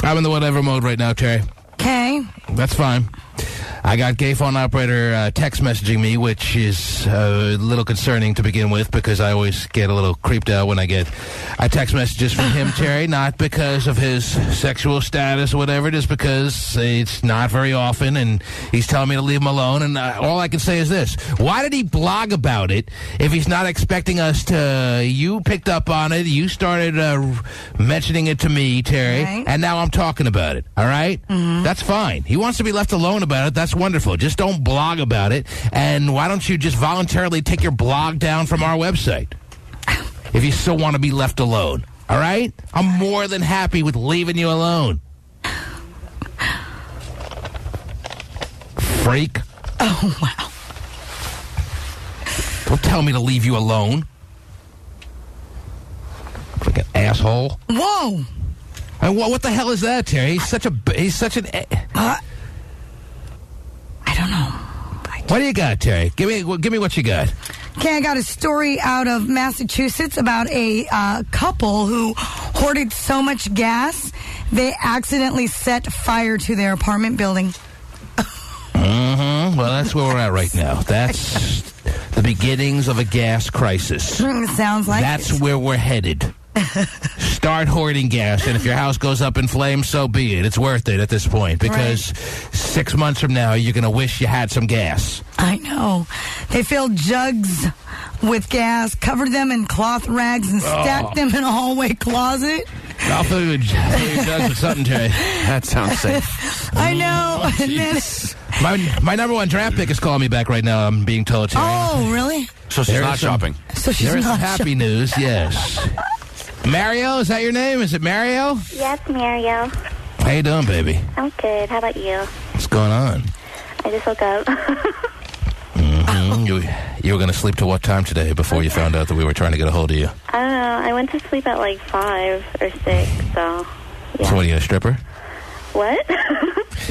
I'm in the whatever mode right now, Terry. Okay. That's fine. I got gay phone operator text messaging me, which is a little concerning to begin with because I always get a little creeped out when I get text messages from him, Terry, not because of his sexual status or whatever, just because it's not very often, and he's telling me to leave him alone, and all I can say is this. Why did he blog about it if he's not expecting us to... You picked up on it, you started mentioning it to me, Terry, right. And now I'm talking about it, all right? Mm-hmm. That's fine. He wants to be left alone about it. That's wonderful. Just don't blog about it. And why don't you just voluntarily take your blog down from our website if you still want to be left alone? All right? I'm more than happy with leaving you alone. Freak. Oh, wow. Don't tell me to leave you alone. Like an asshole. Whoa. And what the hell is that, Terry? He's such an... I don't know. What do you got, Terry? Give me what you got. Okay, I got a story out of Massachusetts about a couple who hoarded so much gas they accidentally set fire to their apartment building. Mm-hmm. Well, that's where we're at right now. That's the beginnings of a gas crisis. Sounds like that's where we're headed. Start hoarding gas, and if your house goes up in flames, so be it. It's worth it at this point, because 6 months from now, you're going to wish you had some gas. I know. They filled jugs with gas, covered them in cloth rags, and stacked them in a hallway closet. I'll fill you jugs with something, Terry. That sounds safe. I know. And then, my number one draft pick is calling me back right now, I'm being told, Terry. Oh, really? So she's not shopping. So she's there is not some happy news, yes. Mario, is that your name? Is it Mario? Yes, Mario. How you doing, baby? I'm good. How about you? What's going on? I just woke up. Mm-hmm. You were going to sleep till what time today before you found out that we were trying to get a hold of you? I don't know. I went to sleep at like 5 or 6, so... Yeah. So what, are you a stripper? What?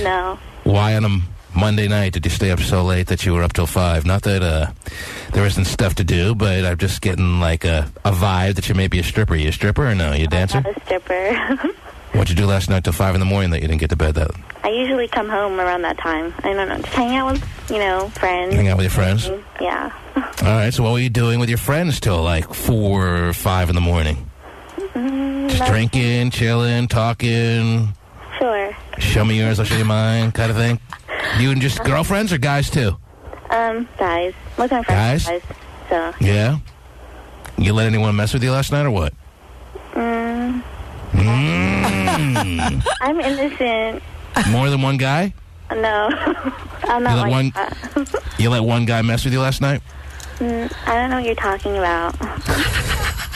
No. Why on a Monday night did you stay up so late that you were up till 5? Not that there isn't stuff to do, but I'm just getting like a vibe that you may be a stripper. You a stripper or no? You a dancer? I'm not a stripper. What'd you do last night till 5 in the morning that you didn't get to bed that? I usually come home around that time. I don't know. Just hang out with, friends. Hang out with your friends? Yeah. All right, so what were you doing with your friends till like 4 or 5 in the morning? Just drinking, chilling, talking? Sure. Show me yours, I'll show you mine, kind of thing? You and just girlfriends or guys too? Guys. Most of my friends are guys, so. Yeah? You let anyone mess with you last night or what? I'm innocent. More than one guy? No. I'm not like that. You let one guy mess with you last night? I don't know what you're talking about.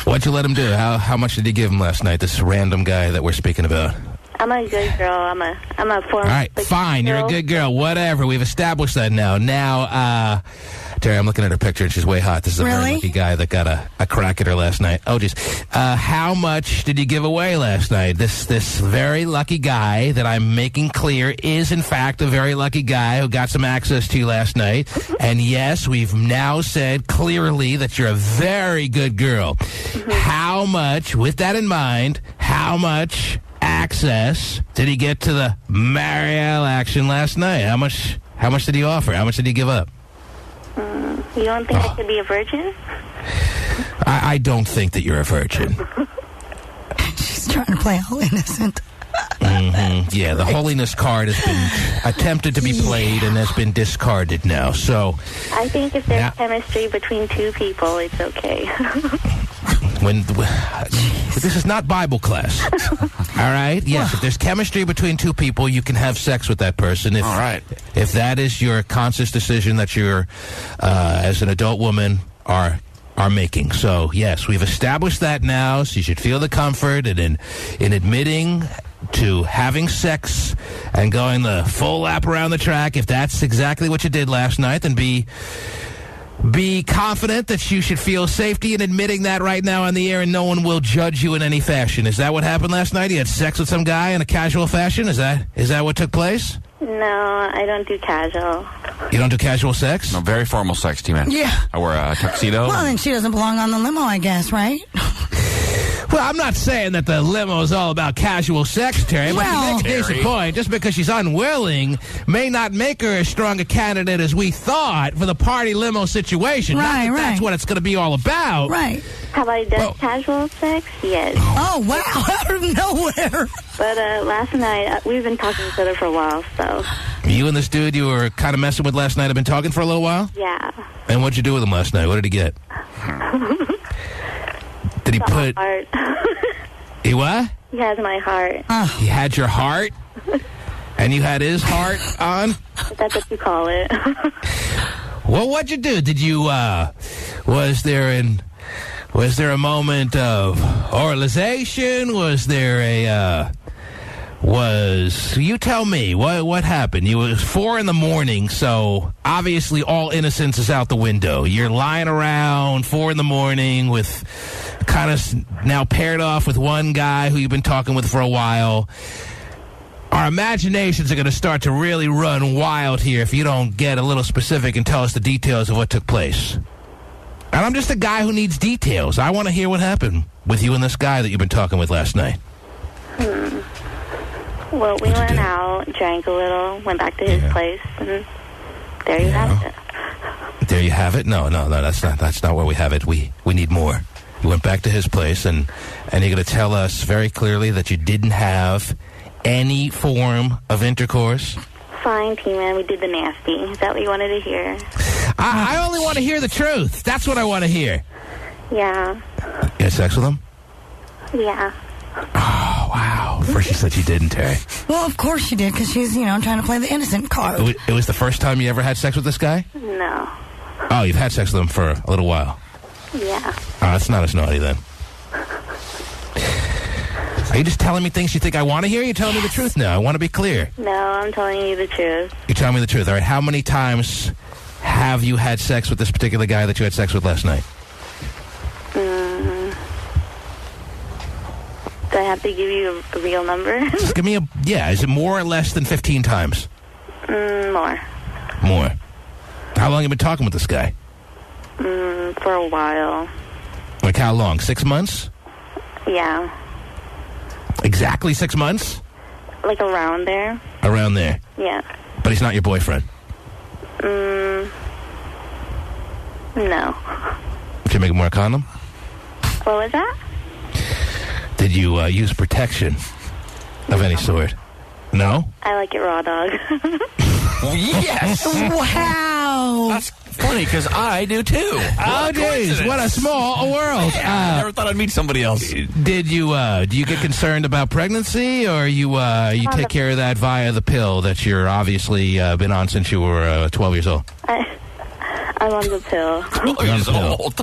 What'd you let him do? How much did you give him last night, this random guy that we're speaking about? I'm a good girl. I'm a former... All right, fine. You're a good girl. Whatever. We've established that now. Now, Terry, I'm looking at her picture, and she's way hot. This is a very lucky guy that got a crack at her last night. Oh, geez. How much did you give away last night? This very lucky guy that I'm making clear is, in fact, a very lucky guy who got some access to you last night. And, yes, we've now said clearly that you're a very good girl. How much, with that in mind, how much access did he get to the Marielle action last night? How much did he offer? How much did he give up? You don't think I could be a virgin? I don't think that you're a virgin. She's trying to play all innocent. Mm-hmm. Yeah, the holiness card has been attempted to be played and has been discarded now. So I think if there's chemistry between two people, it's okay. This is not Bible class. All right? Yes, if there's chemistry between two people, you can have sex with that person. All right. If that is your conscious decision that you're, as an adult woman, are making. So, yes, we've established that now, so you should feel the comfort in admitting to having sex and going the full lap around the track. If that's exactly what you did last night, then be confident that you should feel safety in admitting that right now on the air, and no one will judge you in any fashion. Is that what happened last night? You had sex with some guy in a casual fashion? Is that what took place? No, I don't do casual. You don't do casual sex? No, very formal sex, T-Man. Yeah. I wear a tuxedo. Well, then she doesn't belong on the limo, I guess, right? Well, I'm not saying that the limo is all about casual sex, Terry, but Well, you make a decent point. Just because she's unwilling may not make her as strong a candidate as we thought for the party limo situation. Right, not that right. That's what it's going to be all about. Right. Have I done casual sex? Yes. Oh, wow. Out of nowhere. But last night, we've been talking to each other for a while, so... You and this dude you were kind of messing with last night have been talking for a little while? Yeah. And what'd you do with him last night? What did he get? Did he put... Heart. He what? He has my heart. He had your heart? And you had his heart on? If that's what you call it. Well, what'd you do? Did you, was there a moment of oralization? Was there you tell me, what happened? It was 4 a.m, so obviously all innocence is out the window. You're lying around 4 a.m. with kind of now paired off with one guy who you've been talking with for a while. Our imaginations are going to start to really run wild here if you don't get a little specific and tell us the details of what took place. And I'm just a guy who needs details. I want to hear what happened with you and this guy that you've been talking with last night. Well, we went out, drank a little, went back to his place, and there you have it. There you have it? No, that's not where we have it. We need more. You went back to his place, and you're going to tell us very clearly that you didn't have any form of intercourse? Fine, P-Man, we did the nasty. Is that what you wanted to hear? I only want to hear the truth. That's what I want to hear. Yeah. You had sex with him? Yeah. Oh, wow. First you said you didn't, Terry. Well, of course she did, because she's, trying to play the innocent card. It was the first time you ever had sex with this guy? No. Oh, you've had sex with him for a little while. Yeah. Oh, that's not as naughty then. Are you just telling me things you think I want to hear? You're telling me the truth now. I want to be clear. No, I'm telling you the truth. You're telling me the truth. All right, how many times have you had sex with this particular guy that you had sex with last night? Do I have to give you a real number? Just give me is it more or less than 15 times? More. More. How long have you been talking with this guy? For a while. Like how long? 6 months? Yeah. Exactly 6 months? Like around there. Around there. Yeah. But he's not your boyfriend? No. Did you make him wear a condom? What was that? Did you use protection of any sort? No? I like it raw dog. Yes! Wow. That's funny, because I do, too. Oh, jeez, what a small world. I never thought I'd meet somebody else. Did you, do you get concerned about pregnancy, or you take care of that via the pill that you're obviously been on since you were 12 years old? I'm on the pill. You're on the pill.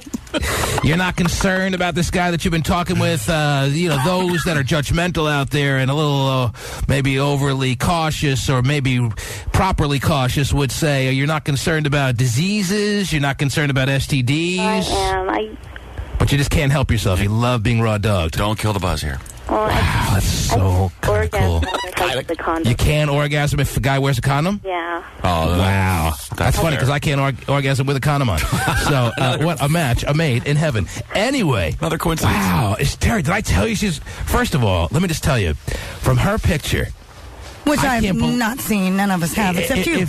You're not concerned about this guy that you've been talking with, those that are judgmental out there and a little maybe overly cautious or maybe properly cautious would say you're not concerned about diseases, you're not concerned about STDs. I am. But you just can't help yourself. You love being raw dogged. Don't kill the buzz here. Well, Wow, that's so kind of cool. The condom. You can't orgasm if a guy wears a condom? Yeah. Oh, Wow. That's funny fair. because I can't orgasm with a condom on. So, what a match, a mate in heaven. Anyway. Another coincidence. Wow. Terry, did I tell you first of all, let me just tell you, from her picture. Which I I've can't not seen. None of us have, except you.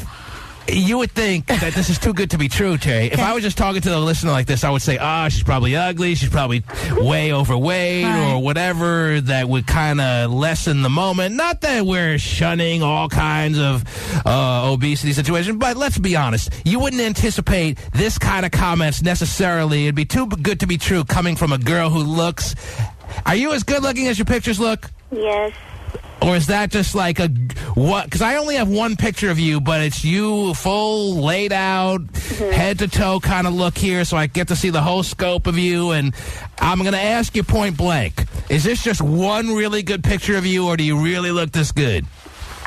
You would think that this is too good to be true, Terry. If I was just talking to the listener like this, I would say, she's probably ugly, she's probably way overweight, right, or whatever that would kind of lessen the moment. Not that we're shunning all kinds of obesity situations, but let's be honest. You wouldn't anticipate this kind of comments necessarily. It'd be too good to be true coming from a girl who looks... Are you as good looking as your pictures look? Yes. Or is that just like what? Because I only have one picture of you, but it's you full, laid out, head to toe kind of look here, so I get to see the whole scope of you. And I'm going to ask you point blank, is this just one really good picture of you, or do you really look this good?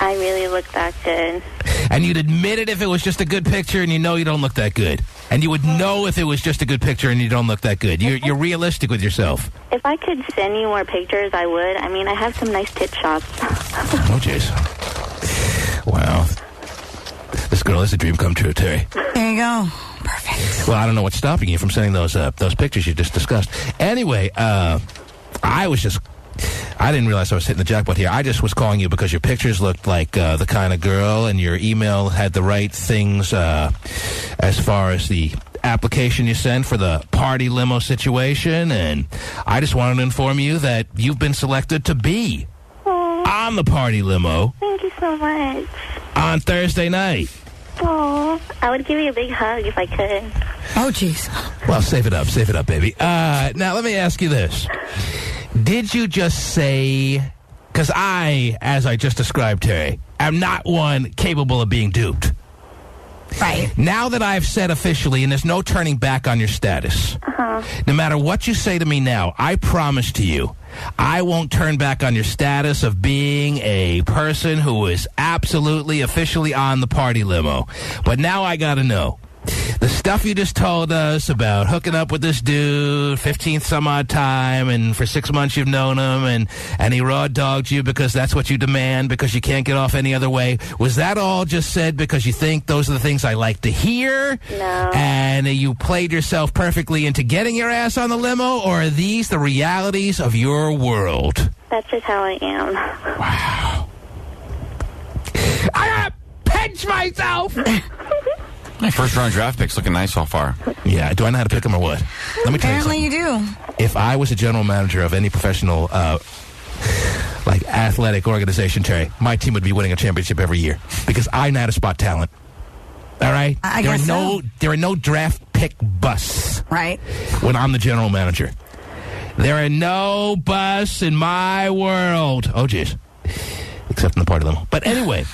I really look that good. And you'd admit it if it was just a good picture and you know you don't look that good. And you would know if it was just a good picture and you don't look that good. You're realistic with yourself. If I could send you more pictures, I would. I mean, I have some nice tit shots. Oh, jeez. Wow. This girl is a dream come true, Terry. There you go. Perfect. Well, I don't know what's stopping you from sending those pictures you just discussed. Anyway, I didn't realize I was hitting the jackpot here. I just was calling you because your pictures looked like the kind of girl, and your email had the right things as far as the application you sent for the party limo situation, and I just wanted to inform you that you've been selected to be on the party limo. Thank you so much. On Thursday night. Oh, I would give you a big hug if I could. Oh, jeez. Well, save it up, baby. Now, let me ask you this. Did you just say, because I, as I just described, Terry, am not one capable of being duped. Right. Now that I've said officially, and there's no turning back on your status, no matter what you say to me now, I promise to you, I won't turn back on your status of being a person who is absolutely officially on the party limo. But now I got to know. The stuff you just told us about hooking up with this dude 15th some odd time, and for 6 months you've known him, and he raw dogged you because that's what you demand because you can't get off any other way. Was that all just said because you think those are the things I like to hear? No. And you played yourself perfectly into getting your ass on the limo, or are these the realities of your world? That's just how I am. Wow. I gotta pinch myself! First round draft picks looking nice so far. Yeah, do I know how to pick them or what? Let me tell you Apparently something. you do. If I was a general manager of any professional, athletic organization, Terry, my team would be winning a championship every year because I know how to spot talent. All right? There are no draft pick busts. Right. When I'm the general manager. There are no busts in my world. Oh, jeez. Except in the party limo. But anyway,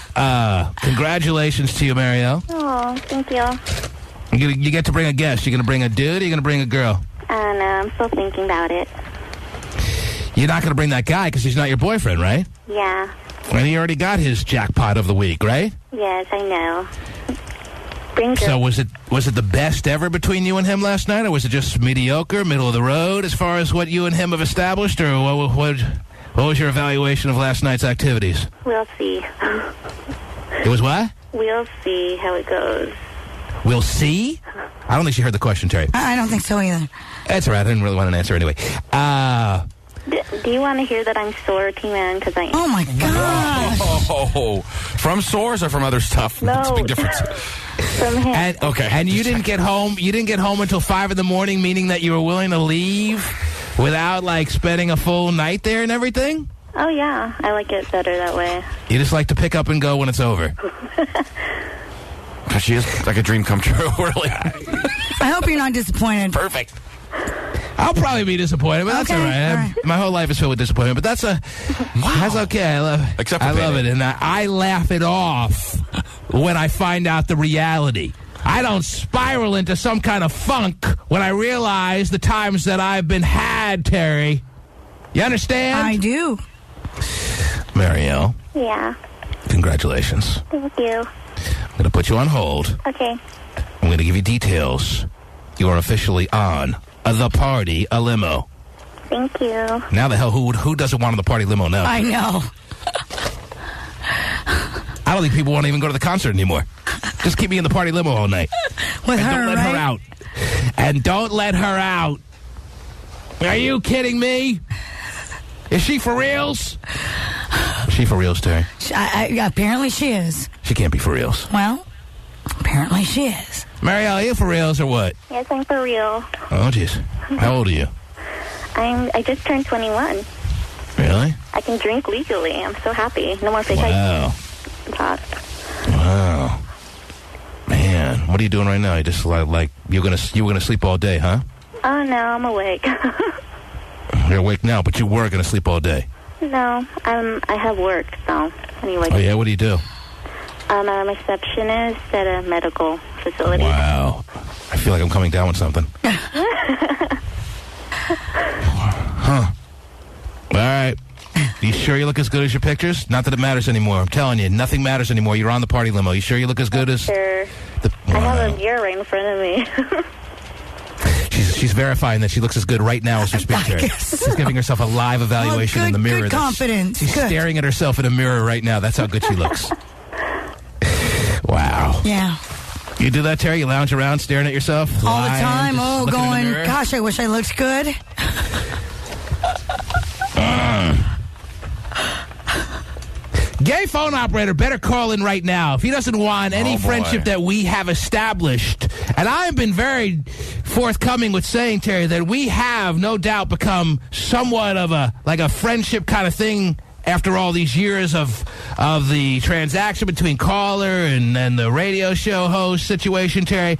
congratulations to you, Marielle. Oh, thank you. You get to bring a guest. You're going to bring a dude, or you're going to bring a girl? I don't know. I'm still thinking about it. You're not going to bring that guy because he's not your boyfriend, right? Yeah. And he already got his jackpot of the week, right? Yes, I know. Bring girl. So was it the best ever between you and him last night, or was it just mediocre, middle of the road as far as what you and him have established, or what was your evaluation of last night's activities? We'll see. It was what? We'll see how it goes. We'll see? I don't think she heard the question, Terry. I don't think so either. That's all right. I didn't really want an answer anyway. Do you want to hear that I'm sore, T-Man? Because I am. Oh, my gosh. Oh, from sores or from other stuff? No. That's a big difference. From him. And you didn't get home. You didn't get home until 5 a.m, meaning that you were willing to leave without spending a full night there and everything. Oh yeah, I like it better that way. You just like to pick up and go when it's over. She is like a dream come true, really. I hope you're not disappointed. Perfect. I'll probably be disappointed, but that's Okay, all right. all right. My whole life is filled with disappointment, but that's okay. I love it. Except for I love it, payday. and I laugh it off when I find out the reality. I don't spiral into some kind of funk when I realize the times that I've been had, Terry. You understand? I do. Marielle, Yeah. congratulations. Thank you. I'm going to put you on hold. Okay. I'm going to give you details. You are officially on the party, a limo. Thank you. Now the hell, who doesn't want the party limo now? I know. I don't think people want to even go to the concert anymore. Just keep me in the party limo all night. With And her, don't let right? her out. And don't let her out. Are you kidding me? Is she for reals? Is she for reals, Terry? Apparently she is. She can't be for reals. Well, apparently she is. Marielle, are you for reals or what? Yes, I'm for real. Oh, jeez. How old are you? I just turned 21. Really? I can drink legally. I'm so happy. No more fake Wow. ID. Talk. Wow. Man, what are you doing right now? You just you were gonna sleep all day, huh? Oh no, I'm awake. You're awake now, but you were gonna sleep all day. No, I have work, so anyway. Oh yeah, what do you do? I'm a receptionist at a medical facility. Wow. I feel like I'm coming down with something. Huh. All right. You sure you look as good as your pictures? Not that it matters anymore. I'm telling you, nothing matters anymore. You're on the party limo. You sure you look as good as... Sure. I have a mirror right in front of me. She's verifying that she looks as good right now as her picture. She's giving herself a live evaluation in the mirror. Good confidence. She's staring at herself in a mirror right now. That's how good she looks. Wow. Yeah. You do that, Terry? You lounge around staring at yourself? All the lying, time. just Oh, looking in the going, mirror? gosh, I wish I looked good. Gay phone operator better call in right now if he doesn't want any friendship that we have established. And I've been very forthcoming with saying, Terry, that we have no doubt become somewhat of a friendship kind of thing after all these years of the transaction between caller and the radio show host situation, Terry.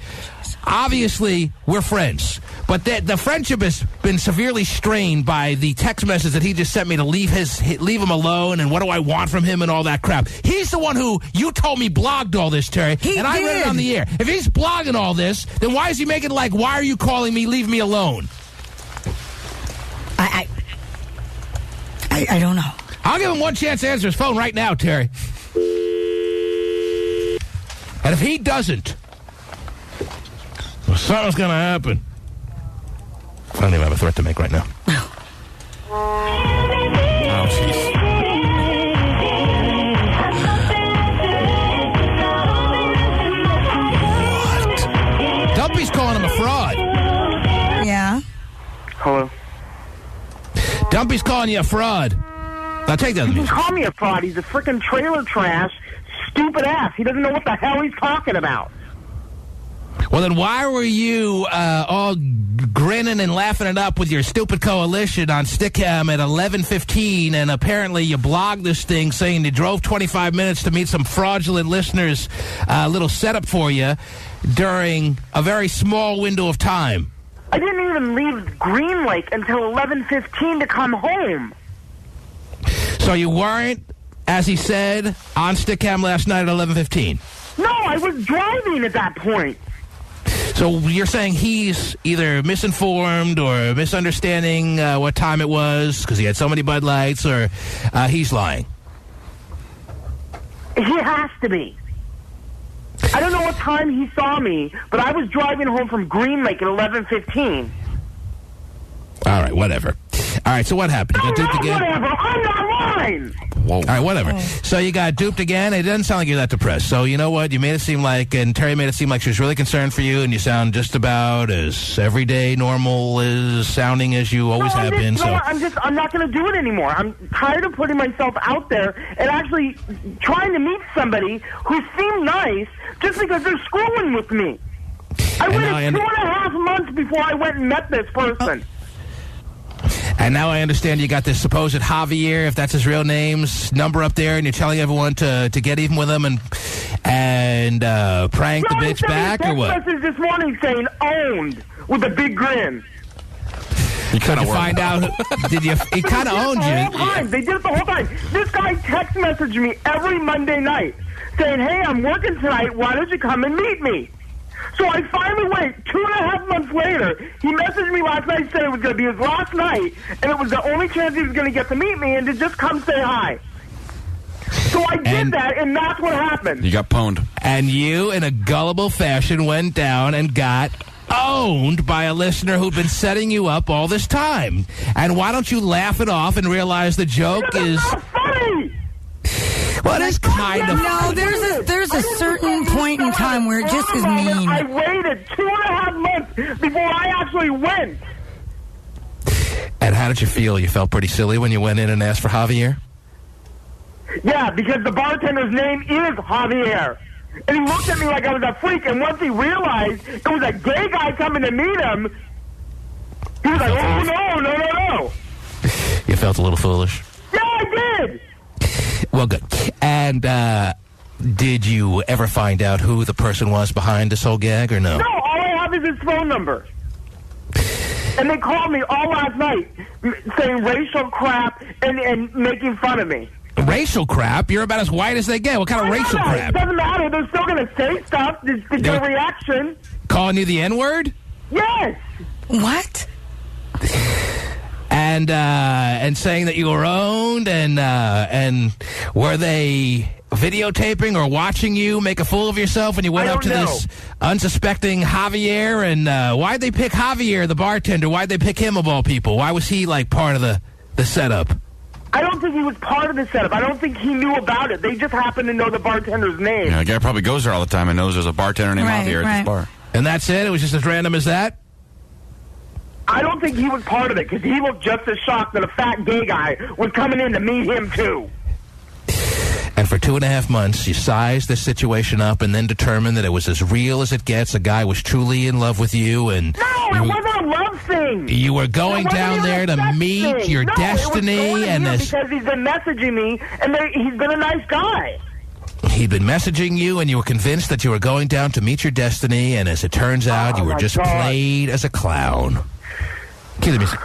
Obviously, we're friends, but the friendship has been severely strained by the text message that he just sent me to leave him alone, and what do I want from him and all that crap. He's the one who you told me blogged all this, Terry, I read it on the air. If he's blogging all this, then why is he making like, why are you calling me, leave me alone? I don't know. I'll give him one chance to answer his phone right now, Terry. And if he doesn't, well, something's going to happen. I don't even have a threat to make right now. Oh, jeez. What? Dumpy's calling him a fraud. Yeah. Hello. Dumpy's calling you a fraud. Now take that. He can call me a fraud. He's a freaking trailer trash, stupid ass. He doesn't know what the hell he's talking about. Well, then why were you all grinning and laughing it up with your stupid coalition on Stickham at 11:15, and apparently you blogged this thing saying you drove 25 minutes to meet some fraudulent listeners, little setup for you during a very small window of time? I didn't even leave Green Lake until 11:15 to come home. So you weren't, as he said, on Stickham last night at 11:15? No, I was driving at that point. So you're saying he's either misinformed or misunderstanding what time it was because he had so many Bud Lights, or he's lying? He has to be. I don't know what time he saw me, but I was driving home from Green Lake at 11:15. All right, whatever. All right, so what happened? You got duped again? Whatever. I'm not lying. Whoa. All right, whatever. So you got duped again. It doesn't sound like you're that depressed. So you know what? You made it seem like, and Terry made it seem like she was really concerned for you, and you sound just about as everyday, normal as sounding as you always have been. So I'm not going to do it anymore. I'm tired of putting myself out there and actually trying to meet somebody who seemed nice just because they're screwing with me. I waited 2.5 months before I went and met this person. And now I understand you got this supposed Javier, if that's his real name's number up there, and you're telling everyone to get even with him and prank the bitch back, or what? Message this morning saying owned with a big grin. You couldn't find out. Did you? He kind of owned you. They did it the whole time. This guy text messaged me every Monday night saying, "Hey, I'm working tonight. Why don't you come and meet me?" So I finally wait. 2.5 months later, he messaged me last night saying it was going to be his last night, and it was the only chance he was going to get to meet me and to just come say hi. So I did that, and that's what happened. You got pwned. And you, in a gullible fashion, went down and got owned by a listener who'd been setting you up all this time. And why don't you laugh it off and realize the joke is... not funny! Well, it is kind of... No, there's a certain point in time where it just is mean. I waited 2.5 months before I actually went. And how did you feel? You felt pretty silly when you went in and asked for Javier? Yeah, because the bartender's name is Javier. And he looked at me like I was a freak, and once he realized it was a gay guy coming to meet him, he was like, oh, no. You felt a little foolish? Yeah, I did. Well, good. And did you ever find out who the person was behind this whole gag, or no? No, all I have is his phone number. And they called me all last night saying racial crap and making fun of me. Racial crap? You're about as white as they get. What kind of racial crap? It doesn't matter. They're still going to say stuff. It's their reaction. Calling you the N-word? Yes. What? And saying that you were owned, and were they videotaping or watching you make a fool of yourself when you went up to this unsuspecting Javier? And why'd they pick Javier, the bartender? Why'd they pick him of all people? Why was he like part of the setup? I don't think he was part of the setup. I don't think he knew about it. They just happened to know the bartender's name. Yeah, the guy probably goes there all the time and knows there's a bartender named Javier at this bar. And that's it? It was just as random as that? I don't think he was part of it, because he looked just as shocked that a fat gay guy was coming in to meet him, too. And for 2.5 months, you sized the situation up and then determined that it was as real as it gets. A guy was truly in love with you. And No, it wasn't a love thing. You were going down there to meet your destiny. And because he's been messaging me, and he's been a nice guy. He'd been messaging you, and you were convinced that you were going down to meet your destiny. And as it turns out, you were just played as a clown. Cue the music.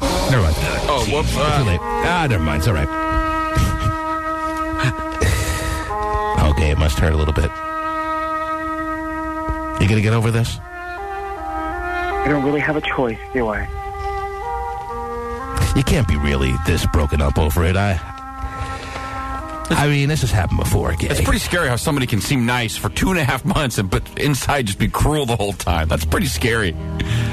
Never mind. Oh, whoops. Too late. Never mind. It's all right. Okay, it must hurt a little bit. You gonna get over this? I don't really have a choice, do I? You can't be really this broken up over it. I mean, this has happened before, Gay. It's pretty scary how somebody can seem nice for 2.5 months, but inside just be cruel the whole time. That's pretty scary.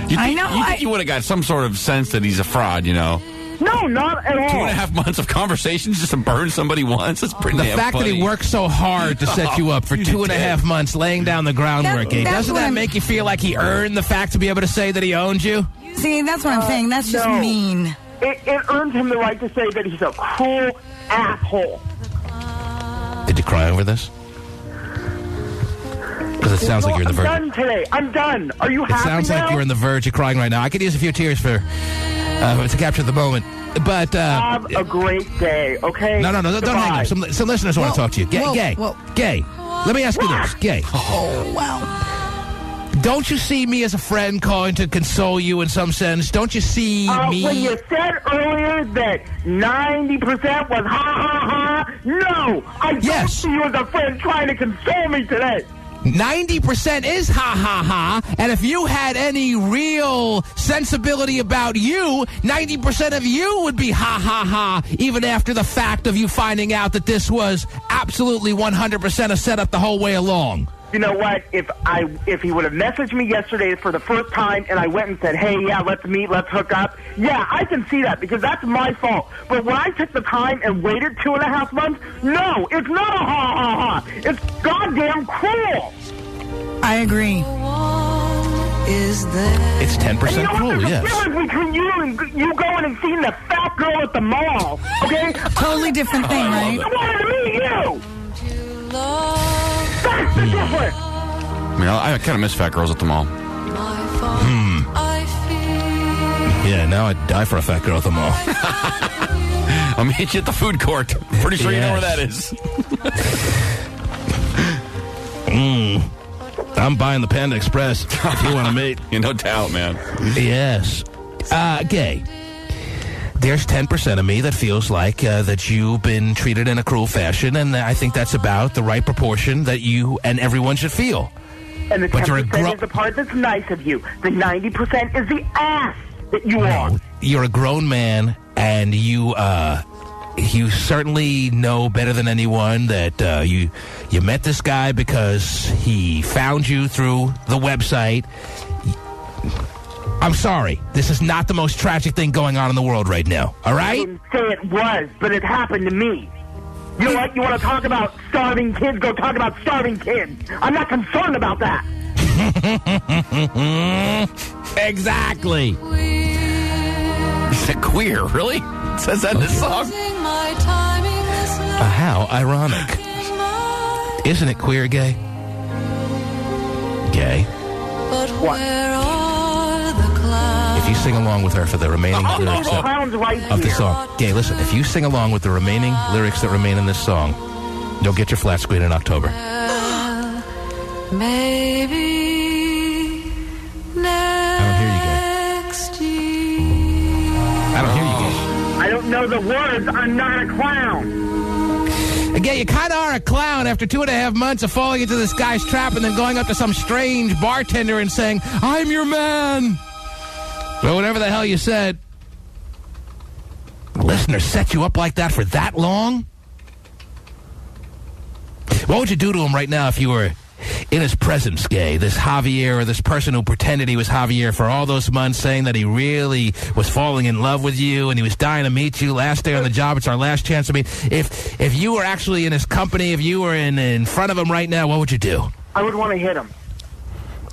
You think you would have got some sort of sense that he's a fraud, you know? No, not at all. 2.5 months of conversations just to burn somebody once? That's pretty damn The fact funny. that he worked so hard to set you up for 2.5 months, laying down the groundwork, Gay, doesn't that make you feel like he earned the fact to be able to say that he owned you? See, that's what I'm saying. That's just mean. It earned him the right to say that he's a cruel asshole. Did you cry over this? Because it sounds like you're in the verge. I'm done today. I'm done. Are you happy It sounds like you're in the verge of crying right now. I could use a few tears to capture the moment. But have a great day, okay? No, don't hang up. Some listeners want to talk to you. Gay. Let me ask you this. Gay. Oh, wow. Don't you see me as a friend calling to console you in some sense? Don't you see me? When you said earlier that 90% was ha, no! I don't see you as a friend trying to console me today. 90% is ha, and if you had any real sensibility about you, 90% of you would be ha, even after the fact of you finding out that this was absolutely 100% a setup the whole way along. You know what? If he would have messaged me yesterday for the first time and I went and said, hey, yeah, let's meet, let's hook up, yeah, I can see that because that's my fault. But when I took the time and waited 2.5 months, no, it's not a ha. It's goddamn cruel. I agree. It's 10% cruel, yes. There's a difference between you and you going and seeing the fat girl at the mall, okay? Totally different thing, right? I wanted to meet you. That's the difference. I mean, I kind of miss fat girls at the mall. Yeah, now I'd die for a fat girl at the mall. I'll meet you at the food court. Pretty sure you know where that is. I'm buying the Panda Express if you want to meet. Yeah, no doubt, man. Yes. Gay. There's 10% of me that feels like that you've been treated in a cruel fashion, and I think that's about the right proportion that you and everyone should feel. And the 10% is the part that's nice of you. The 90% is the ass that you are. You're a grown man, and you certainly know better than anyone that you met this guy because he found you through the website. I'm sorry. This is not the most tragic thing going on in the world right now. All right? I didn't say it was, but it happened to me. You know what? You want to talk about starving kids? Go talk about starving kids. I'm not concerned about that. Exactly. Is it queer? Really? It says that in this song? How ironic. Isn't it queer, Gay? Gay? What? If you sing along with her for the remaining lyrics of the song. Gay, listen, if you sing along with the remaining lyrics that remain in this song, you'll get your flat screen in October. Maybe next year. I don't hear you, Gay. I don't know the words. I'm not a clown. Again, you kind of are a clown after 2.5 months of falling into this guy's trap and then going up to some strange bartender and saying, I'm your man. Well, whatever the hell you said. The listener set you up like that for that long? What would you do to him right now if you were in his presence, Gay? This Javier, or this person who pretended he was Javier for all those months, saying that he really was falling in love with you and he was dying to meet you. Last day on the job, it's our last chance to meet. If you were actually in his company, if you were in front of him right now, what would you do? I would want to hit him.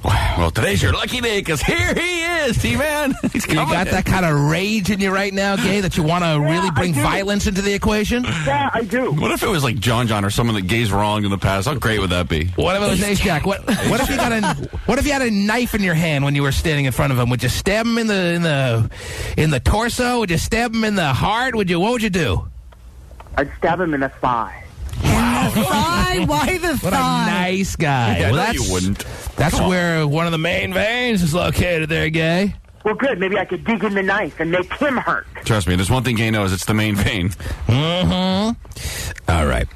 Wow. Well, today's your lucky day because here he is, T-Man. He's You got that kind of rage in you right now, Gay, that you want to really bring violence into the equation? Yeah, I do. What if it was like John or someone that Gay's wronged in the past? How great would that be? What if it was Ace Jack? What if you had a knife in your hand when you were standing in front of him? Would you stab him in the torso? Would you stab him in the heart? What would you do? I'd stab him in the thigh. Thigh? Why the What thigh? a nice guy. Yeah, well, you wouldn't. That's where one of the main veins is located there, Gay. Well, good. Maybe I could dig in the knife and make him hurt. Trust me, there's one thing Gay knows. It's the main vein. Mm-hmm. All right.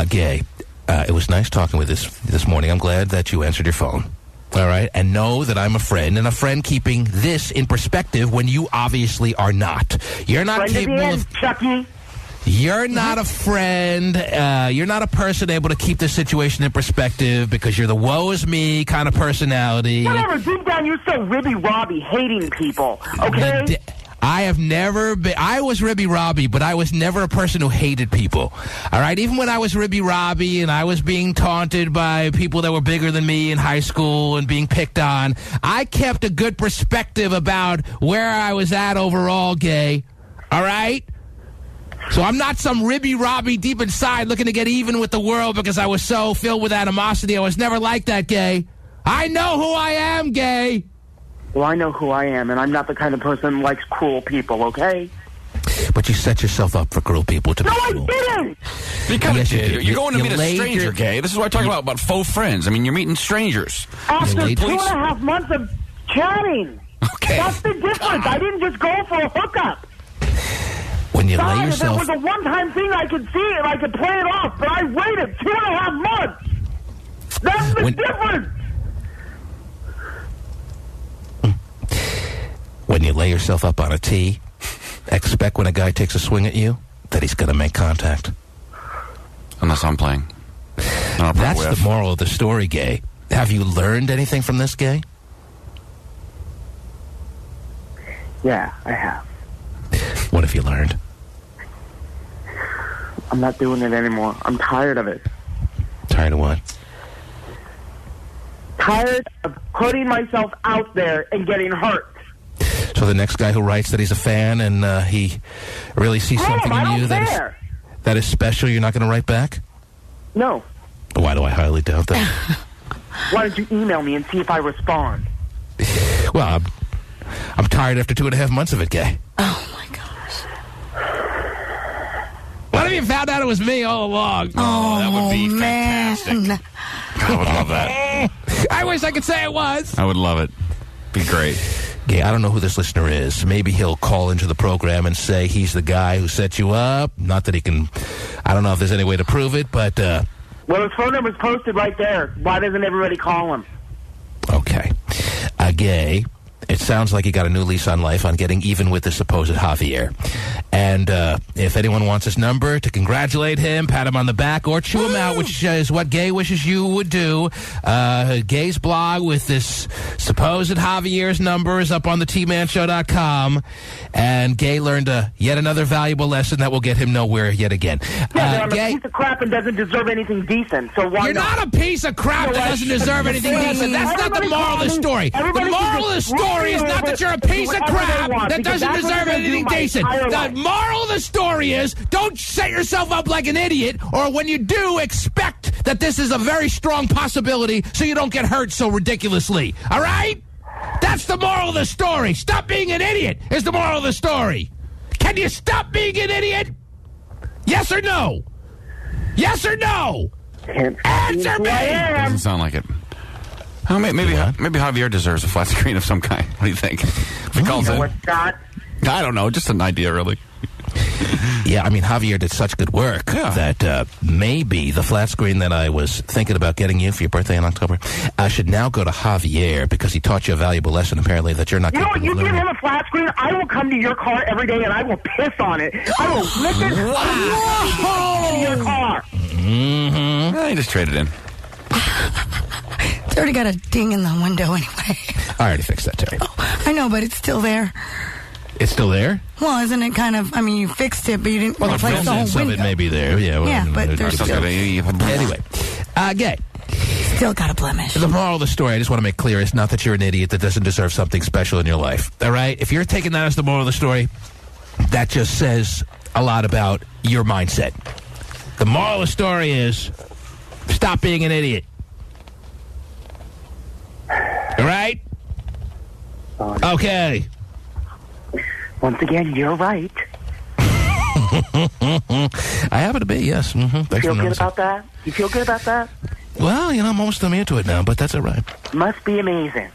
Gay, it was nice talking with this morning. I'm glad that you answered your phone. All right? And know that I'm a friend, and a friend keeping this in perspective when you obviously are not. You're not Friend capable at the end, of... Chucky. You're not a friend. You're not a person able to keep the situation in perspective because you're the woe is me kind of personality. Whatever. Deep down, you're so ribby-robby, hating people. Okay? I have never been... I was Ribby Robbie, but I was never a person who hated people. All right? Even when I was Ribby Robbie and I was being taunted by people that were bigger than me in high school and being picked on, I kept a good perspective about where I was at overall, Gay. All right? So I'm not some Ribby Robbie deep inside looking to get even with the world because I was so filled with animosity. I was never like that, Gay. I know who I am, Gay. Well, I know who I am, and I'm not the kind of person who likes cruel people, okay? But you set yourself up for cruel people to be No, I cruel. didn't! You kind Yes, of you did. did. You're going to You meet a laid stranger, your- Gay. This is what I talk about faux friends. I mean, you're meeting strangers. After laid- 2.5 months of chatting. Okay. That's the difference. I didn't just go for a hookup. When you lay Fine, if it yourself... was a one-time thing, I could see it, I could play it off, but I waited 2.5 months. That's the difference. When you lay yourself up on a tee, expect when a guy takes a swing at you that he's going to make contact. Unless I'm playing. That's the moral of the story, Gay. Have you learned anything from this, Gay? Yeah, I have. What have you learned? I'm not doing it anymore. I'm tired of it. Tired of what? Tired of putting myself out there and getting hurt. So the next guy who writes that he's a fan and he really sees something in you that is special, you're not going to write back? No. Why do I highly doubt that? Why don't you email me and see if I respond? Well, I'm tired after 2.5 months of it, Gay. Oh, my gosh. What if you found out it was me all along? Oh, that would be man. fantastic. I would love that. I wish I could say it was. I would love it. Be great. Gay, I don't know who this listener is. Maybe he'll call into the program and say he's the guy who set you up. Not that he can... I don't know if there's any way to prove it, but... Well, his phone number's posted right there. Why doesn't everybody call him? Okay. Gay, it sounds like you got a new lease on life on getting even with the supposed Javier. And if anyone wants his number to congratulate him, pat him on the back, or chew him out, which is what Gay wishes you would do, Gay's blog with this supposed Javier's number is up on the tmanshow.com. And Gay learned yet another valuable lesson that will get him nowhere yet again. Yeah, I'm Gay, a piece of crap and doesn't deserve anything decent, so why you're not a piece of crap that doesn't deserve anything decent. That's not the moral of the story. The moral of the story is not that you're a piece of crap that doesn't deserve anything decent. The moral of the story is don't set yourself up like an idiot, or when you do, expect that this is a very strong possibility so you don't get hurt so ridiculously. All right? That's the moral of the story. Stop being an idiot is the moral of the story. Can you stop being an idiot? Yes or no? Yes or no? Answer me! Doesn't sound like it. Oh, maybe Javier deserves a flat screen of some kind. What do you think? If he calls in. I don't know. Just an idea, really. Yeah, I mean, Javier did such good work that maybe the flat screen that I was thinking about getting you for your birthday in October should now go to Javier because he taught you a valuable lesson, apparently, that you're not You know what? capable You of give learning. him a flat screen, I will come to your car every day and I will piss on it. I will lick it. I will your car. Mm-hmm. Yeah, you just traded in. It's already got a ding in the window anyway. I already fixed that, Terry. I know, but it's still there. It's still there? Well, isn't it kind of... I mean, you fixed it, but you didn't replace the whole Some of window. it may be there. Yeah, well, Yeah, but there's still... Anyway, Gay, Still got a blemish. The moral of the story, I just want to make clear, is not that you're an idiot that doesn't deserve something special in your life. All right? If you're taking that as the moral of the story, that just says a lot about your mindset. The moral of the story is stop being an idiot. All right? Okay. Once again, you're right. I happen to be, yes. Mm-hmm. You feel good about that? You feel good about that? Well, I'm almost immune to it now, but that's all right. Must be amazing.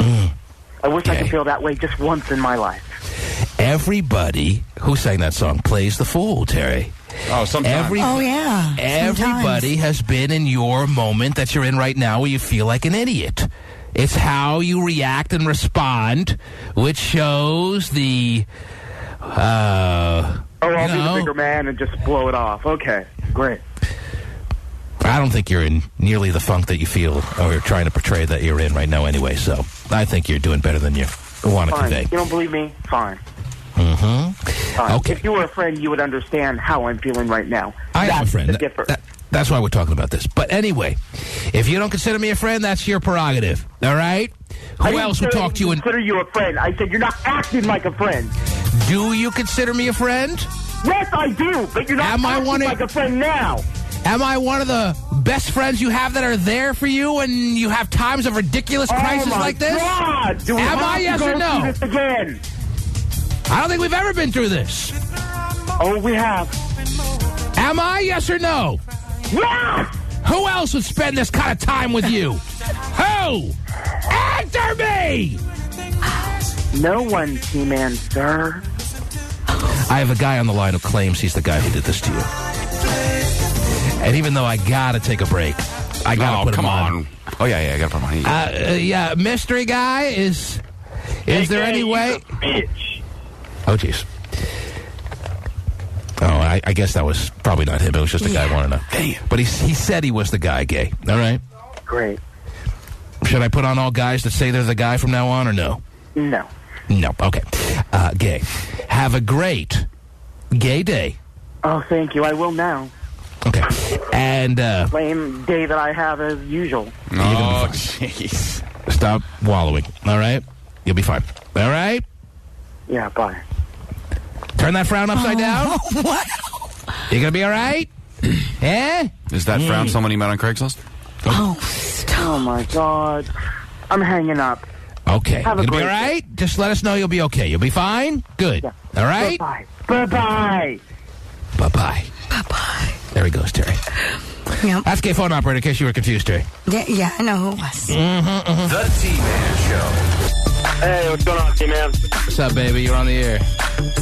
I wish I could feel that way just once in my life. Everybody who sang that song plays the fool, Terry. Oh, sometimes. Everybody has been in your moment that you're in right now where you feel like an idiot. It's how you react and respond, which shows the... I'll be the bigger man and just blow it off. Okay, great. I don't think you're in nearly the funk that you feel or you're trying to portray that you're in right now anyway, so I think you're doing better than you want to convey. You don't believe me? Fine. Mm-hmm. Okay. If you were a friend, you would understand how I'm feeling right now. I am a friend. That's why we're talking about this. But anyway, if you don't consider me a friend, that's your prerogative. All right? Who else would talk to you? Consider you a friend. I said you're not acting like a friend. Do you consider me a friend? Yes, I do, but you're not acting like a friend now. Am I one of the best friends you have that are there for you when you have times of ridiculous crisis like this? God! Do we Am have I, yes to go or no? through this again? I don't think we've ever been through this. Oh, we have. Am I, yes or no? Yes! Who else would spend this kind of time with you? Who? Answer me! No one, T-Man, sir. I have a guy on the line who claims he's the guy who did this to you. And even though I gotta take a break, I gotta put him on. Oh, yeah, I gotta put him on. Yeah, mystery guy, is there any way... Oh, jeez. Oh, I guess that was probably not him. It was just a guy wanting to... Damn. But he said he was the guy, Gay. All right? Great. Should I put on all guys that say they're the guy from now on, or no? No. No. Okay. Gay. Have a great gay day. Oh, thank you. I will now. Okay. And, Same day that I have as usual. Oh, jeez. Stop wallowing. All right? You'll be fine. All right? Yeah, bye. Turn that frown upside down. What? You gonna be all right? Eh? Is that frown someone he met on Craigslist? Oh, my God. I'm hanging up. Okay. Have a You gonna be great all right? Just let us know you'll be okay. You'll be fine? Good. Yeah. All right? Bye-bye. Bye-bye. Bye-bye. Bye-bye. There he goes, Terry. Yep. That's gay phone operator, in case you were confused, Terry. Yeah, I know who it was. The T-Man Show. Hey, what's going on, T-Man? What's up, baby? You're on the air.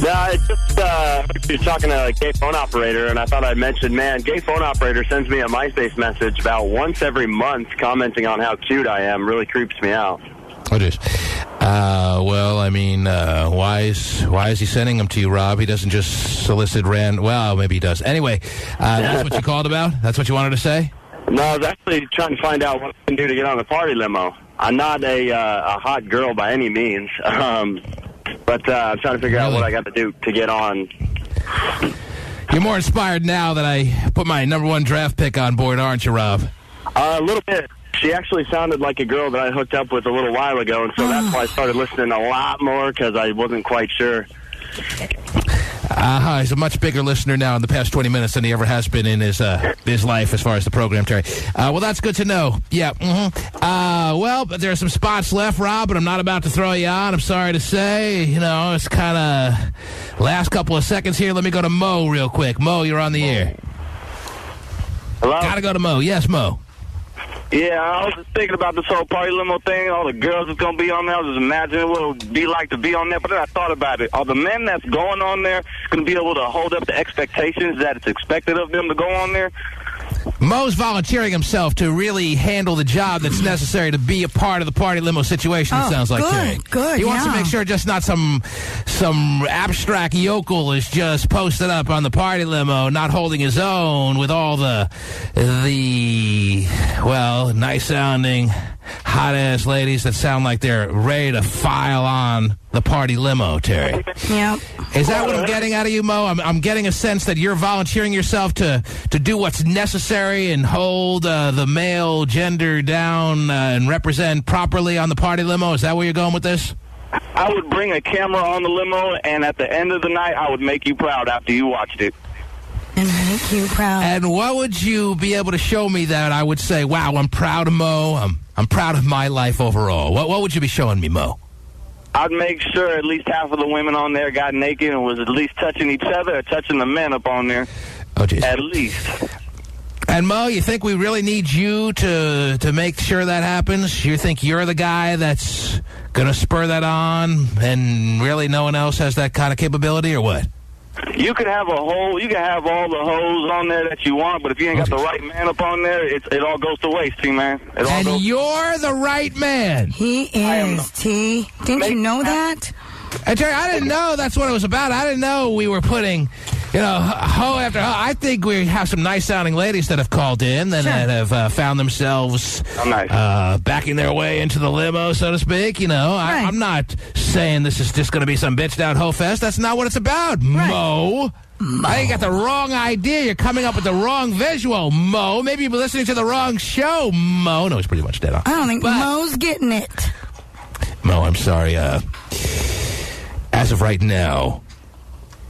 Yeah, I just you're talking to a gay phone operator, and I thought I'd mention, man, gay phone operator sends me a MySpace message about once every month commenting on how cute I am. Really creeps me out. Oh, it is. Well, I mean, why is he sending them to you, Rob? He doesn't just solicit well, maybe he does. Anyway, that's what you called about? That's what you wanted to say? No, I was actually trying to find out what I can do to get on the party limo. I'm not a hot girl by any means, but I'm trying to figure out what I got to do to get on. You're more inspired now that I put my #1 draft pick on board, aren't you, Rob? A little bit. She actually sounded like a girl that I hooked up with a little while ago, and so that's why I started listening a lot more, because I wasn't quite sure. He's a much bigger listener now in the past 20 minutes than he ever has been in his life as far as the program, Terry. Well, that's good to know. Yeah. Well, but there are some spots left, Rob, but I'm not about to throw you on. I'm sorry to say. You know, it's kind of last couple of seconds here. Let me go to Mo real quick. Mo, you're on the air. Hello? Gotta go to Mo. Yes, Mo. Yeah, I was just thinking about this whole party limo thing, all the girls that's going to be on there. I was just imagining what it would be like to be on there, but then I thought about it. Are the men that's going on there going to be able to hold up the expectations that it's expected of them to go on there? Mo's volunteering himself to really handle the job that's necessary to be a part of the party limo situation, it sounds like, Terry. Good, He wants to make sure just not some abstract yokel is just posted up on the party limo, not holding his own with all the nice-sounding hot-ass ladies that sound like they're ready to file on the party limo, Terry. Yep. Is that what I'm getting out of you, Mo? I'm getting a sense that you're volunteering yourself to do what's necessary and hold the male gender down and represent properly on the party limo. Is that where you're going with this? I would bring a camera on the limo, and at the end of the night, I would make you proud after you watched it. And make you proud. And what would you be able to show me that I would say, wow, I'm proud of Mo, I'm proud of my life overall? What would you be showing me, Mo? I'd make sure at least half of the women on there got naked and was at least touching each other or touching the men up on there. Oh, geez. At least. And, Mo, you think we really need you to make sure that happens? You think you're the guy that's going to spur that on and really no one else has that kind of capability, or what? You can have all the hoes on there that you want, but if you ain't got the right man up on there, it all goes to waste, T-Man. And you're the right man. He is, T. Didn't you know that? And Terry, I didn't know that's what it was about. I didn't know we were putting, hoe after hoe. I think we have some nice-sounding ladies that have called in and that have found themselves backing their way into the limo, so to speak. Right. I'm not saying this is just going to be some bitched-out hoe fest. That's not what it's about, right. Mo. I think you got the wrong idea. You're coming up with the wrong visual, Mo. Maybe you've been listening to the wrong show, Mo. No, he's pretty much dead on. I don't think Mo's getting it. Mo, I'm sorry. As of right now,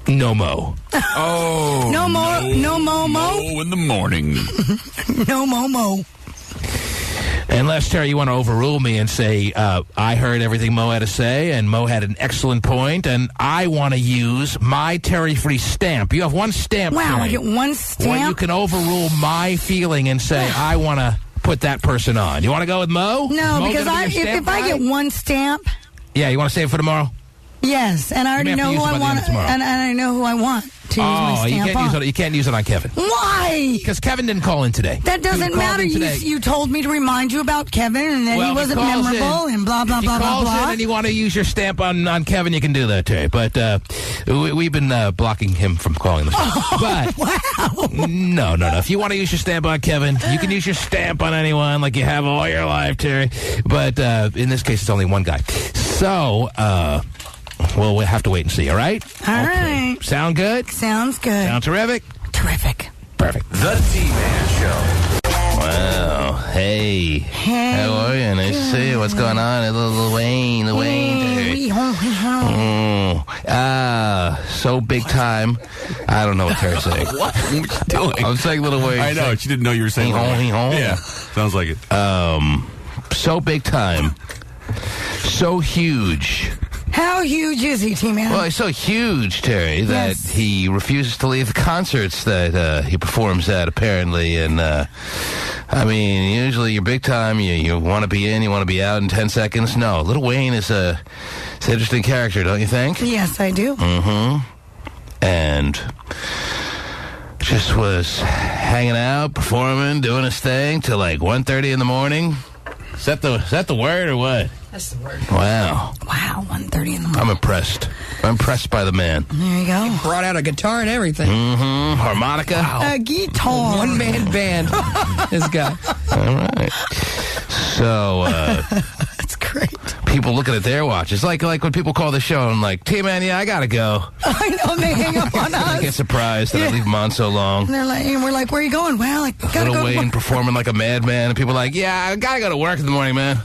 no Mo. Oh. No more. No Mo. Mo in the morning. No Mo. Unless, Terry, you want to overrule me and say, I heard everything Mo had to say, and Mo had an excellent point, and I want to use my Terry Free stamp. You have one stamp, Wow, Terry, I get one stamp? where you can overrule my feeling and say, I want to put that person on. You want to go with Mo? No, Mo because if I get one stamp... Yeah, you want to save it for tomorrow? Yes, and I already know who I want, and I know who I want to use my stamp you can't use it on Kevin. Why? Because Kevin didn't call in today. That doesn't matter. You told me to remind you about Kevin, and then he wasn't memorable, and blah, blah, blah, blah, blah. If he calls in and you want to use your stamp on Kevin, you can do that, Terry. But we've been blocking him from calling the show. But wow. No. If you want to use your stamp on Kevin, you can use your stamp on anyone like you have all your life, Terry. But in this case, it's only one guy. So... we'll have to wait and see, all right? All right. Sound good? Sounds good. Sound terrific? Terrific. Perfect. The T-Man Show. Wow. Hey. How are you? Nice to see you. What's going on? Little Wayne. So big time. I don't know what Terry's saying. What are you doing? I'm saying Little Wayne. I know. She didn't know you were saying Yeah. Sounds like it. So big time. So huge. How huge is he, T-Man? Well, he's so huge, Terry, that he refuses to leave the concerts that he performs at, apparently. And, usually you're big time, you want to be in, you want to be out in 10 seconds. No, Lil Wayne is an interesting character, don't you think? Yes, I do. Mm-hmm. And just was hanging out, performing, doing his thing till like 1:30 in the morning. Is that the word or what? That's the word. Wow. 1:30 in the morning. I'm impressed. I'm impressed by the man. There you go. He brought out a guitar and everything. Mm-hmm. Harmonica. Wow. A guitar. One-man band. This guy. All right. So, that's great. People looking at their watch. It's like when people call the show and like, T-Man, yeah, I gotta go. I know, they hang up on us. They get surprised that I leave them on so long. And we're like, where are you going? Well, I gotta Little go. Wayne performing like a madman, and people are like, yeah, I gotta go to work in the morning, man.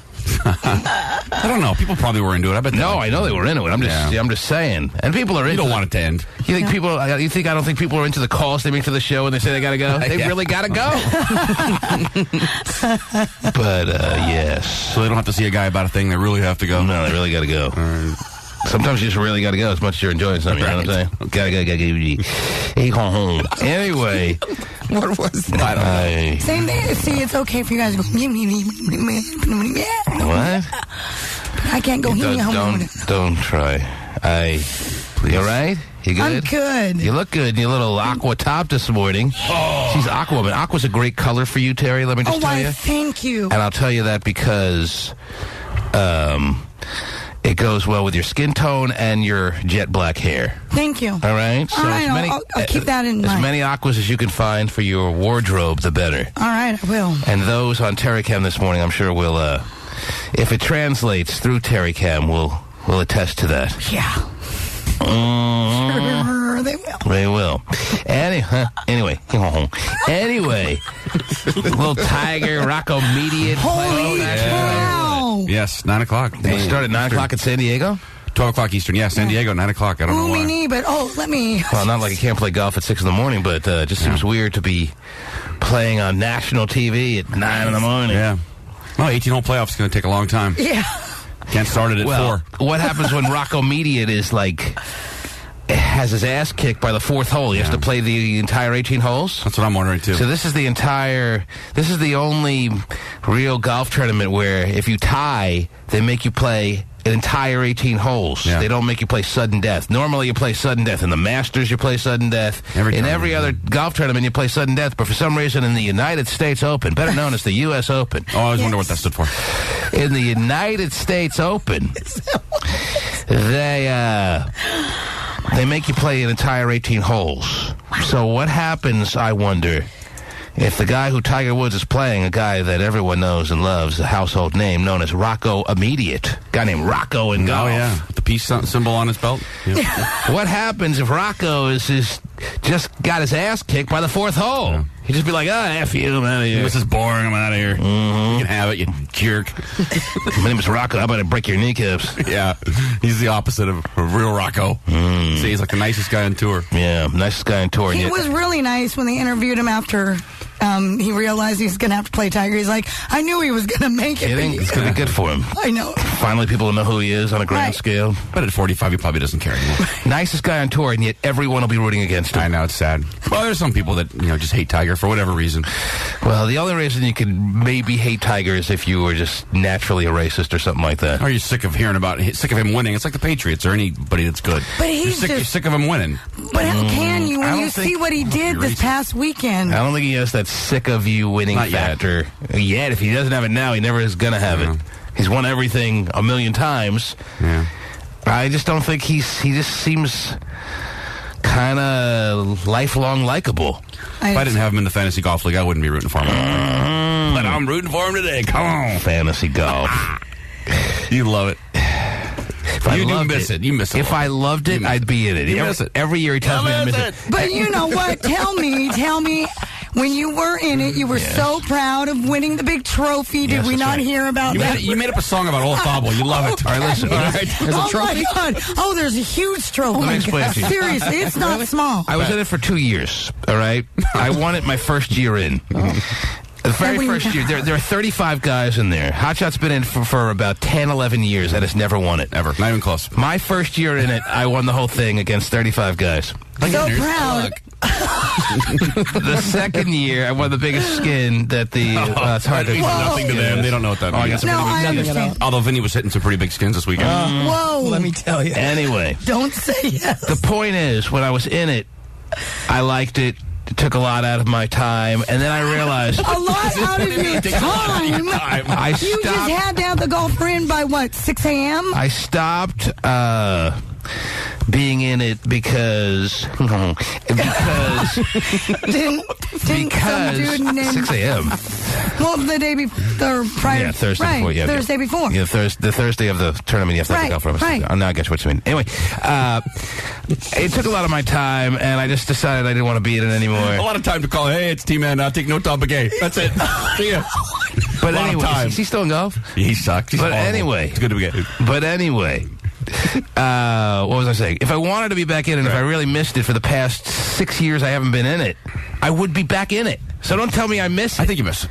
I don't know. People probably were into it. I bet. No, I know they were into it. I'm just saying. And people are into it. You don't want it to end. You think people? I don't think people are into the calls they make to the show and they say they gotta go. They really gotta go. But yes. So they don't have to see a guy about a thing. They really have to go. No, they really gotta go. Sometimes you just really gotta go as much as you're enjoying something. You know what I'm saying? Gotta go home. Anyway. What was that? I don't know. Same thing. See, it's okay for you guys to go. What? I can't go. Don't try. You all right? You good? I'm good. You look good in your little aqua top this morning. Oh. She's Aquaman. Aqua's a great color for you, Terry. Let me just tell you. Thank you. And I'll tell you that because it goes well with your skin tone and your jet black hair. Thank you. All right? So I'll keep that in mind. As many aquas as you can find for your wardrobe, the better. All right, I will. And those on Terrycam this morning, I'm sure will if it translates through Terry Cam, we'll attest to that. Yeah. Sure, they will. They will. Anyway. Little Tiger, Rocco Mediate. Holy cow. Yes, 9 o'clock. They start at 9 o'clock in San Diego? 12 o'clock Eastern. Yeah, San Diego, 9 o'clock. I don't know why. Me, but let me... Well, not like I can't play golf at 6 in the morning, but it just seems weird to be playing on national TV at 9 in the morning. Yeah. Well, 18-hole playoffs is going to take a long time. Yeah. Can't start it at 4. What happens when Rocco Mediate is has his ass kicked by the 4th hole? He has to play the entire 18 holes? That's what I'm wondering, too. So this is the only real golf tournament where if you tie, they make you play an entire 18 holes. Yeah. They don't make you play sudden death. Normally you play sudden death. In the Masters, you play sudden death. In every other golf tournament, you play sudden death. But for some reason, in the United States Open, better known as the U.S. Open. Oh, I always wonder what that stood for. In the United States Open, they make you play an entire 18 holes. So what happens, I wonder, if the guy who Tiger Woods is playing, a guy that everyone knows and loves, a household name known as Rocco Immediate, a guy named Rocco in golf. Oh, yeah. With the peace symbol on his belt. Yep. What happens if Rocco is just got his ass kicked by the 4th hole? Yeah. He'd just be like, F you, I'm out of here. This is boring, I'm out of here. Mm-hmm. You can have it, you jerk. My name is Rocco. How about I break your kneecaps? Yeah. He's the opposite of real Rocco. See, he's like the nicest guy on tour. Yeah, nicest guy on tour. He was really nice when they interviewed him after he realized he was going to have to play Tiger. He's like, I knew he was going to make it. It's going to be good for him. I know. Finally, people will know who he is on a grand scale. But at 45, he probably doesn't care anymore. Nicest guy on tour, and yet everyone will be rooting against him. I know, it's sad. Well, there's some people that, just hate Tiger for whatever reason. Well, the only reason you could maybe hate Tiger is if you were just naturally a racist or something like that. Or you're sick of sick of him winning. It's like the Patriots or anybody that's good. But you're sick of him winning. But how can you when you see what he did this past weekend? I don't think he has that sick of you winning factor yet. If he doesn't have it now, he never is going to have it. He's won everything a million times. Yeah. I just don't think he just seems kind of lifelong likable. If I didn't have him in the fantasy golf league, I wouldn't be rooting for him. But I'm rooting for him today. Come on. Fantasy golf. You love it. You do miss it. You miss it. If I loved it, I'd be in it. You miss it. Every year he tells me I miss it. But you know what? Tell me, when you were in it, you were so proud of winning the big trophy. Did we not hear about that? You made up a song about Old Thobble. You love it. All right, listen. All right. There's a trophy? Oh, my God. Oh, there's a huge trophy. Let me explain to you. Seriously, it's not small. I was in it for 2 years, all right? I won it my first year in. The very first year, there are 35 guys in there. Hotshot's been in for about 10, 11 years and has never won it. Ever. Not even close. My first year in it, I won the whole thing against 35 guys. So proud. The second year, I won the biggest skin that it's hard to... That means nothing to them. They don't know what that means. I understand. Although Vinnie was hitting some pretty big skins this weekend. Whoa. Let me tell you. Anyway. Don't say yes. The point is, when I was in it, I liked it. It took a lot out of my time, and then I realized... A lot out of your time? You just had to have the golfer in by, 6 a.m.? I stopped being in it because 6 a.m. Well, the day before, prior. Yeah, Thursday before. Yeah, Thursday before. Yeah, the Thursday of the tournament. You have to have the golf from. Right. Now I get what you mean. Anyway, it took a lot of my time, and I just decided I didn't want to be in it anymore. A lot of time to call. Hey, it's T-Man. I'll take no top again. That's it. See ya. But anyway, is he still in golf? He sucks. He's horrible. Anyway, it's good to be good. But anyway. What was I saying? If I wanted to be back in it, if I really missed it for the past 6 years I haven't been in it, I would be back in it. So don't tell me I miss it. I think you miss it.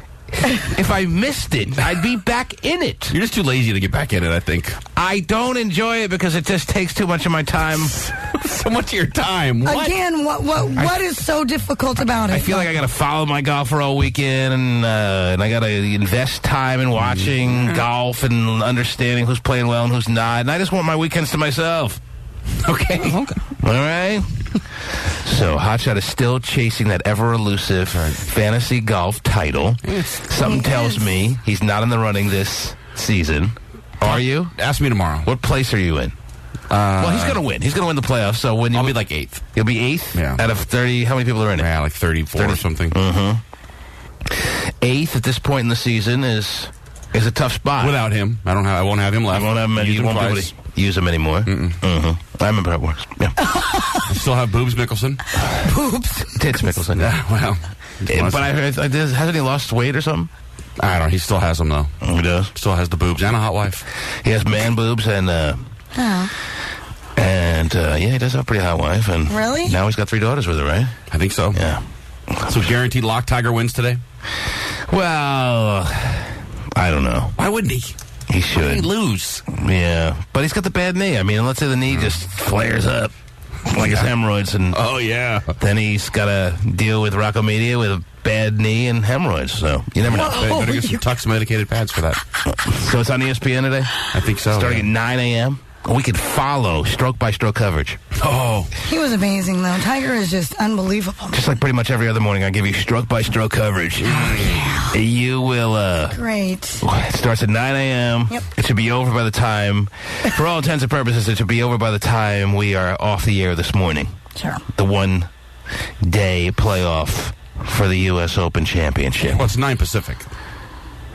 If I missed it, I'd be back in it. You're just too lazy to get back in it, I think. I don't enjoy it because it just takes too much of my time. So much of your time. What? Again, what is so difficult about it? I feel like I got to follow my golfer all weekend, and I got to invest time in watching golf and understanding who's playing well and who's not. And I just want my weekends to myself. Okay. All right. So Hotshot is still chasing that ever-elusive fantasy golf title. Something tells me he's not in the running this season. Are you? Ask me tomorrow. What place are you in? Well, he's going to win. He's going to win the playoffs. So when I'll be like 8th. You'll be 8th? Yeah. Out of 30, how many people are in it? Yeah, like 34 or something. 8th at this point in the season is It's a tough spot. Without him, I won't have him left. I won't have him. You won't be able to use him anymore. Mm-hmm. I remember how it works. Yeah. I still have Boobs Mickelson. Boobs. Tits Mickelson. Well. But I heard, hasn't he lost weight or something? I don't know. He still has them, though. He does? Still has the boobs and a hot wife. He has man boobs and... he does have a pretty hot wife. And really? Now he's got 3 daughters with her, right? I think so. Yeah. So guaranteed lock Tiger wins today? Well, I don't know. Why wouldn't he? He should. Why would he lose? Yeah. But he's got the bad knee. I mean, let's say the knee just flares up like his hemorrhoids. And oh, yeah. Then he's got to deal with Rocco Media with a bad knee and hemorrhoids. So you never know. Better get some Tux medicated pads for that. So it's on ESPN today? I think so. Starting at 9 a.m.? We could follow stroke-by-stroke coverage. Oh. He was amazing, though. Tiger is just unbelievable. Just like pretty much every other morning, I give you stroke-by-stroke coverage. Yeah. You will... Great. It starts at 9 a.m. Yep. It should be over by the time... For all intents and purposes, it should be over by the time we are off the air this morning. Sure. The one-day playoff for the U.S. Open Championship. Well, it's 9 Pacific.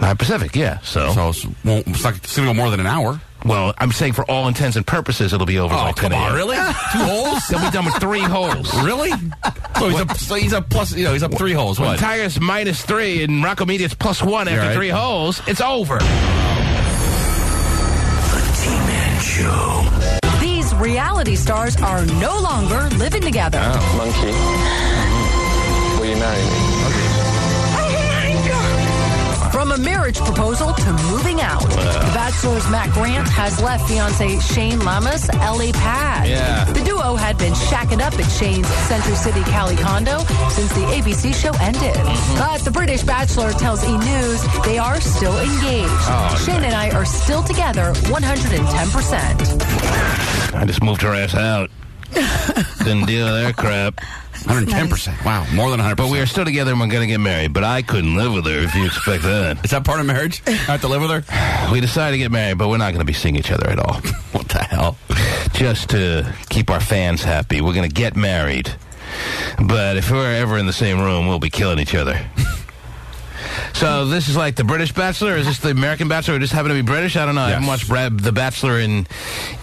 9 Pacific, yeah. So it's not going to go more than an hour. Well, I'm saying for all intents and purposes, it'll be over by 10 a.m. Really? 2 holes? They'll be done with 3 holes. Really? So he's up plus, he's up 3 holes. When what? Tiger's -3 and Rocco Media's +1 after 3 holes, it's over. The T-Man Show. These reality stars are no longer living together. Monkey. Will you marry me? From a marriage proposal to moving out, The Bachelor's Matt Grant has left fiancé Shane Lamas' LA pad. Yeah. The duo had been shacking up at Shane's Century City Cali condo since the ABC show ended. But the British Bachelor tells E! News they are still engaged. Shane and I are still together 110%. I just moved her ass out. Couldn't deal with that crap. 110%. Wow, more than 100%. But we are still together and we're going to get married. But I couldn't live with her if you expect that. Is that part of marriage? I have to live with her? We decided to get married, but we're not going to be seeing each other at all. What the hell? Just to keep our fans happy. We're going to get married. But if we're ever in the same room, we'll be killing each other. So this is like the British Bachelor? Or is this the American Bachelor? Or just happen to be British? I don't know. Yes. I haven't watched The Bachelor in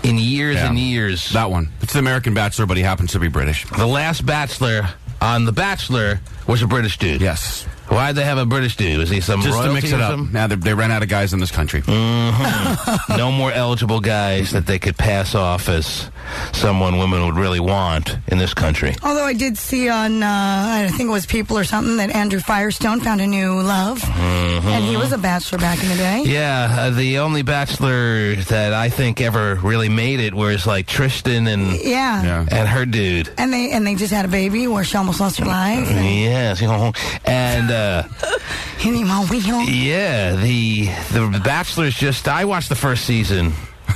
years and years. That one. It's the American Bachelor, but he happens to be British. The last Bachelor on The Bachelor was a British dude. Yes. Why'd they have a British dude? Was he some just royalty to mix it up? Yeah, they ran out of guys in this country. Mm-hmm. No more eligible guys that they could pass off as someone women would really want in this country. Although I did see on, I think it was People or something, that Andrew Firestone found a new love. Mm-hmm. And he was a bachelor back in the day. Yeah, the only bachelor that I think ever really made it was like Tristan and her dude. And they just had a baby where she almost lost her life. Yes. And the Bachelor's just, I watched the first season,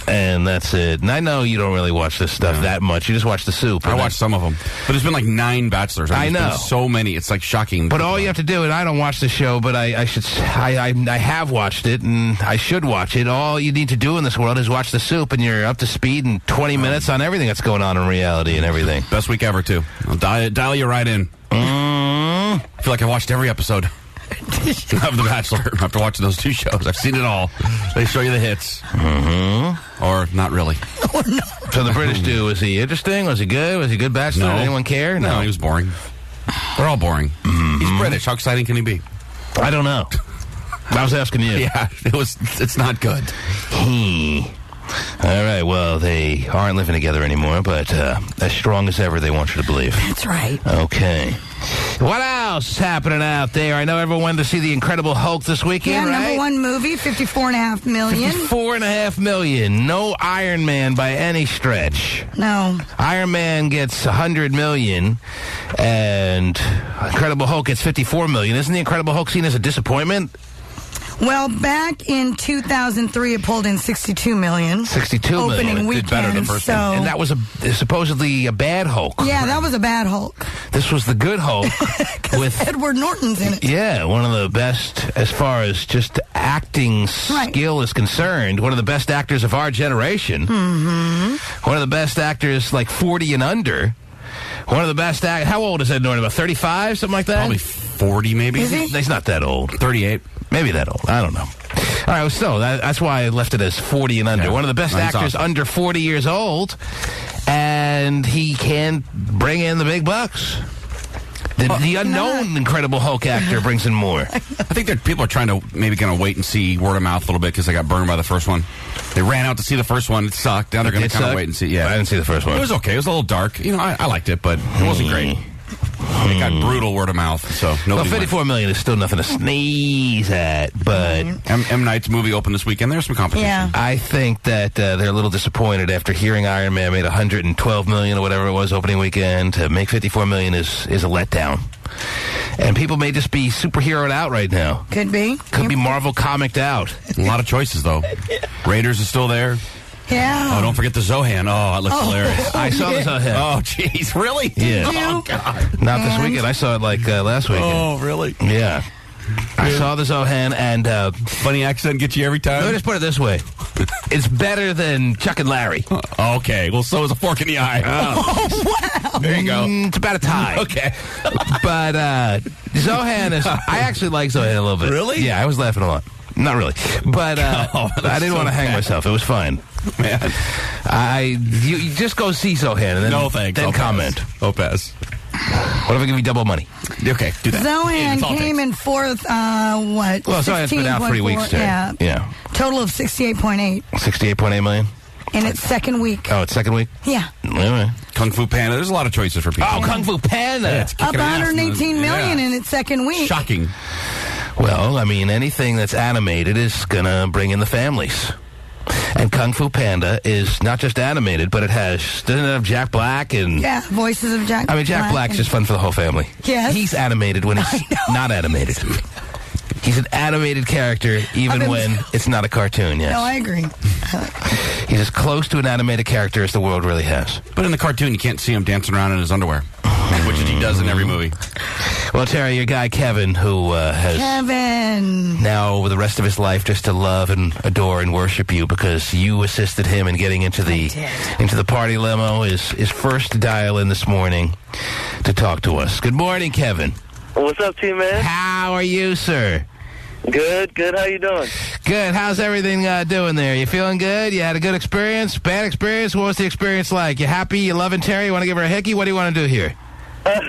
and that's it. And I know you don't really watch this stuff that much. You just watch the soup. I watched some of them. But there's been like 9 Bachelors. I know. There's been so many. It's like shocking. But all you have to do, and I don't watch the show, but I have watched it, and I should watch it. All you need to do in this world is watch the soup, and you're up to speed in 20 minutes on everything that's going on in reality and everything. Best week ever, too. I'll dial you right in. I feel like I watched every episode of The Bachelor after watching those 2 shows. I've seen it all. They show you the hits. Mm-hmm. Or not really. Or no. So the British dude, was he interesting? Was he good? Was he a good Bachelor? No. Did anyone care? No, he was boring. They're all boring. Mm-hmm. He's British. How exciting can he be? I don't know. I was asking you. Yeah, it's not good. All right, well, they aren't living together anymore, but as strong as ever, they want you to believe. That's right. Okay. What else is happening out there? I know everyone went to see The Incredible Hulk this weekend, right? #1 movie, $54.5 million. $54.5 million. No Iron Man by any stretch. No. Iron Man gets $100 million, and Incredible Hulk gets $54 million. Isn't The Incredible Hulk seen as a disappointment? Well, back in 2003, it pulled in $62 million. $62 million. Opening weekend. Did better than first. And that was supposedly a bad Hulk. Yeah, that was a bad Hulk. This was the good Hulk. with Edward Norton's in it. Yeah, one of the best as far as just acting skill is concerned. One of the best actors of our generation. Mm-hmm. One of the best actors like 40 and under. One of the best actors. How old is Ed Norton? About 35, something like that? Probably 40, maybe. Is he? He's not that old. 38. Maybe that old. I don't know. All right, well, still, that's why I left it as 40 and under. Yeah. One of the best That's actors awesome. under 40 years old, and he can bring in the big bucks. The unknown Incredible Hulk actor brings in more. I think that people are trying to maybe kind of wait and see word of mouth a little bit because they got burned by the first one. They ran out to see the first one. It sucked. Now they're going to kind of wait and see. Yeah, I didn't see the first one. It was okay. It was a little dark. You know, I liked it, but it wasn't great. It got brutal word of mouth, so nobody Well, $54 million is still nothing to sneeze at, but M. Night's movie opened this weekend. There's some competition. Yeah. I think that they're a little disappointed after hearing Iron Man made $112 million or whatever it was opening weekend. To make $54 million is a letdown. And people may just be superheroed out right now. Could be. Could be Marvel comicked out. A lot of choices, though. Raiders is still there. Yeah. Oh, don't forget the Zohan. Oh, it looks hilarious. I saw this on him. Oh, jeez. Really? Yeah. Oh, God. Not this weekend. I saw it like last weekend. Oh, really? Yeah. I saw the Zohan, and funny accent gets you every time. Let me just put it this way: it's better than Chuck and Larry. Okay, well, so is a fork in the eye. Wow. There you go. It's about a tie. Okay, but Zohan is. I actually like Zohan a little bit. Really? Yeah, I was laughing a lot. Not really, but I didn't want to hang myself. It was fine. Man, you just go see Zohan and then no thanks. Then I'll comment. Pass. I'll pass. What if I give you double money? Okay, do that. Zohan came in fourth, what? Well, Zohan's been out 3 weeks, too. Yeah. Total of 68.8. 68.8 million? In its second week. Oh, it's second week? Yeah. Anyway. Kung Fu Panda. There's a lot of choices for people. Oh, Kung Fu Panda. Yeah, it's Up kicking ass. 118 million in its second week. Shocking. Well, I mean, anything that's animated is going to bring in the families. And Kung Fu Panda is not just animated, but doesn't it have Jack Black and... Yeah, voices of Jack Black. I mean, Jack Black's just fun for the whole family. Yes. He's animated when he's not animated. He's an animated character even when it's not a cartoon, yes. No, I agree. He's as close to an animated character as the world really has. But in the cartoon, you can't see him dancing around in his underwear, which he does in every movie. Well, Terry, your guy Kevin, who has now the rest of his life just to love and adore and worship you because you assisted him in getting into the party limo, is first to dial in this morning to talk to us. Good morning, Kevin. What's up, T-Man? How are you, sir? Good. How you doing? Good. How's everything doing there? You feeling good? You had a good experience? Bad experience? What was the experience like? You happy? You loving Terry? You want to give her a hickey? What do you want to do here? Yeah,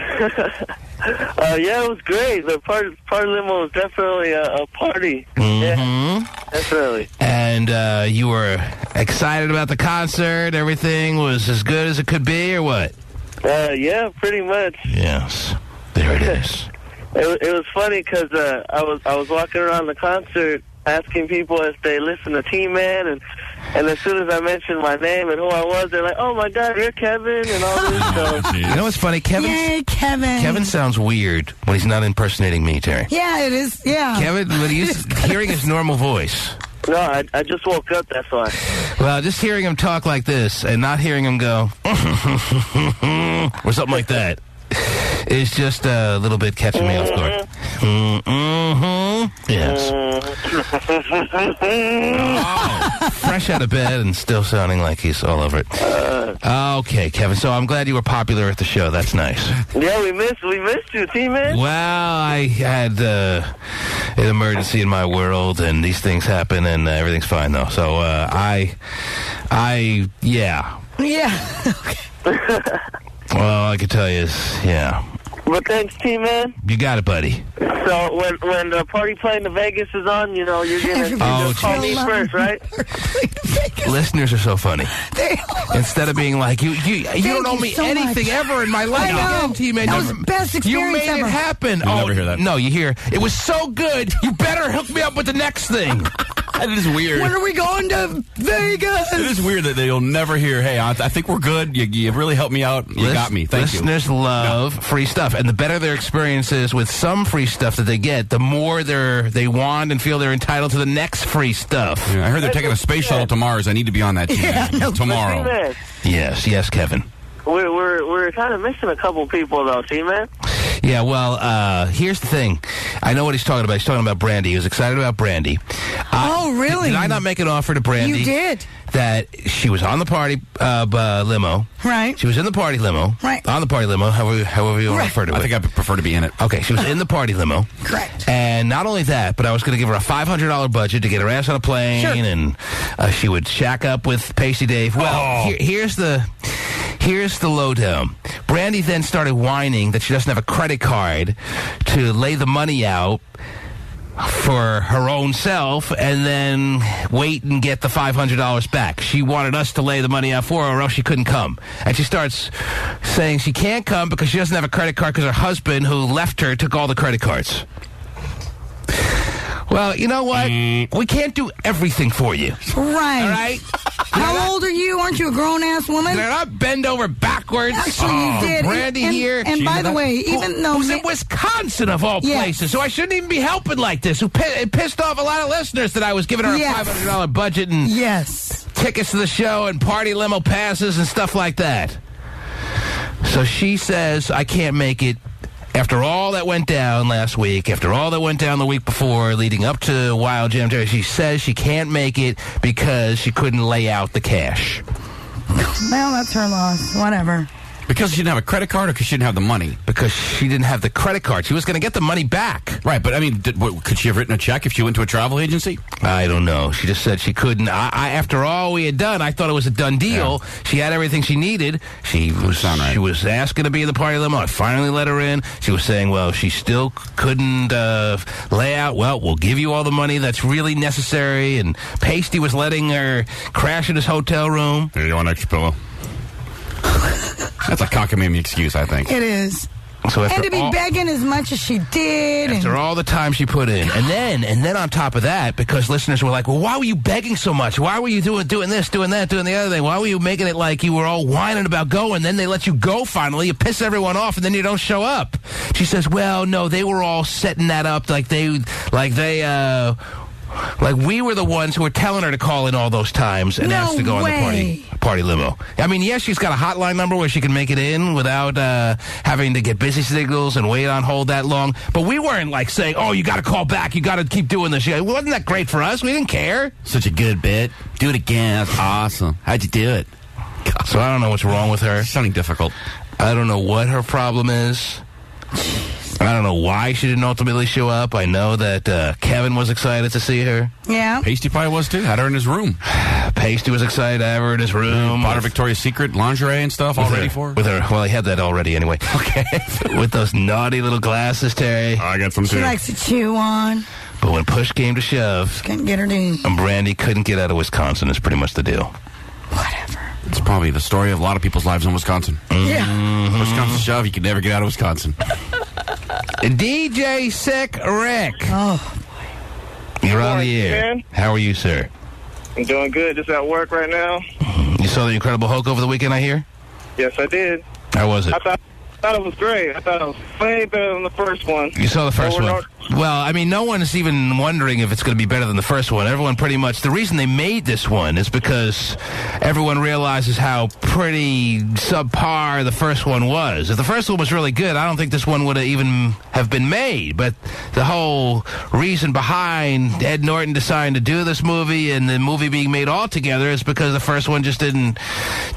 it was great. The party limo was definitely a party. Mm-hmm. Yeah, definitely. And you were excited about the concert? Everything was as good as it could be, or what? Yeah, pretty much. Yes. There it is. It was funny because I was walking around the concert asking people if they listen to T-Man, and as soon as I mentioned my name and who I was, they're like, "Oh my God, you're Kevin," and all this stuff. You know what's funny? Yay, Kevin. Kevin sounds weird when he's not impersonating me, Terry. Yeah, it is. Yeah. Kevin, when he's hearing his normal voice. No, I just woke up, that's why. Well, just hearing him talk like this and not hearing him go, or something like that, is just a little bit catching me off guard. Yes. Oh, fresh out of bed and still sounding like he's all over it. Okay, Kevin, so I'm glad you were popular at the show. That's nice. Yeah, we missed you, T-Man. Well, I had an emergency in my world, and these things happen, and everything's fine, though. So, yeah. Yeah. Well, I can tell you is, yeah. Well, thanks, T-Man. You got it, buddy. So when the party playing to Vegas is on, you know, you're going to call me first, right? Listeners are so funny. Instead of being like, you don't owe me so anything much. ever in my life. I know. Again, T-Man. That was the best experience You made ever. it happen. You'll never hear that. No, you hear, it was so good, you better hook me up with the next thing. That is weird. When are we going to Vegas? It is weird that they'll never hear, "Hey, I think we're good. You really helped me out. You got me. Thank you." Listeners love free stuff, and the better their experience is with some free stuff that they get, the more they want and feel they're entitled to the next free stuff. Yeah, I heard they're taking a space shuttle to Mars. I need to be on that team tomorrow. T-Man, Yes, Kevin. we're kind of missing a couple people, though, T-Man. Yeah, well, here's the thing. I know what he's talking about. He's talking about Brandy. He was excited about Brandy. Oh, really? Did I not make an offer to Brandy? You did. That she was on the party limo. Right. She was in the party limo. Right. On the party limo, however you want to refer to it. I think I prefer to be in it. Okay, she was in the party limo. Correct. And not only that, but I was going to give her a $500 budget to get her ass on a plane, Sure. and she would shack up with Pasty Dave. Well, here's the lowdown. Brandy then started whining that she doesn't have a credit card to lay the money out for her own self and then wait and get the $500 back. She wanted us to lay the money out for her or else she couldn't come. And she starts saying she can't come because she doesn't have a credit card because her husband, who left her, took all the credit cards. Well, you know what? We can't do everything for you. Right. All right? How old are you? Aren't you a grown-ass woman? Did I not bend over backwards? Actually, you did. Brandy and, here. And by the way, even though... Who's in Wisconsin, of all places, so I shouldn't even be helping like this. It pissed off a lot of listeners that I was giving her a $500 budget and tickets to the show and party limo passes and stuff like that. So she says, I can't make it. After all that went down last week, after all that went down the week before, leading up to Wild Jam, she says she can't make it because she couldn't lay out the cash. Well, that's her loss. Whatever. Because she didn't have a credit card or because she didn't have the money? Because she didn't have the credit card. She was going to get the money back. Right, but I mean, could she have written a check if she went to a travel agency? I don't know. She just said she couldn't. After all we had done, I thought it was a done deal. Yeah. She had everything she needed. She was asking to be in the party limo. I finally let her in. She was saying, well, she still couldn't lay out. Well, we'll give you all the money that's really necessary. And Pasty was letting her crash in his hotel room. Here, you want an extra pillow? That's a cockamamie excuse, I think. It is. So and to be begging as much as she did. After all the time she put in. And then on top of that, because listeners were like, well, why were you begging so much? Why were you doing this, doing that, doing the other thing? Why were you making it like you were all whining about going? Then they let you go finally. You piss everyone off, and then you don't show up. She says, well, no, they were all setting that up like we were the ones who were telling her to call in all those times and ask to go on the party limo. I mean, yes, she's got a hotline number where she can make it in without having to get busy signals and wait on hold that long. But we weren't like saying, oh, you got to call back. You got to keep doing this. Wasn't that great for us? We didn't care. Such a good bit. Do it again. That's awesome. How'd you do it? God. So I don't know what's wrong with her. Something difficult. I don't know what her problem is. I don't know why she didn't ultimately show up. I know that Kevin was excited to see her. Yeah. Pasty probably was, too. Had her in his room. Pasty was excited to have her in his room. Bought her Victoria's Secret lingerie and stuff all ready for her. With her. Well, he had that already anyway. Okay. With those naughty little glasses, Terry. I got some, too. She likes to chew on. But when push came to shove, she couldn't get her due. And Brandy couldn't get out of Wisconsin is pretty much the deal. Whatever. It's probably the story of a lot of people's lives in Wisconsin. Yeah. Push comes to shove, you can never get out of Wisconsin. DJ Sick Rick. Oh, boy. You're on the air. Man. How are you, sir? I'm doing good. Just at work right now. You saw The Incredible Hulk over the weekend, I hear? Yes, I did. How was it? I thought it was great. I thought it was way better than the first one. You saw the first one? Well, I mean, no one's even wondering if it's going to be better than the first one. Everyone pretty much, the reason they made this one is because everyone realizes how pretty subpar the first one was. If the first one was really good, I don't think this one would even have been made. But the whole reason behind Ed Norton deciding to do this movie and the movie being made all together is because the first one just didn't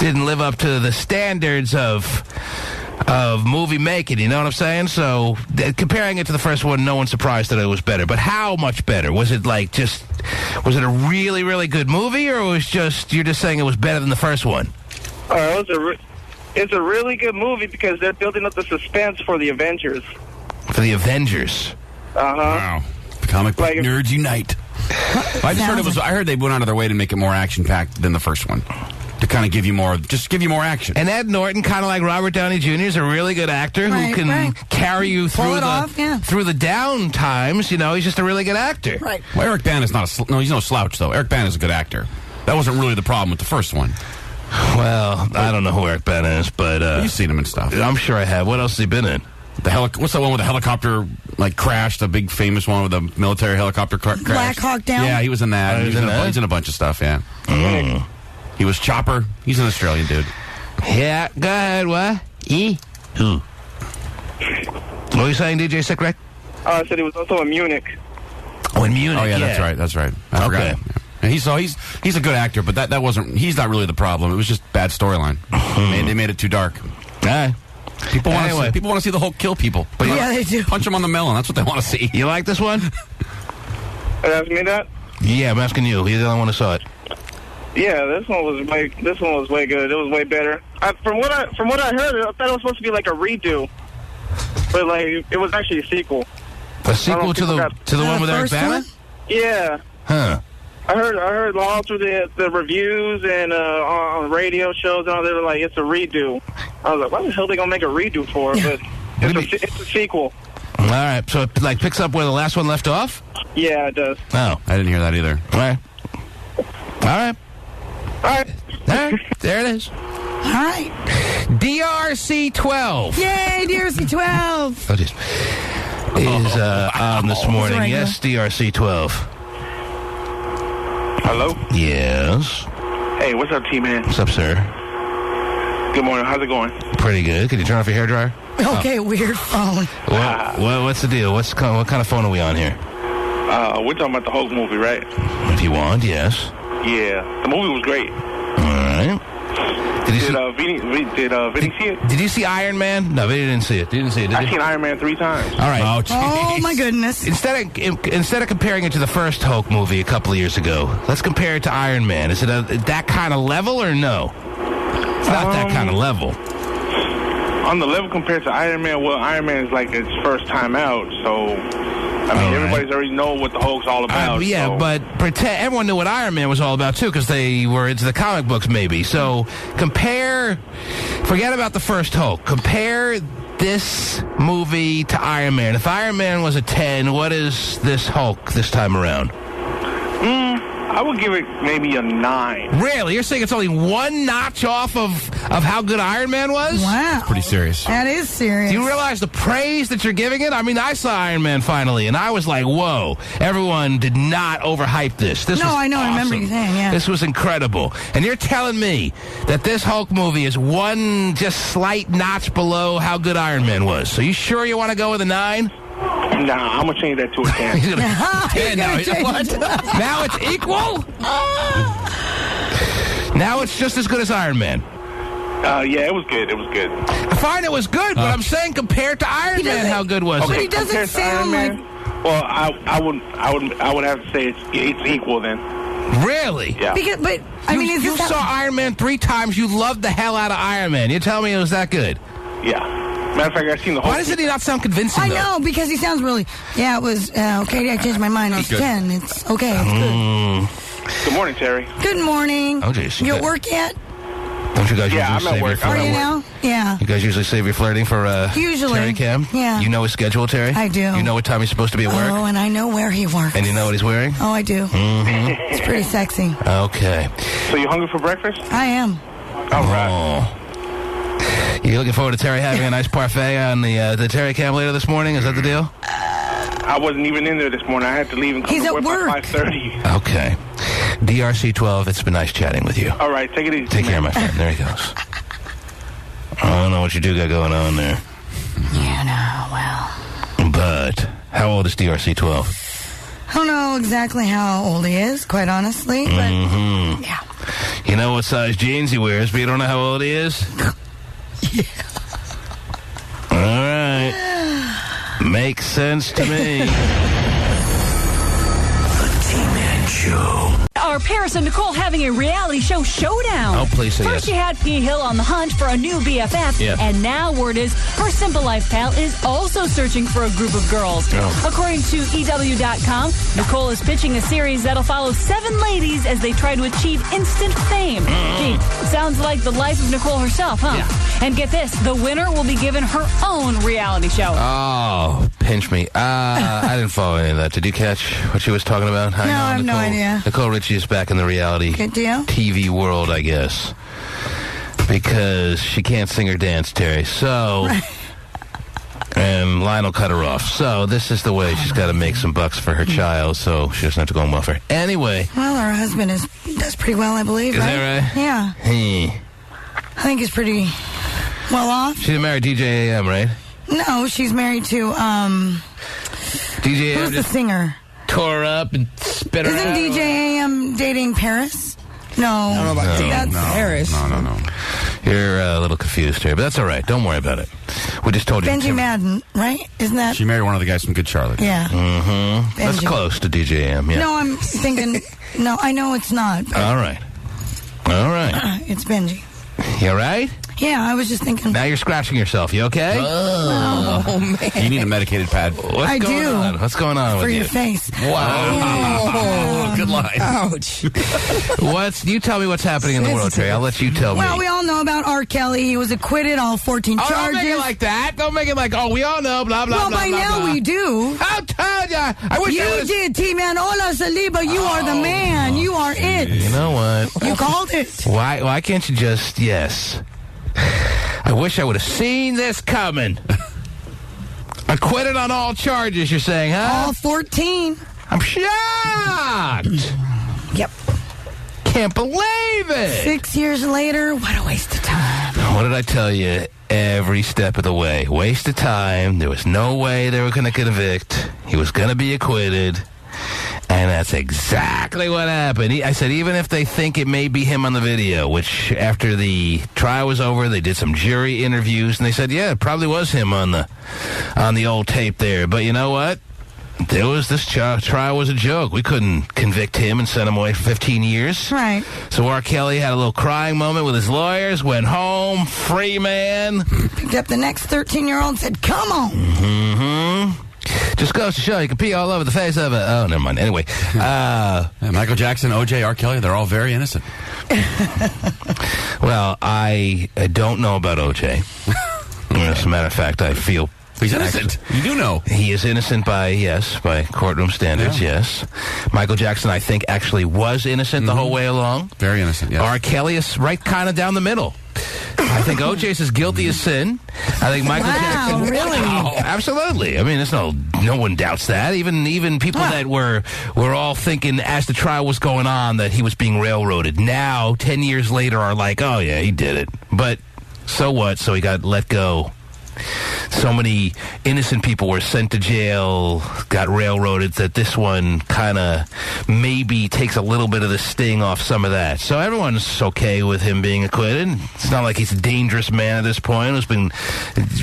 live up to the standards of movie making, you know what I'm saying? So, comparing it to the first one, no one's surprised that it was better. But how much better? Was it was it a really, really good movie, or was you're just saying it was better than the first one? It's a really good movie because they're building up the suspense for the Avengers. For the Avengers? Uh-huh. Wow. Comic book nerds unite. I heard they went out of their way to make it more action-packed than the first one. To kind of give you more action. And Ed Norton, kind of like Robert Downey Jr., is a really good actor who can carry you through through the down times. You know, he's just a really good actor. Right. Well, Eric Bana is he's no slouch, though. Eric Bana is a good actor. That wasn't really the problem with the first one. Well, I don't know who Eric Bana is, but... you've seen him and stuff. I'm sure I have. What else has he been in? What's that one with the helicopter, crash, the big famous one with the military helicopter crash? Black Hawk Down? Yeah, he was in that. He's in a bunch of stuff, yeah. Mm. He was Chopper. He's an Australian dude. Yeah, go ahead, what? Who? What were you saying, DJ Sick Rick? I said he was also in Munich. Oh, in Munich. Oh, yeah, that's right. I forgot. And he's a good actor, but that wasn't. He's not really the problem. It was just bad storyline. They made it too dark. All right. People want to see the Hulk kill people. But yeah, they do. Punch them on the melon. That's what they want to see. You like this one? Ask me that? Yeah, I'm asking you. You're the only one who saw it. Yeah, this one was way good. It was way better. From what I heard, I thought it was supposed to be like a redo, but like it was actually a sequel. A sequel to the one with Eric Bana? Yeah. Huh. I heard all through the reviews and on radio shows and all. They were like, it's a redo. I was like, what the hell are they gonna make a redo for? But it's a sequel. All right, so it like picks up where the last one left off? Yeah, it does. Oh, I didn't hear that either. All right. There it is. All right. DRC 12. Yay, DRC 12. Oh, jeez. Is on this morning. Yes, DRC 12. Hello? Yes. Hey, what's up, T-Man? What's up, sir? Good morning. How's it going? Pretty good. Can you turn off your hairdryer? Okay, weird phone. What's the deal? What kind of phone are we on here? We're talking about the Hulk movie, right? If you want, yes. Yeah, the movie was great. All right. Did Vinnie see it? Did you see Iron Man? No, Vinnie didn't see it. Did I've seen Iron Man 3 times. All right. Oh my goodness. Instead of comparing it to the first Hulk movie a couple of years ago, let's compare it to Iron Man. Is it that kind of level or no? It's not that kind of level. On the level compared to Iron Man, well, Iron Man is like its first time out, so everybody's already know what the Hulk's all about. But everyone knew what Iron Man was all about, too, because they were into the comic books, maybe. So forget about the first Hulk. Compare this movie to Iron Man. If Iron Man was a 10, what is this Hulk this time around? I would give it maybe a 9. Really? You're saying it's only one notch off of how good Iron Man was? Wow. Pretty serious. That is serious. Do you realize the praise that you're giving it? I mean, I saw Iron Man finally, and I was like, whoa. Everyone did not overhype this. I know. Awesome. I remember you saying, yeah. This was incredible. And you're telling me that this Hulk movie is one just slight notch below how good Iron Man was. So you sure you want to go with a 9? Nah, I'm going to change that to a 10. Now it's equal? Now it's just as good as Iron Man. Yeah, it was good. It was good. Fine, it was good, but I'm saying compared to Iron Man, how good was it? But he doesn't sound like... Well, I would have to say it's equal then. Really? Yeah. You saw Iron Man 3 times. You loved the hell out of Iron Man. You're telling me it was that good? Yeah. Matter of fact, I've seen the whole... Why doesn't he not sound convincing, I know, because he sounds really... Yeah, it was... okay, I changed my mind. It was 10. It's okay. It's good. Good morning, Terry. Good morning. Oh, geez. You at work yet? Don't you guys usually I'm save at work. Are you now? Yeah. You guys usually save your flirting for usually. Terry Cam? Yeah. You know his schedule, Terry? I do. You know what time he's supposed to be at work? Oh, and I know where he works. And you know what he's wearing? Oh, I do. Mm-hmm. It's pretty sexy. Okay. So you hungry for breakfast? I am. All right. You looking forward to Terry having a nice parfait on the Terry Cam later this morning? Is that the deal? I wasn't even in there this morning. I had to leave and come to work by 5:30. Okay. DRC 12, it's been nice chatting with you. All right, take it easy. Take care, my friend. There he goes. I don't know what you do got going on there. But how old is DRC 12? I don't know exactly how old he is, quite honestly. But yeah. You know what size jeans he wears, but you don't know how old he is? Yeah. All right. Makes sense to me. The T-Man Show. Are Paris and Nicole having a reality show showdown? Oh, please say First, yes. you had P. Hill on the hunt for a new BFF, Yeah. and now word is her Simple Life pal is also searching for a group of girls. Oh. According to EW.com, Nicole is pitching a series that'll follow 7 ladies as they try to achieve instant fame. Gee, sounds like the life of Nicole herself, huh? Yeah. And get this, the winner will be given her own reality show. Oh, pinch me. I didn't follow any of that. Did you catch what she was talking about? No, I have no idea. Nicole Richie is back in the reality Good deal. TV world, I guess. Because she can't sing or dance, Terry. So, and Lionel cut her off. So, this is the way she's got to make some bucks for her child, so she doesn't have to go on welfare. Anyway. Well, her husband does pretty well, I believe, Is right? that right? Yeah. I think he's pretty well off. She married DJ AM, right? No, she's married to, DJ who's the singer? Tore up and spit her Isn't out. DJ AM dating Paris? No. I don't know about dating Paris. No. You're a little confused here, but that's all right. Don't worry about it. We just told you. Benji Madden, right? Isn't that? She married one of the guys from Good Charlotte. Yeah. Mm-hmm. That's Benji. close to DJ AM, yeah. No, I'm thinking, no, I know it's not. But, All right. it's Benji. You all right? Yeah, I was just thinking. Now you're scratching yourself. You okay? Oh, man. You need a medicated pad. I do. What's going on For with your you? face. Wow. Good line. Ouch. You tell me what's happening in the world, Trey. I'll let you tell me. Well, we all know about R. Kelly. He was acquitted, all 14 charges. Don't make it like that. Don't make it like, we all know, blah, blah, well, blah, by blah, now blah. we do. I'll tell ya. I wish I You was... did, T-Man. Hola, Saliba. You are the man. You are it. You know what? You called it. Why can't you just, yes. I wish I would have seen this coming. Acquitted on all charges, you're saying, huh? All 14. I'm shocked. Yep. Can't believe it. 6 years later, what a waste of time. What did I tell you every step of the way? Waste of time. There was no way they were going to convict. He was going to be acquitted. And that's exactly what happened. I said, even if they think it may be him on the video, which after the trial was over, they did some jury interviews, and they said, yeah, it probably was him on the old tape there. But you know what? This trial was a joke. We couldn't convict him and send him away for 15 years. Right. So R. Kelly had a little crying moment with his lawyers, went home, free man. Picked up the next 13-year-old and said, come on. Mm-hmm. Just goes to show you can pee all over the face of it. Oh, never mind. Anyway. Michael Jackson, OJ, R. Kelly, they're all very innocent. Well, I don't know about OJ. As a matter of fact, I feel... He's innocent. You do know. He is innocent by courtroom standards, yes. Michael Jackson, I think, actually was innocent the whole way along. Very innocent, yes. R. Kelly is right kind of down the middle. I think OJ's as guilty as sin. I think Michael Jackson... Really? Absolutely. I mean, there's no one doubts that. Even people that were all thinking as the trial was going on that he was being railroaded. Now, 10 years later, are like, oh, yeah, he did it. But so what? So he got let go. So many innocent people were sent to jail, got railroaded, that this one kind of maybe takes a little bit of the sting off some of that. So everyone's okay with him being acquitted. It's not like he's a dangerous man at this point who's been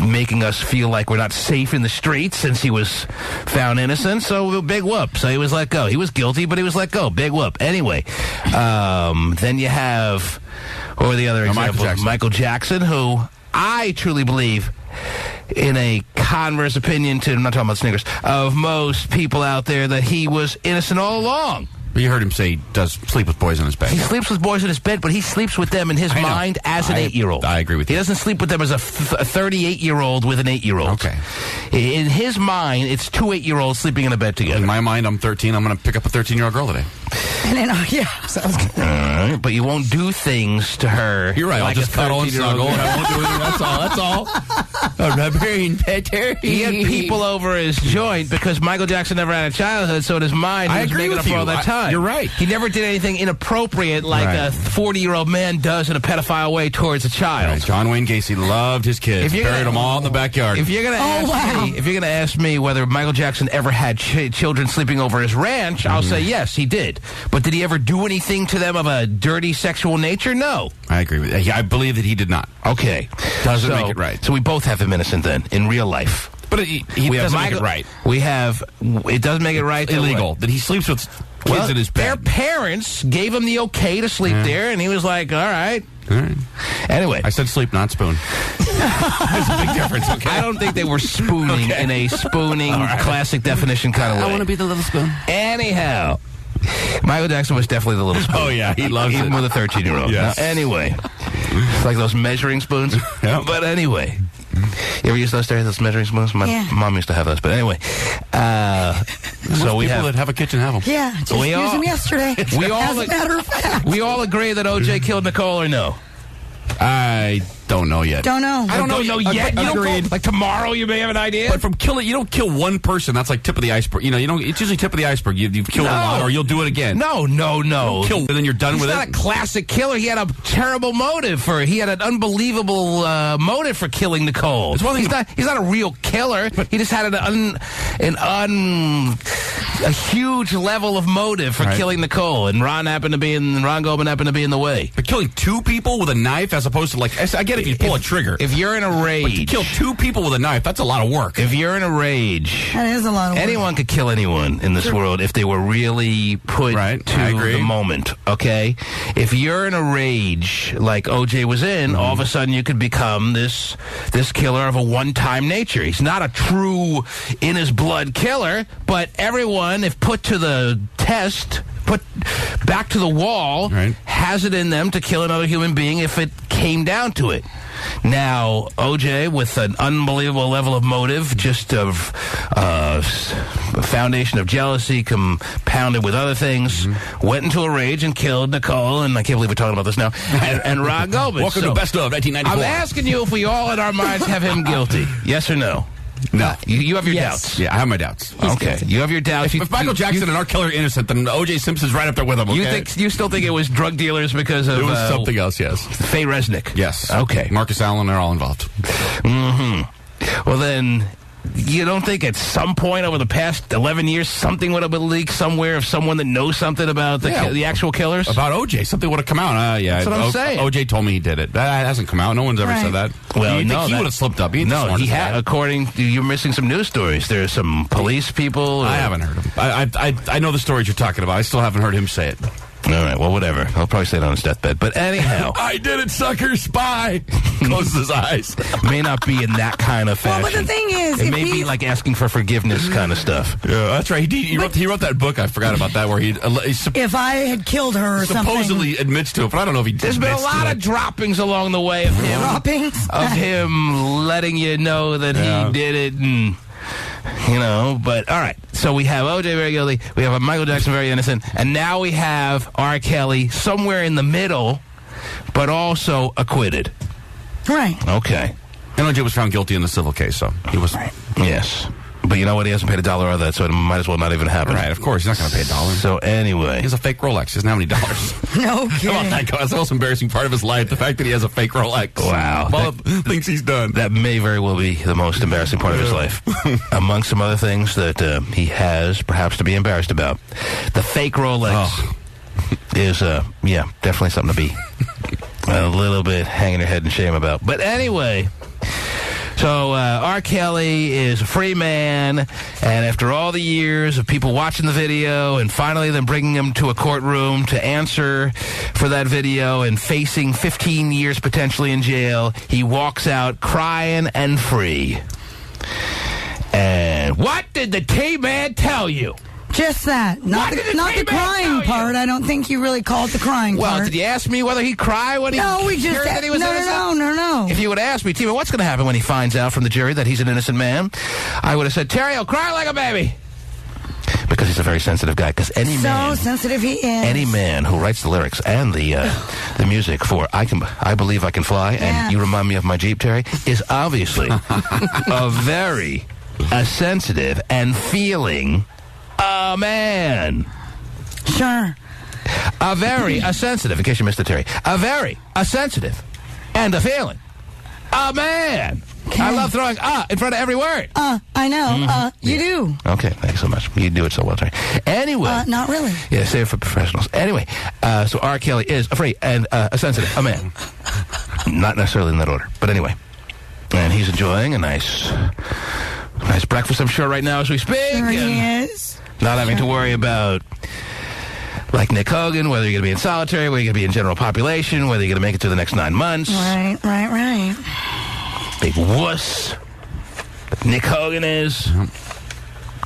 making us feel like we're not safe in the streets since he was found innocent. So big whoop. So he was let go. He was guilty, but he was let go. Big whoop. Anyway, then you have, what were the other examples? Michael Jackson, who I truly believe, in a converse opinion to, I'm not talking about Snickers, of most people out there, that he was innocent all along. But you heard him say he does sleep with boys in his bed. He sleeps with boys in his bed, but he sleeps with them in his mind as an 8-year-old. I agree with you. He doesn't sleep with them as a 38-year-old with an 8-year-old. Okay. In his mind, it's two 8-year-olds sleeping in a bed together. In my mind, I'm 13. I'm going to pick up a 13-year-old girl today. And then, yeah, sounds good. But you won't do things to her. You're right. Like I'll just cuddle and snuggle, and I won't do anything. That's all. He had people over his joint because Michael Jackson never had a childhood, so in his mind, he was making up for all that time. You're right. He never did anything inappropriate like a 40-year-old man does in a pedophile way towards a child. Right. John Wayne Gacy loved his kids. Buried them all in the backyard. If you're gonna ask me whether Michael Jackson ever had children sleeping over his ranch, I'll say yes, he did. But did he ever do anything to them of a dirty sexual nature? No. I agree with that. I believe that he did not. Okay. Doesn't make it right. So we both have him innocent then, in real life. But he doesn't make it right. It doesn't make it right. Illegal. That he sleeps with kids in his bed. Their parents gave him the okay to sleep there, and he was like, all right. Anyway. I said sleep, not spoon. There's a big difference, okay? I don't think they were spooning in a spooning classic definition kind of way. I want to be the little spoon. Anyhow. Michael Jackson was definitely the little spoon. Oh, yeah, he loves even with a 13-year-old. Yes. Now, anyway, it's like those measuring spoons. Yep. But anyway, you ever use those measuring spoons? My mom used to have those. But anyway, so we people that have a kitchen have them. Yeah, just used them yesterday. We all, as a matter of fact. We all agree that OJ killed Nicole, or no? I don't know yet. Don't know. I don't know yet. Agreed. Like tomorrow, you may have an idea. But from killing, you don't kill one person. That's like tip of the iceberg. You know, it's usually tip of the iceberg. You've killed a lot, or you'll do it again. No. You'll kill, and then you're done with it. He's not a classic killer. He had a terrible motive he had an unbelievable motive for killing Nicole. He's not a real killer. But he just had a huge level of motive for killing Nicole, and Ron Goldman happened to be in the way. But killing two people with a knife, as opposed to I get it if you pull a trigger. If you're in a rage, but to kill two people with a knife, that's a lot of work. If you're in a rage, that is a lot of work. Anyone could kill anyone in this world if they were really put to the moment. Okay, if you're in a rage like OJ was in, all of a sudden you could become this killer of a one-time nature. He's not a true in his blood killer, but everyone, if put to the test, put back to the wall, has it in them to kill another human being if it came down to it. Now, OJ, with an unbelievable level of motive, just of a foundation of jealousy compounded with other things, went into a rage and killed Nicole, and I can't believe we're talking about this now, and Ron Goldman. Welcome to Best of 1994. I'm asking you if we all in our minds have him guilty. Yes or no? No. You have your doubts. Yeah, I have my doubts. Okay. You have your doubts. If Michael Jackson and our killer are innocent, then O.J. Simpson's right up there with him, okay? You still think it was drug dealers because of... It was something else, yes. Faye Resnick? Yes. Okay. Marcus Allen, they're all involved. Well, then... You don't think at some point over the past 11 years something would have been leaked somewhere of someone that knows something about the actual killers? About OJ. Something would have come out. That's what I'm saying. OJ told me he did it. That hasn't come out. No one's ever said that. Well, he would have slipped up. He had. According to you're missing some news stories. There's some police people. I haven't heard him. I know the stories you're talking about. I still haven't heard him say it. All right, well, whatever. I'll probably say it on his deathbed. But anyhow. I did it, sucker, spy. Closes his eyes. May not be in that kind of fashion. Well, but the thing is... It may be like asking for forgiveness kind of stuff. Yeah, that's right. He wrote that book, I forgot about that, where if I had killed her or supposedly admits to it, but I don't know if he did. There's been a lot of droppings along the way of him. Droppings? Of him letting you know that he did it and... but all right. So we have OJ very guilty. We have Michael Jackson very innocent. And now we have R. Kelly somewhere in the middle, but also acquitted. Right. Okay. And OJ was found guilty in the civil case, so he was... Right. Yes. But you know what? He hasn't paid $1 of that, so it might as well not even happen. Right, of course. He's not going to pay $1. So anyway. He has a fake Rolex. He doesn't have any dollars. No kidding. That's the most embarrassing part of his life, the fact that he has a fake Rolex. Wow. All the things he's done. That may very well be the most embarrassing part of his life. Among some other things that he has perhaps to be embarrassed about. The fake Rolex is, definitely something to be a little bit hanging your head in shame about. But anyway... So R. Kelly is a free man, and after all the years of people watching the video and finally them bringing him to a courtroom to answer for that video and facing 15 years potentially in jail, he walks out crying and free. And what did the T-Man tell you? Just that. Not the crying part. I don't think you really called the crying part. Well, did you ask me whether he'd cry when he heard that he was innocent? No. If you would ask me, T-Man, what's going to happen when he finds out from the jury that he's an innocent man? I would have said, Terry, I'll cry like a baby. Because he's a very sensitive guy. Because so sensitive he is. Any man who writes the lyrics and the music for I Believe I Can Fly and You Remind Me of My Jeep, Terry, is obviously a very sensitive and feeling man. Sure. A sensitive, in case you missed it, Terry. A sensitive and a feeling. A man. Okay. I love throwing in front of every word. I know. You do. Okay, thanks so much. You do it so well, Terry. Anyway. Not really. Yeah, save it for professionals. Anyway, so R. Kelly is afraid and a sensitive, a man. Not necessarily in that order, but anyway. And he's enjoying a nice breakfast, I'm sure, right now as we speak. Sure he is. Not having to worry about, like Nick Hogan, whether you're going to be in solitary, whether you're going to be in general population, whether you're going to make it through the next 9 months. Right. Big wuss. Nick Hogan is.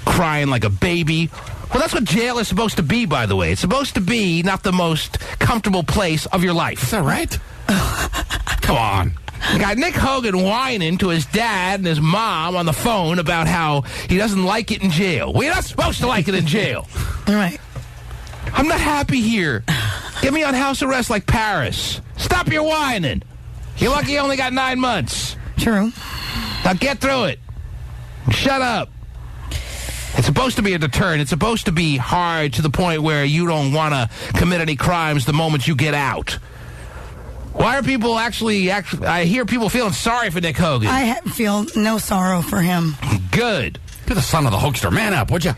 Crying like a baby. Well, that's what jail is supposed to be, by the way. It's supposed to be not the most comfortable place of your life. Is that right? Come on. You got Nick Hogan whining to his dad and his mom on the phone about how he doesn't like it in jail. Well, you're not supposed to like it in jail. All right. I'm not happy here. Get me on house arrest like Paris. Stop your whining. You're lucky you only got 9 months. True. Now get through it. Shut up. It's supposed to be a deterrent. It's supposed to be hard to the point where you don't want to commit any crimes the moment you get out. Why are people actually I hear people feeling sorry for Nick Hogan. I feel no sorrow for him. Good. You're the son of the Hulkster. Man up, would you?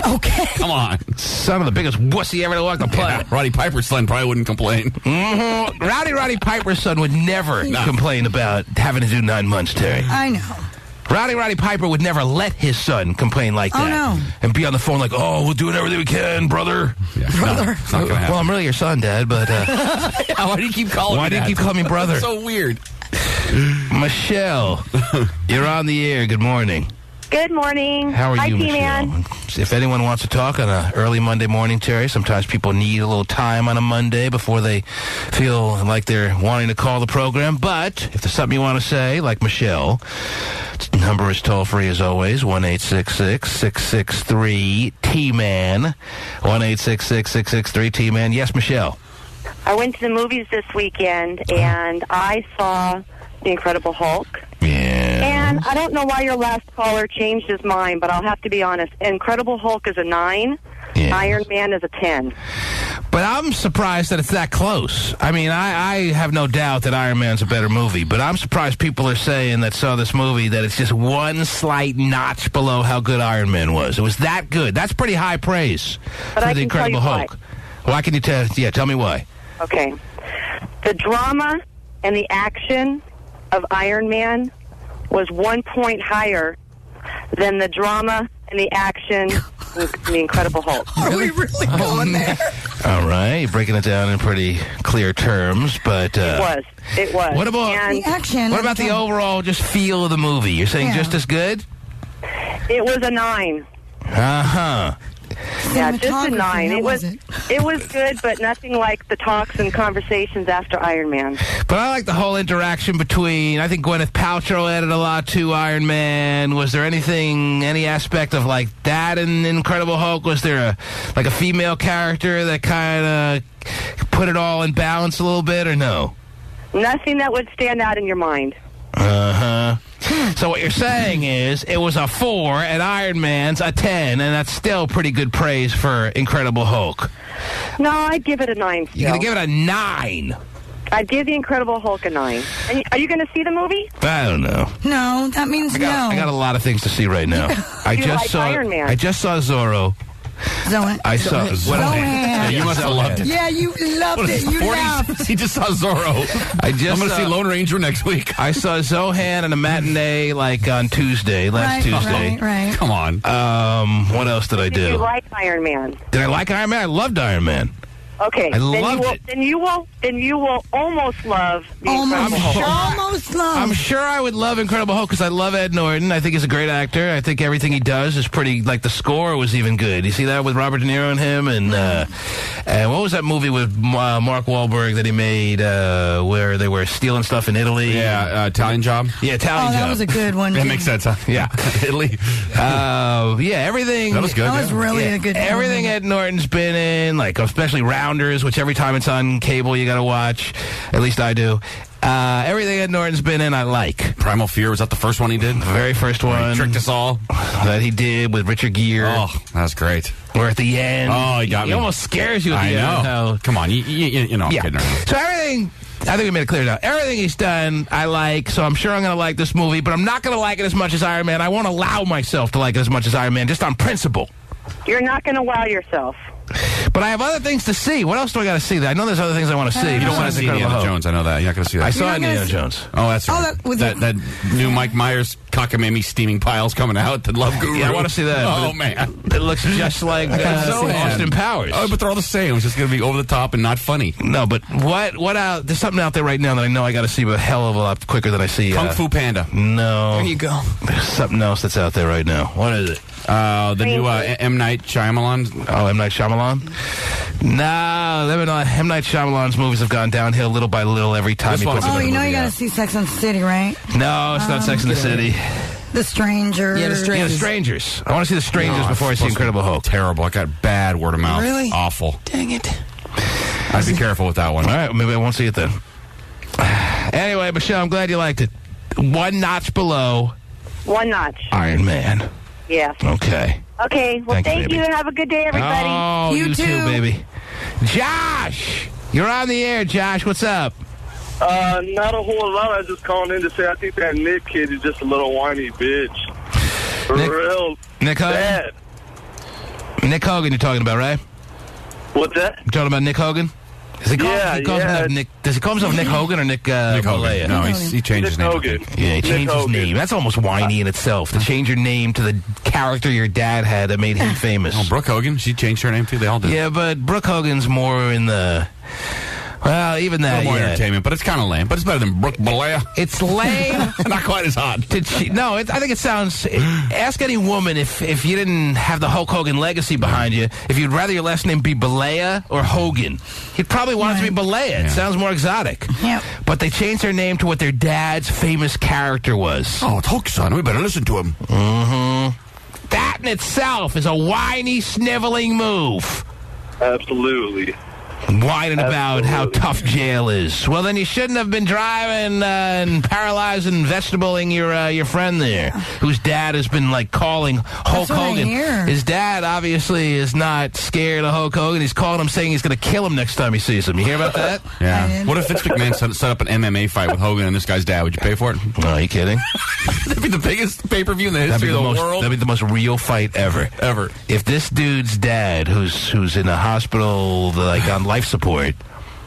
Okay. Come on. Son of the biggest wussy ever to walk the planet. Yeah, Roddy Piper's son probably wouldn't complain. Mm-hmm. Roddy Piper's son would never complain about having to do 9 months, Terry. I know. Roddy Piper would never let his son complain like that. Oh, no. And be on the phone like, oh, we're doing everything we can, brother. Yeah, brother. No, it's not gonna happen. Well, I'm really your son, Dad, but... Yeah, why do you keep calling me Why do you keep calling me brother? That's so weird. Michelle, you're on the air. Good morning. Good morning. How are you, T-Man. Michelle? If anyone wants to talk on an early Monday morning, Terry, sometimes people need a little time on a Monday before they feel like they're wanting to call the program. But if there's something you want to say, like Michelle, the number is toll-free as always, 1-866-663-T-MAN, 1-866-663-T-MAN. Yes, Michelle. I went to the movies this weekend, and I saw The Incredible Hulk. Yeah. And I don't know why your last caller changed his mind, but I'll have to be honest. Incredible Hulk is a 9. Yeah. Iron Man is a 10. But I'm surprised that it's that close. I mean, I have no doubt that Iron Man's a better movie, but I'm surprised people are saying that saw this movie that it's just one slight notch below how good Iron Man was. It was that good. That's pretty high praise for The Incredible Hulk. Why can you tell? Yeah, tell me why. Okay. The drama and the action of Iron Man was 1 point higher than the drama and the action in The Incredible Hulk. Are we really going there? All right, you're breaking it down in pretty clear terms, but... It was. What about the action? What about the overall just feel of the movie? You're saying just as good? It was a 9. Uh-huh. Yeah, just a 9. It was good, but nothing like the talks and conversations after Iron Man. But I like the whole interaction between, I think Gwyneth Paltrow added a lot to Iron Man. Was there any aspect of like that in Incredible Hulk? Was there a female character that kind of put it all in balance a little bit, or no? Nothing that would stand out in your mind. Uh-huh. So what you're saying is it was a 4 and Iron Man's a 10, and that's still pretty good praise for Incredible Hulk. No, I'd give it a 9 still. You're going to give it a 9? I'd give The Incredible Hulk a 9. Are you going to see the movie? I don't know. No, that means no. I got a lot of things to see right now. I just saw Iron Man. I just saw Zorro. Zohan. I saw Zohan. Yeah, you must have loved it. Yeah, you loved it. You laughed. He just saw Zorro. I'm going to see Lone Ranger next week. I saw Zohan in a matinee like on Tuesday, last Tuesday. Right. Come on. What else did I do? Did you like Iron Man? Did I like Iron Man? I loved Iron Man. Okay. I loved it. Then you will almost love The Incredible Hulk. Almost love. I'm sure I would love Incredible Hulk because I love Ed Norton. I think he's a great actor. I think everything he does is pretty, like the score was even good. You see that with Robert De Niro and him? And what was that movie with Mark Wahlberg that he made where they were stealing stuff in Italy? Yeah, Italian Job. Yeah, Italian Job. That was a good one. That makes sense, huh? Yeah. Italy. Yeah, everything. That was good. That was really a good everything movie. Ed Norton's been in, like especially Rounders, which every time it's on cable you got to watch. At least I do. Everything Ed Norton's been in, I like. Primal Fear, was that the first one he did? The very first one. He tricked us all. That he did with Richard Gere. Oh, that was great. Or at the end. Oh, he got me. He almost scares you at the end. I know. Come on, you know I'm kidding around. So everything, I think we made it clear now. Everything he's done, I like, so I'm sure I'm going to like this movie, but I'm not going to like it as much as Iron Man. I won't allow myself to like it as much as Iron Man, just on principle. You're not going to wow yourself. But I have other things to see. What else do I got to see? I know there's other things I want to see. You don't want to see Indiana Jones. I know that. You're not going to see that. I saw Indiana Jones. Oh, that's right. That new Mike Myers cockamamie steaming piles coming out. The Love Guru. Yeah, I want to see that. Oh, man. It looks just like Austin Powers. Oh, but they're all the same. It's just going to be over the top and not funny. No, but what out? There's something out there right now that I know I got to see a hell of a lot quicker than I see. Kung Fu Panda. No. There you go. There's something else that's out there right now. What is it? The new M. Night Shyamalan. Oh, M. Night Shyamalan? No, M. Night Shyamalan's movies have gone downhill little by little every time he puts Oh, you know movie you got to out. see Sex and the City, right? No, it's not Sex and the City. The Strangers. Yeah, The Strangers. Yeah, The Strangers. I want to see The Strangers before I see Incredible Hulk. Terrible. I got bad word of mouth. Really? Awful. Dang it. I'd be careful with that one. All right, maybe I won't see it then. Anyway, Michelle, I'm glad you liked it. One notch below. One notch. Iron Man. Yes. Okay. Okay. Well, thank you. Have a good day, everybody. Oh, you too, baby. Josh, you're on the air. Josh, what's up? Not a whole lot. I was just calling in to say I think that Nick kid is just a little whiny bitch. For real. Nick Hogan? Nick Hogan you're talking about, right? What's that? You're talking about Nick Hogan? Does he call himself Nick Hogan or Nick Hogan? No, he changed his name. Yeah, he changed his name. That's almost whiny in itself, to change your name to the character your dad had that made him famous. Oh, Brooke Hogan, she changed her name too. They all did. Yeah, but Brooke Hogan's more in the... Well, even that, more entertainment, but it's kind of lame. But it's better than Brooke Balea. It's lame. Not quite as hot. I think it sounds... Ask any woman if you didn't have the Hulk Hogan legacy behind you, if you'd rather your last name be Balea or Hogan. You'd probably want it to be Balea. It sounds more exotic. Yep. But they changed their name to what their dad's famous character was. Oh, it's Hulk, son. We better listen to him. Mm-hmm. That in itself is a whiny, sniveling move. Absolutely. Whining about how tough jail is. Well, then you shouldn't have been driving and paralyzing, vegetabling your friend there, whose dad has been, calling Hulk Hogan. His dad, obviously, is not scared of Hulk Hogan. He's calling him saying he's going to kill him next time he sees him. You hear about that? Yeah. What if Vince McMahon set up an MMA fight with Hogan and this guy's dad? Would you pay for it? No, are you kidding? That'd be the biggest pay-per-view in the history of the world. That'd be the most real fight ever. If this dude's dad, who's in a hospital, on life support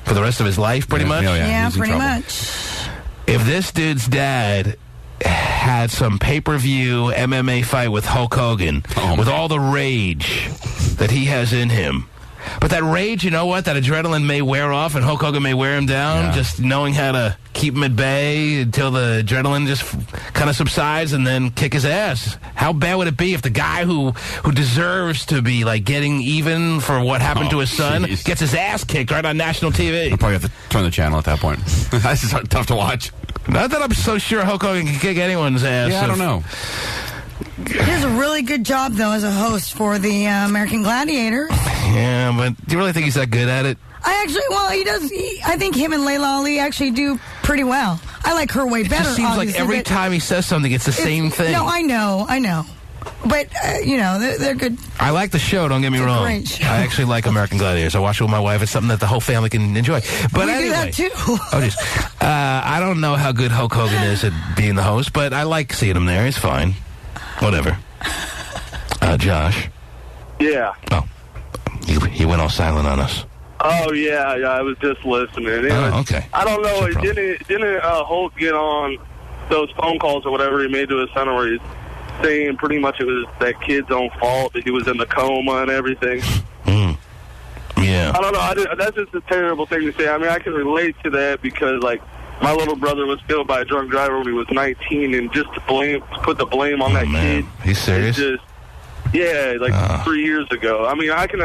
for the rest of his life, pretty much? Yeah, pretty much. If this dude's dad had some pay-per-view MMA fight with Hulk Hogan, with all the rage that he has in him, but that rage, you know what? That adrenaline may wear off and Hulk Hogan may wear him down, just knowing how to keep him at bay until the adrenaline just kind of subsides and then kick his ass. How bad would it be if the guy who deserves to be getting even for what happened to his son gets his ass kicked right on national TV? I'll probably have to turn the channel at that point. This is tough to watch. Not that I'm so sure Hulk Hogan can kick anyone's ass. Yeah, I don't know. He does a really good job, though, as a host for the American Gladiators. Yeah, but do you really think he's that good at it? He does. I think him and Layla Ali actually do pretty well. I like her way better. It just seems like every time he says something, it's the same thing. No, I know. But, they're good. I like the show, don't get me wrong. Great show. I actually like American Gladiators. I watch it with my wife. It's something that the whole family can enjoy. But we anyway, do that, too. I don't know how good Hulk Hogan is at being the host, but I like seeing him there. He's fine. Whatever. Josh? Yeah. Oh. You went all silent on us. Oh, yeah, I was just listening. Okay. I don't know. Didn't Hulk get on those phone calls or whatever he made to his son where he's saying pretty much it was that kid's own fault that he was in the coma and everything? Yeah. I don't know. That's just a terrible thing to say. I mean, I can relate to that because, my little brother was killed by a drunk driver when he was 19, and just to put the blame on that kid. He's serious? 3 years ago. I mean, I can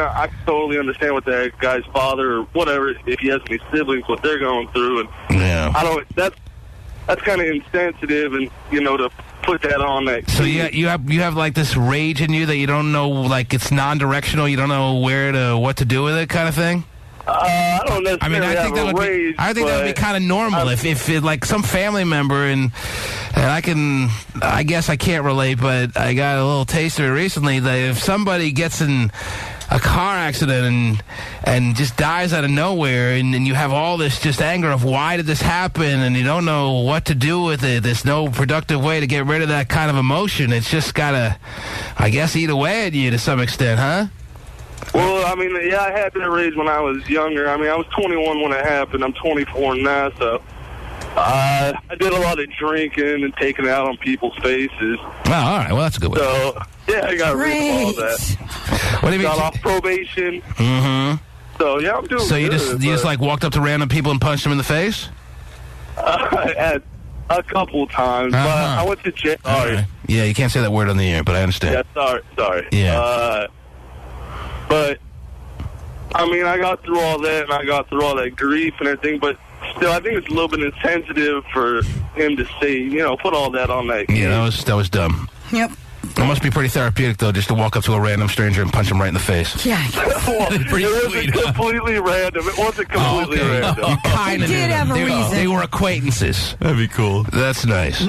totally understand what that guy's father or whatever, if he has any siblings, what they're going through, and that's kind of insensitive, and to put that on that kid. So you have this rage in you that you don't know, it's non-directional. You don't know what to do with it, kind of thing. I don't necessarily I think that would be kind of normal if some family member and I guess I can't relate, but I got a little taste of it recently that if somebody gets in a car accident and just dies out of nowhere and you have all this just anger of why did this happen and you don't know what to do with it, there's no productive way to get rid of that kind of emotion. It's just gotta, I guess, eat away at you to some extent, huh? Well, I mean, I had that rage when I was younger. I mean, I was 21 when it happened. I'm 24 now, so I did a lot of drinking and taking it out on people's faces. Oh, all right. Well, that's a good way. So, yeah, I got rid of all that. What do you mean? Got off probation. Mm-hmm. So, yeah, I'm doing good. So you just walked up to random people and punched them in the face? A couple times, but I went to jail. Sorry. Right. Yeah, you can't say that word on the air, but I understand. Yeah, sorry. Yeah. But, I mean, I got through all that, and I got through all that grief and everything, but still, I think it's a little bit insensitive for him to say, put all that on that kid. Yeah, that was dumb. Yep. It must be pretty therapeutic, though, just to walk up to a random stranger and punch him right in the face. Yeah. Well, it wasn't completely random. It wasn't completely random. You kind of did have a reason. They were acquaintances. That'd be cool. That's nice.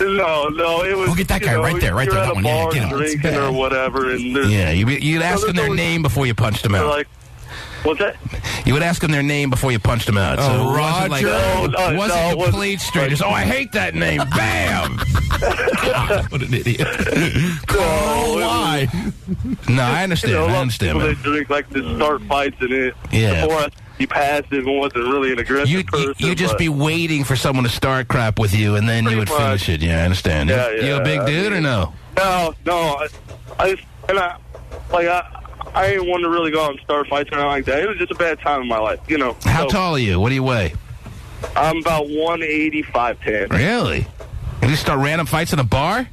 No, it was. We'll get that guy right there. You're That at a one. bar Get him. drinking or whatever, and there's, Yeah, you'd ask them their name before you punched them out. like, what's that? You would ask them their name before you punched them out. So it wasn't like, Roger. wasn't complete strangers. Oh, I hate that name. Bam! God, what an idiot. Why? No, I understand. A I lot understand. of people Man. that drink like to start fights in it. Yeah. Before he passed it and wasn't really an aggressive person. You'd just but- be waiting for someone to start crap with you, and then you would finish it. Yeah, I understand. Yeah, You a big dude or no? No. I ain't one to really go out and start fights or anything like that. It was just a bad time in my life, you know. How tall are you? What do you weigh? I'm about 185, 10. Really? And you start random fights in a bar?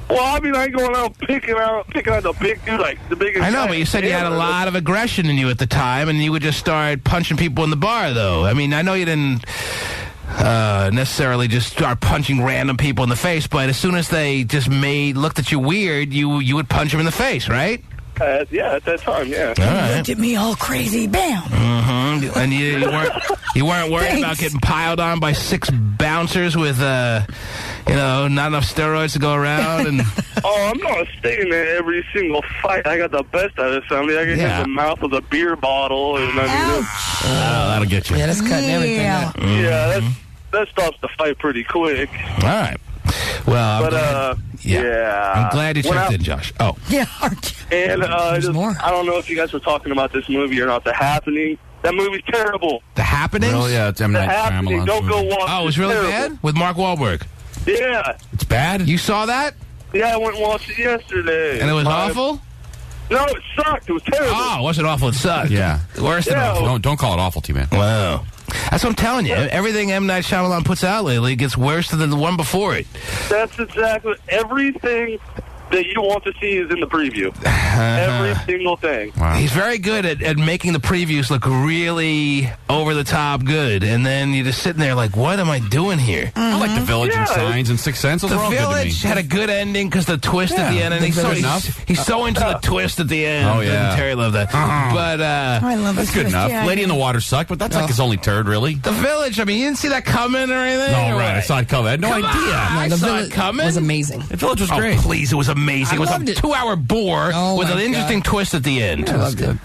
Well, I mean, I ain't going out picking out the big dude, like the biggest. I know, guy. but you said you had a lot of aggression in you at the time, and you would just start punching people in the bar, though. I mean, I know you didn't necessarily just start punching random people in the face, but as soon as they just looked at you weird, you would punch them in the face, right? Yeah, at that time, yeah. All right. Looked at me all crazy. Bam. Mm-hmm. And you weren't worried about getting piled on by 6 bouncers with not enough steroids to go around. And Oh, I'm not staying there every single fight. I got the best out of somebody. I can hit the mouth with a beer bottle, and that'll get you. Yeah, that's cutting everything out. Yeah, that stops the fight pretty quick. All right. Well, I'm glad you checked in, Josh. Oh. Yeah. And I don't know if you guys were talking about this movie or not. The Happening. That movie's terrible. The Happenings? Really? Yeah, it's M. The Night Happening. Shyamalan's Don't go movie. watch it. Oh, it was really bad? With Mark Wahlberg? Yeah. It's bad? You saw that? Yeah, I went and watched it yesterday. And it was awful? No, it sucked. It was terrible. Oh, it wasn't awful. It sucked. Yeah. Worse than awful. Don't call it awful, T-Man. Wow. That's what I'm telling you. Everything M. Night Shyamalan puts out lately gets worse than the one before it. That's exactly everything that you want to see is in the preview. Every single thing. Wow. He's very good at making the previews look really over-the-top good, and then you're just sitting there like, what am I doing here? I like The Village and Signs and Sixth Sense. Those The are all good to me. Village had a good ending because the twist at the end, and he's so into the twist at the end. Oh, yeah. Terry loved that. But I love that's good enough. Yeah. Lady in the Water sucked, but that's like his only turd, really. The Village, I mean, you didn't see that coming or anything? No, or right. what? I saw it coming. I had no idea. I The saw Village it coming. was amazing. The Village was Oh, great. please, it was amazing. It was a loved it. 2-hour bore Oh, with my an interesting God. twist at the end. I loved it.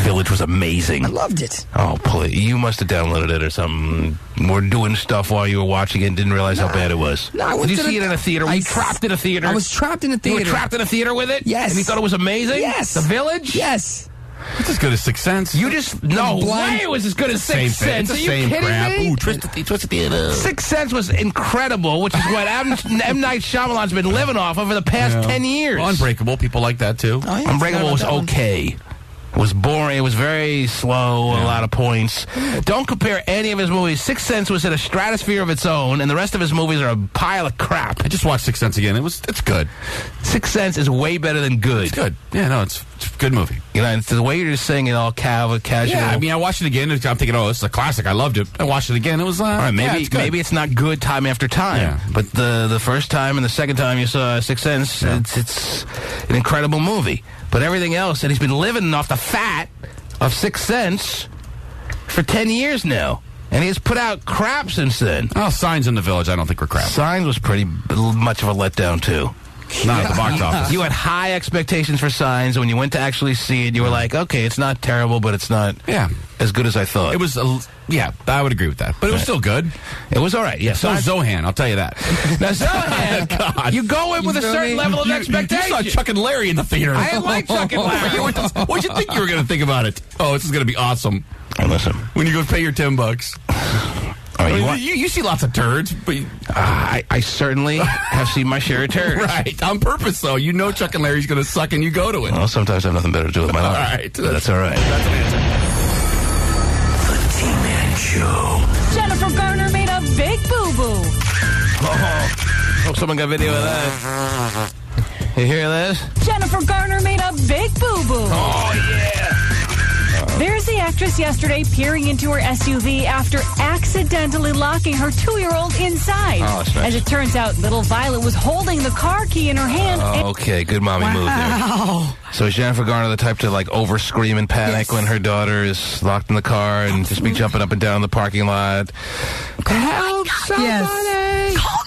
Village was amazing. I loved it. Oh, please. You must have downloaded it or something. We're doing stuff while you were watching it and didn't realize how bad it was. No, I went Did you to see the- it in a theater? Were you trapped in a theater? I was trapped in a You theater. were trapped in a theater with it? Yes. And you thought it was amazing? Yes. The Village? Yes. It's as good as Sixth Sense. You just... No way it was as good as Sixth Sense. Are you kidding me? Ooh, twist at the end. Sixth Sense was incredible, which is what M. Night Shyamalan's been living off over the past 10 years. Well, Unbreakable, people like that, too. Oh, yeah, Unbreakable was forgot about that one. okay. It was boring. It was very slow, a lot of points. Don't compare any of his movies. Sixth Sense was in a stratosphere of its own, and the rest of his movies are a pile of crap. I just watched Sixth Sense again. It's good. Sixth Sense is way better than good. It's good. Yeah, no, it's a good movie. You know, it's the way you're just saying it all casual. Yeah, I mean, I watched it again. I'm thinking, oh, this is a classic. I loved it. I watched it again. It was, all right, maybe it's not good time after time. Yeah. But the first time and the second time you saw Sixth Sense, it's an incredible movie. But everything else, and he's been living off the fat of Sixth Sense for 10 years now. And he has put out crap since then. Oh, Signs in the Village, I don't think were crap. Signs was pretty much of a letdown, too. Not at the box office. You had high expectations for Signs. When you went to actually see it, you were like, okay, it's not terrible, but it's not as good as I thought. It was, I would agree with that. But it was still good. It was all right, yes. So was Zohan, I'll tell you that. Now, Zohan, God. you go in with a certain level of expectation. You saw Chuck and Larry in the theater. I didn't like Chuck and Larry. What'd you think you were going to think about it? Oh, this is going to be awesome. And listen. When you go pay your $10. You see lots of turds, but I certainly have seen my share of turds. Right, on purpose, though. You know Chuck and Larry's going to suck, and you go to it. Well, sometimes I have nothing better to do with my life. All right. But that's all right. That's an answer. The T-Man Show. Jennifer Garner made a big boo-boo. Hope someone got video of that. You hear this? Jennifer Garner made a big boo-boo. Oh, yeah. There's the actress yesterday peering into her SUV after accidentally locking her 2-year-old inside. Oh, that's nice. As it turns out, little Violet was holding the car key in her hand. Okay, good mommy move there. So is Jennifer Garner the type to, like, over-scream and panic when her daughter is locked in the car and just be jumping up and down the parking lot? Help somebody! Yes. Call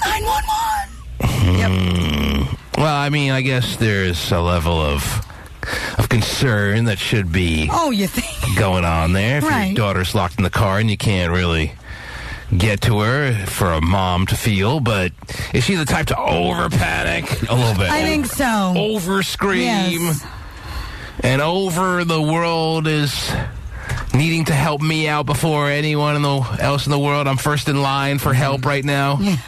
911! Yep. Well, I mean, I guess there's a level of concern that should be you think? Going on there. If Right. your daughter's locked in the car and you can't really get to her for a mom to feel, but is she the type to over-panic? A little bit. I think so. Over-scream. Yes. And over the world is needing to help me out before anyone else in the world. I'm first in line for help right now. Yeah.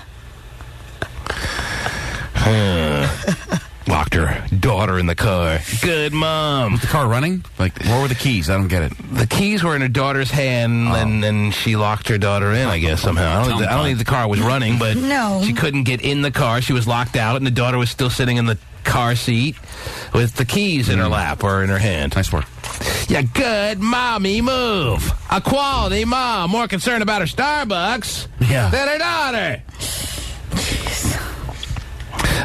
Locked her daughter in the car. Good mom. Was the car running? Like, where were the keys? I don't get it. The keys were in her daughter's hand, and then she locked her daughter in, I guess, somehow. I don't think the car was running, but she couldn't get in the car. She was locked out, and the daughter was still sitting in the car seat with the keys in her lap or in her hand. Nice work. Yeah, good mommy move. A quality mom, more concerned about her Starbucks than her daughter.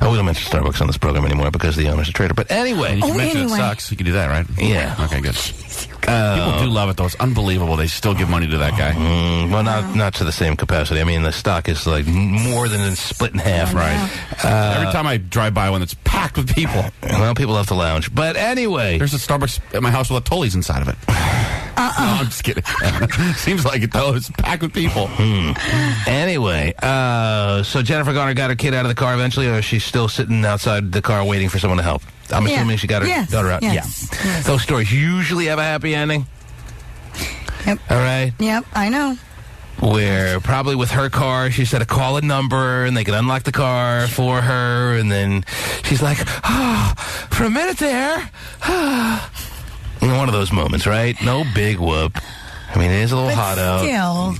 Oh, we don't mention Starbucks on this program anymore because the owner's a traitor. But anyway. You can mention it sucks. You can do that, right? Yeah. Okay, good. People do love it, though. It's unbelievable. They still give money to that guy. Well, not to the same capacity. I mean, the stock is like more than split in half. Right. Every time I drive by one that's packed with people. Well, people have to lounge. But anyway. There's a Starbucks at my house with a Tully's inside of it. No, I'm just kidding. Seems like it, though. It's packed with people. Anyway, so Jennifer Garner got her kid out of the car eventually, or is she still sitting outside the car waiting for someone to help? I'm assuming she got her daughter out. Yes. Yeah. Those stories usually have a happy ending. Yep. All right? Yep, I know. Where probably with her car, she said to call a number and they could unlock the car for her, and then she's like, for a minute there. One of those moments, right? No big whoop. I mean, it is a little hot out. Still,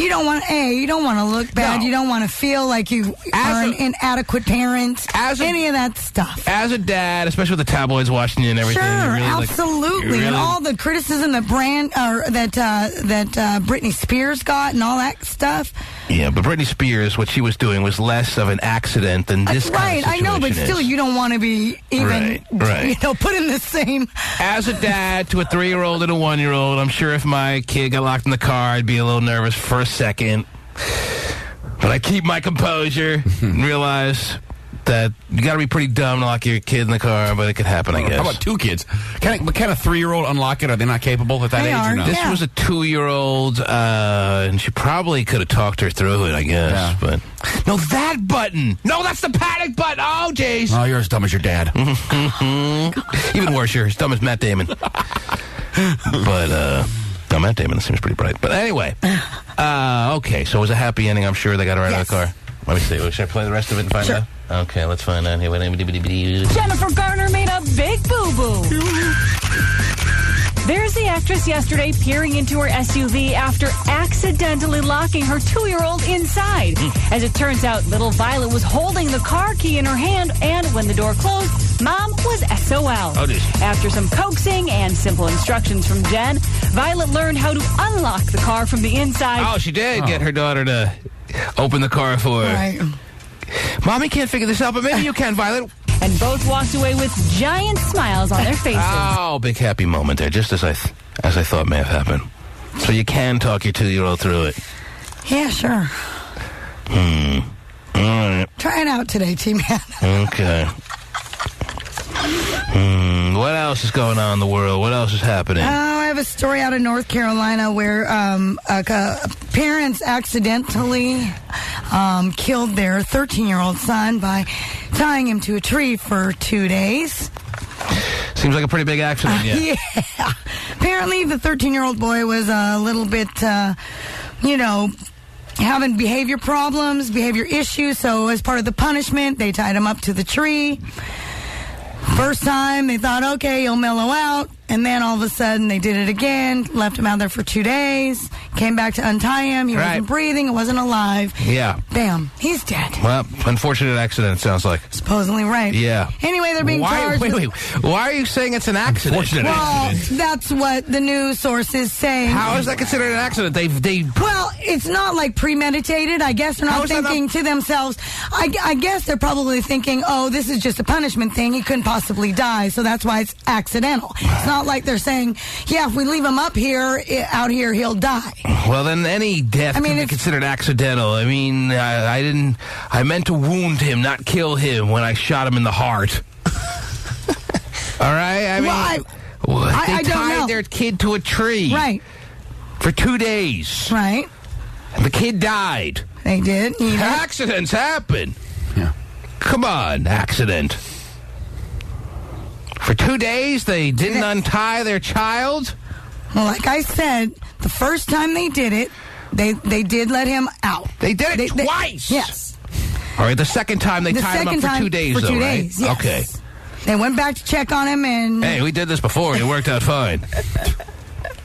you don't want to look bad. No. You don't want to feel like you are an inadequate parent. Any of that stuff. As a dad, especially with the tabloids watching you and everything. Sure, really, absolutely. And all the criticism that Britney Spears got and all that stuff. Yeah, but Britney Spears, what she was doing was less of an accident than this kind of situation I know, but still, you don't want to be even, put in the same. As a dad to a 3-year-old and a 1-year-old, I'm sure if my kid got locked in the car, I'd be a little nervous for a second. But I keep my composure and realize that you got to be pretty dumb to lock your kid in the car, but it could happen, I guess. How about 2 kids? Can a 3-year-old unlock it? Are they not capable at that age? Or no? This was a 2-year-old, and she probably could have talked her through it, I guess. Yeah. But no, that button. No, that's the panic button. Oh, jeez. Oh, you're as dumb as your dad. Even worse, you're as dumb as Matt Damon. But no, Matt Damon seems pretty bright. But anyway, okay. So it was a happy ending. I'm sure they got her out of the car. Let me see. Should I play the rest of it and find out? Okay, let's find out here. Jennifer Garner made a big boo-boo. There's the actress yesterday peering into her SUV after accidentally locking her 2-year-old inside. As it turns out, little Violet was holding the car key in her hand, and when the door closed, Mom was SOL. After some coaxing and simple instructions from Jen, Violet learned how to unlock the car from the inside. Oh, she did get her daughter to open the car for her. Right. Mommy can't figure this out, but maybe you can, Violet. And both walked away with giant smiles on their faces. Oh, big happy moment there, just as I thought may have happened. So you can talk your 2-year-old through it. Yeah, sure. All right. Try it out today, T-Man. Okay. What else is going on in the world? What else is happening? I have a story out of North Carolina where parents accidentally killed their 13-year-old son by tying him to a tree for 2 days. Seems like a pretty big accident, yeah. Yeah. Apparently, the 13-year-old boy was a little bit, having behavior problems, behavior issues. So as part of the punishment, they tied him up to the tree. First time, they thought, okay, he'll mellow out. and then all of a sudden they did it again, left him out there for 2 days, came back to untie him. He wasn't breathing, it wasn't alive. Yeah. Bam, he's dead. Well, unfortunate accident, it sounds like. Supposedly right. Yeah. Anyway, they're being charged. Wait. Why are you saying it's an accident? Well, that's what the news source is saying. How is that considered an accident? Well, it's not like premeditated. I guess they're not thinking to themselves. I guess they're probably thinking, oh, this is just a punishment thing. He couldn't possibly die, so that's why it's accidental. It's not like they're saying, yeah, if we leave him out here, he'll die. Well, then any death can be considered accidental. I mean, I meant to wound him, not kill him when I shot him in the heart. All right? I mean, they tied their kid to a tree. Right. For 2 days. Right. And the kid died. They did. Accidents happen. Yeah. Come on, accident. For 2 days, they didn't untie their child? Well, like I said, the first time they did it, they did let him out. They did it twice? Yes. All right, the second time they tied him up for 2 days, for 2 though, right? days, yes. Okay. They went back to check on him and... Hey, we did this before, and it worked out fine.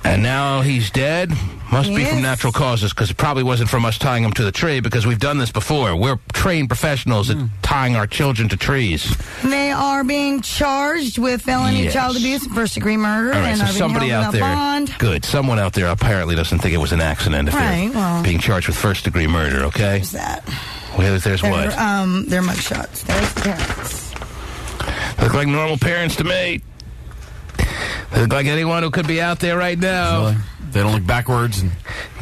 And now he's dead? Must be from natural causes, because it probably wasn't from us tying him to the tree, because we've done this before. We're trained professionals at tying our children to trees. They are being charged with felony child abuse and first-degree murder. All right, and so are being somebody held out without there... bond. Good. Someone out there apparently doesn't think it was an accident if they're being charged with first-degree murder, okay? Who's that? Well, there's what? They're mugshots. There's the parents. They look like normal parents to me. They look like anyone who could be out there right now. They don't look backwards. And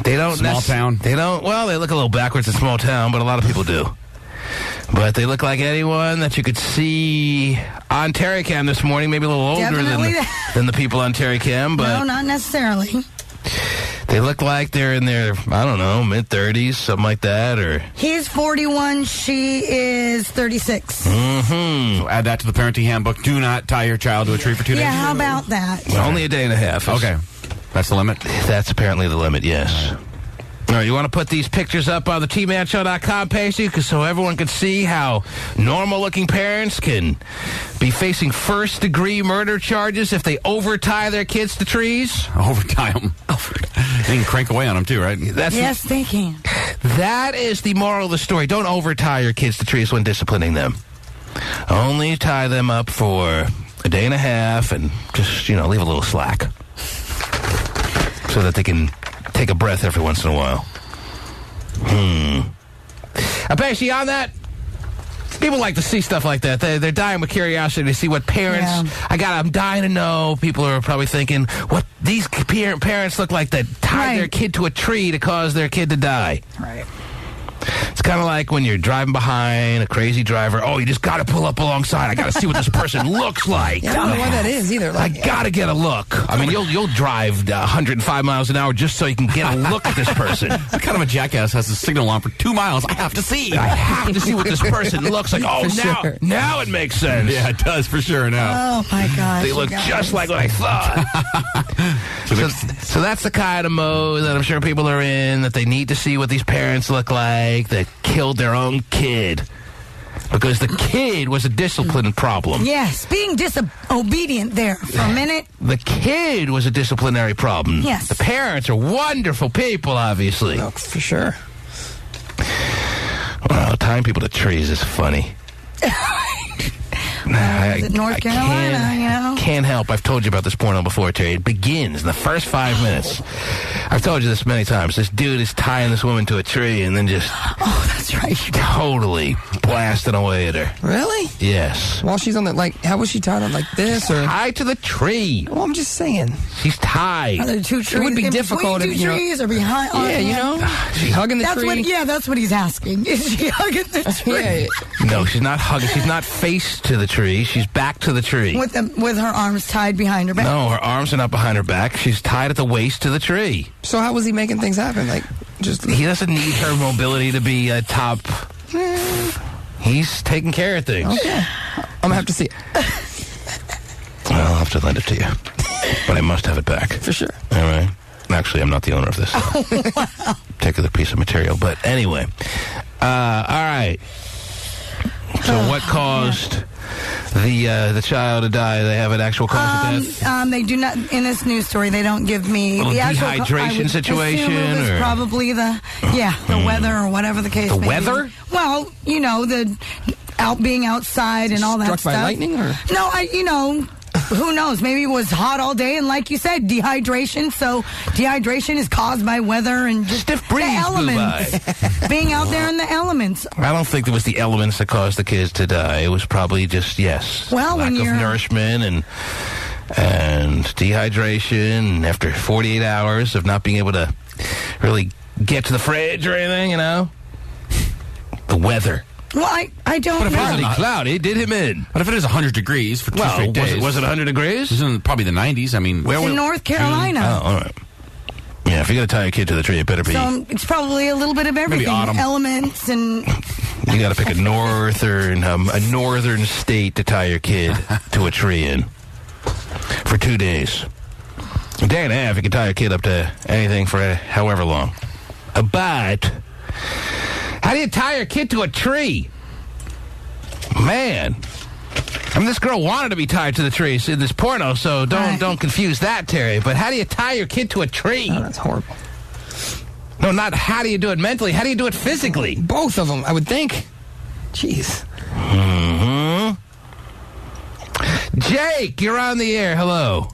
they don't. Small town. They don't. Well, they look a little backwards in small town, but a lot of people do. But they look like anyone that you could see on Tari Cam this morning. Maybe a little older than the people on Tari Cam, but no, not necessarily. They look like they're in their, I don't know, mid-30s, something like that, or... He's 41, she is 36. Mm-hmm. So add that to the parenting handbook. Do not tie your child to a tree for 2 days. Yeah, how about that? Well, only a day and a half. Okay. That's the limit? That's apparently the limit, yes. All right, you want to put these pictures up on the tmanshow.com page so everyone can see how normal-looking parents can be facing first-degree murder charges if they overtie their kids to trees? Overtie them. They can crank away on them, too, right? Yes, they can. That is the moral of the story. Don't overtie your kids to trees when disciplining them. Only tie them up for a day and a half and just, leave a little slack so that they can take a breath every once in a while. Pasty, on that, people like to see stuff like that. They're dying with curiosity to see what parents... Yeah. I'm dying to know. People are probably thinking, what these parents look like that tied their kid to a tree to cause their kid to die. Right. It's kind of like when you're driving behind a crazy driver. Oh, you just got to pull up alongside. I got to see what this person looks like. I don't know why that is either. I got to get a look. I mean, you'll drive 105 miles an hour just so you can get a look at this person. What kind of a jackass has a signal on for 2 miles? I have to see. I have to see what this person looks like. Oh, now it makes sense. Yeah, it does for sure now. Oh, my gosh. They look just like what I thought. So that's the kind of mode that I'm sure people are in, that they need to see what these parents look like that killed their own kid. Because the kid was a discipline problem. Yes, being disobedient there for a minute. The kid was a disciplinary problem. Yes. The parents are wonderful people, obviously. Oh, for sure. Well, tying people to trees is funny. North Carolina, Can't help. I've told you about this porno before, Terry. It begins in the first 5 minutes. I've told you this many times. This dude is tying this woman to a tree and then just... Oh, that's right. Totally blasting away at her. Really? Yes. While she's on the, how was she tied on like this? Or tied to the tree. Well, I'm just saying. She's tied. Are there two trees? It would be difficult if, trees or behind. She's hugging the tree. That's what he's asking. Is she hugging the tree? No, she's not hugging. She's not face to the tree. She's back to the tree. With her arms tied behind her back? No, her arms are not behind her back. She's tied at the waist to the tree. So how was he making things happen? He doesn't need her mobility to be a top... He's taking care of things. Okay. I'm going to have to see it. Well, I'll have to lend it to you. But I must have it back. For sure. All right. Actually, I'm not the owner of this. Wow. Particular piece of material. But anyway. All right. So what caused the child to die? They have an actual cause of death? They do not, in this news story, they don't give me the actual dehydration situation? It was probably the weather or whatever the case may be. The weather? Well, being outside and all that stuff. Struck by lightning? Or? No, who knows? Maybe it was hot all day, and like you said, dehydration. So dehydration is caused by weather and just stiff breeze, the elements. Being out there in the elements. I don't think it was the elements that caused the kids to die. It was probably just, lack of nourishment and dehydration after 48 hours of not being able to really get to the fridge or anything, The weather. Well, I don't know. But if it was cloudy, did him in. But if it is 100 degrees for 2 straight days. Was it 100 degrees? It was in probably the 90s. I mean, in North Carolina. Oh, all right. Yeah, if you're going to tie your kid to the tree, it better be. So it's probably a little bit of everything. Elements and. You got to pick a northern state to tie your kid to a tree in for 2 days. A day and a half, you can tie your kid up to anything for however long. But how do you tie your kid to a tree? Man. I mean, this girl wanted to be tied to the tree in this porno, so don't confuse that, Terry. But how do you tie your kid to a tree? Oh, that's horrible. No, not how do you do it mentally. How do you do it physically? Both of them, I would think. Jeez. Jake, you're on the air. Hello.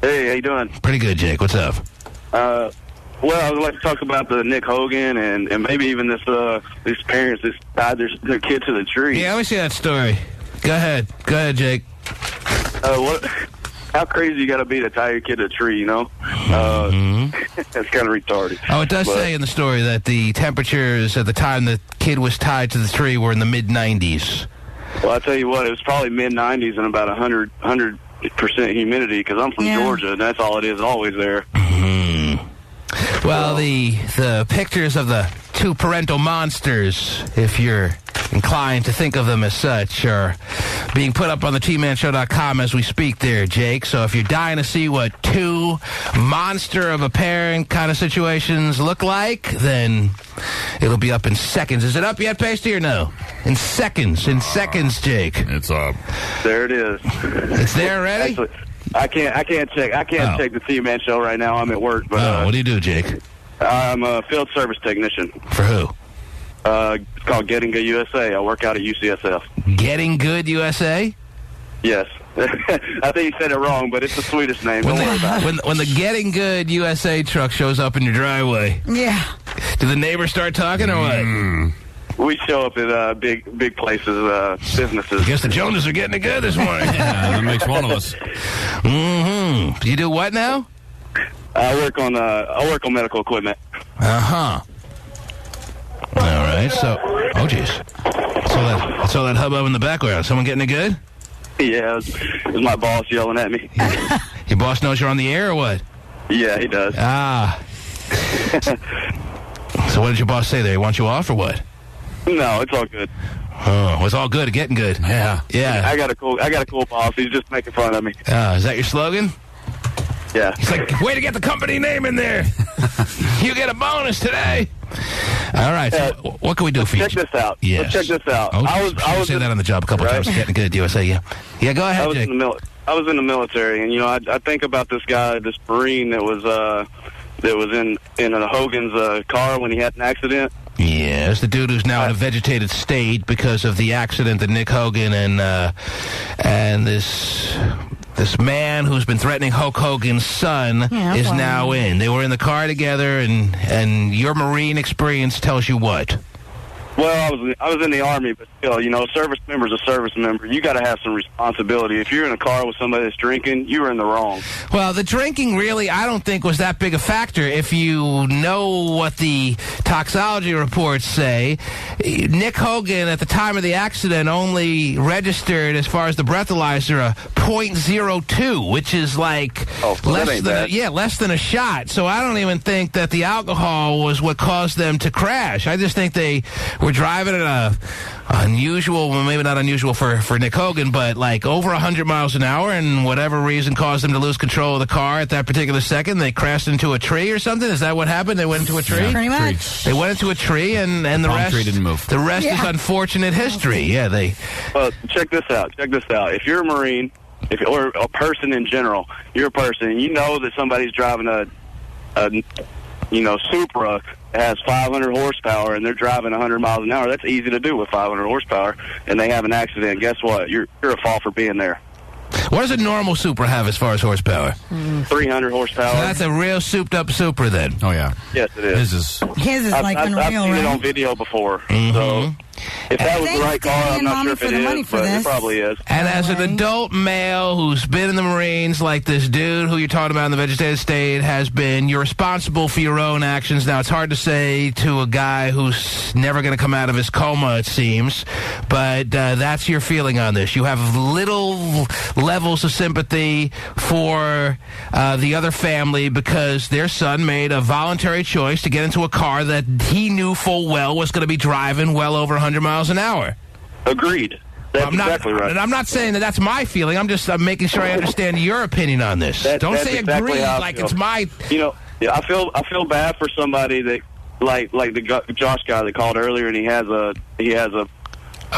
Hey, how you doing? Pretty good, Jake. What's up? Well, I would like to talk about the Nick Hogan and maybe even these parents that tied their kid to the tree. Yeah, let me see that story. Go ahead, Jake. How crazy you got to be to tie your kid to a tree? That's kind of retarded. Oh, it does say in the story that the temperatures at the time the kid was tied to the tree were in the mid-90s. Well, I tell you what, it was probably mid-90s and about 100% humidity because I'm from Georgia, and that's all it is, always there. Well, the pictures of the two parental monsters, if you're inclined to think of them as such, are being put up on the tmanshow.com as we speak there, Jake. So if you're dying to see what two monster of a parent kind of situations look like, then it'll be up in seconds. Is it up yet, Pasty, or no? In seconds, Jake. It's up. There it is. It's there already? Actually, I can't check. I can't check the T-Man show right now. I'm at work. But what do you do, Jake? I'm a field service technician. For who? It's called Getting Good USA. I work out at UCSF. Getting Good USA? Yes. I think you said it wrong, but it's the Swedish name. Don't worry about it. When the Getting Good USA truck shows up in your driveway, do the neighbors start talking or what? We show up at big places, businesses. I guess the Joneses are getting it good this morning. Yeah, that makes one of us. You do what now? I work on medical equipment. All right. So, jeez. I saw that hubbub in the background. Someone getting it good? Yeah, it was my boss yelling at me. Your boss knows you're on the air or what? Yeah, he does. So what did your boss say there? He wants you off or what? No, it's all good. Oh, it's all good. Getting good. Yeah. I got a cool boss. He's just making fun of me. Is that your slogan? Yeah. He's like, way to get the company name in there. You get a bonus today. All right. So what can we do for you? Check this out. Yes. Let's check this out. I was say that on the job a couple of times. Getting Good USA. Yeah. Go ahead, Jake. I was in the military, and I think about this guy, this Marine that was in a Hogan's car when he had an accident. Yeah, it's the dude who's now in a vegetated state because of the accident that Nick Hogan and this man who's been threatening Hulk Hogan's son is now in. They were in the car together, and your Marine experience tells you what? Well, I was in the Army, but still, a service member's a service member. You got to have some responsibility. If you're in a car with somebody that's drinking, you were in the wrong. Well, the drinking really, I don't think, was that big a factor. If you know what the toxology reports say, Nick Hogan, at the time of the accident, only registered, as far as the breathalyzer, a .02, which is like less than a shot. So I don't even think that the alcohol was what caused them to crash. I just think they were were driving at a unusual, well, maybe not unusual for Nick Hogan, but like over 100 miles an hour, and whatever reason caused them to lose control of the car at that particular second. They crashed into a tree or something. Is that what happened? They went into a tree? Yeah, pretty much. They went into a tree, and the rest tree didn't move. The rest is unfortunate history. Yeah, they. Well, check this out. If you're a Marine, or a person in general, you're a person, and you know that somebody's driving a Supra that has 500 horsepower, and they're driving 100 miles an hour. That's easy to do with 500 horsepower, and they have an accident. Guess what? You're a fault for being there. What does a normal Supra have as far as horsepower? 300 horsepower. So that's a real souped-up Supra, then. Oh, yeah. Yes, it is. His is like unreal, I've seen right? it on video before. So if that was the right car, I'm not sure if it is, but it probably is. And as an adult male who's been in the Marines, like this dude who you're talking about in the vegetative state has been, you're responsible for your own actions. Now, it's hard to say to a guy who's never going to come out of his coma, it seems, but that's your feeling on this. You have little levels of sympathy for the other family because their son made a voluntary choice to get into a car that he knew full well was going to be driving well over 100 miles an hour. Agreed. That's exactly right. And I'm not saying that that's my feeling. I'm just making sure I understand your opinion on this. Don't say exactly agree how I like feel. it's my... I feel bad for somebody that, like the Josh guy that called earlier, and he has a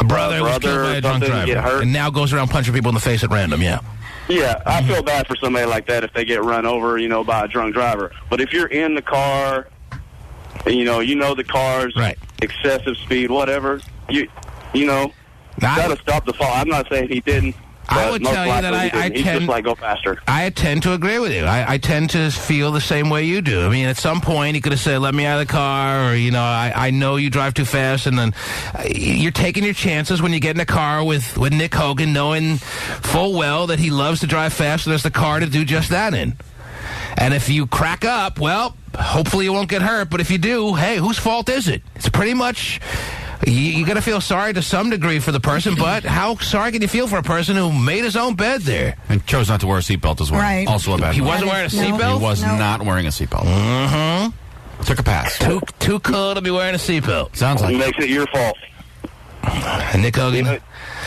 brother who was killed by a drunk driver, get hurt. and now goes around punching people in the face at random, yeah. Yeah, I feel bad for somebody like that if they get run over, by a drunk driver. But if you're in the car, and, you know the car's excessive speed, whatever, you got to stop the fall. I'm not saying he didn't. I would tell you that I tend to go faster. I tend to agree with you. I tend to feel the same way you do. I mean, at some point, he could have said, let me out of the car, or, I know you drive too fast, and then you're taking your chances when you get in a car with Nick Hogan, knowing full well that he loves to drive fast, and there's the car to do just that in. And if you crack up, well, hopefully you won't get hurt, but if you do, hey, whose fault is it? It's pretty much... You got to feel sorry to some degree for the person, but how sorry can you feel for a person who made his own bed there? And chose not to wear a seatbelt as well. Right. Also a bad He wasn't wearing a seatbelt? He was not wearing a seatbelt. Mm-hmm. Took a pass. Too cool to be wearing a seatbelt. Sounds like it. Makes it your fault. Nick Hogan...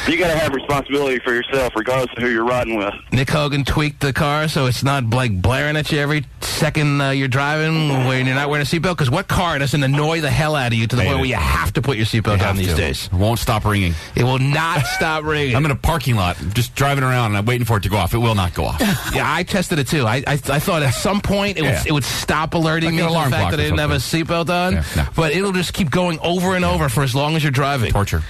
You got to have responsibility for yourself, regardless of who you're riding with. Nick Hogan tweaked the car so it's not like blaring at you every second you're driving when you're not wearing a seatbelt. Because what car doesn't annoy the hell out of you to the point where you have to put your seatbelt on these days? It won't stop ringing. It will not stop ringing. I'm in a parking lot, just driving around, and I'm waiting for it to go off. It will not go off. Yeah, I tested it too. I thought at some point it would stop alerting me to the fact that I didn't have a seatbelt on. Yeah, no. But it'll just keep going over and over for as long as you're driving. Torture.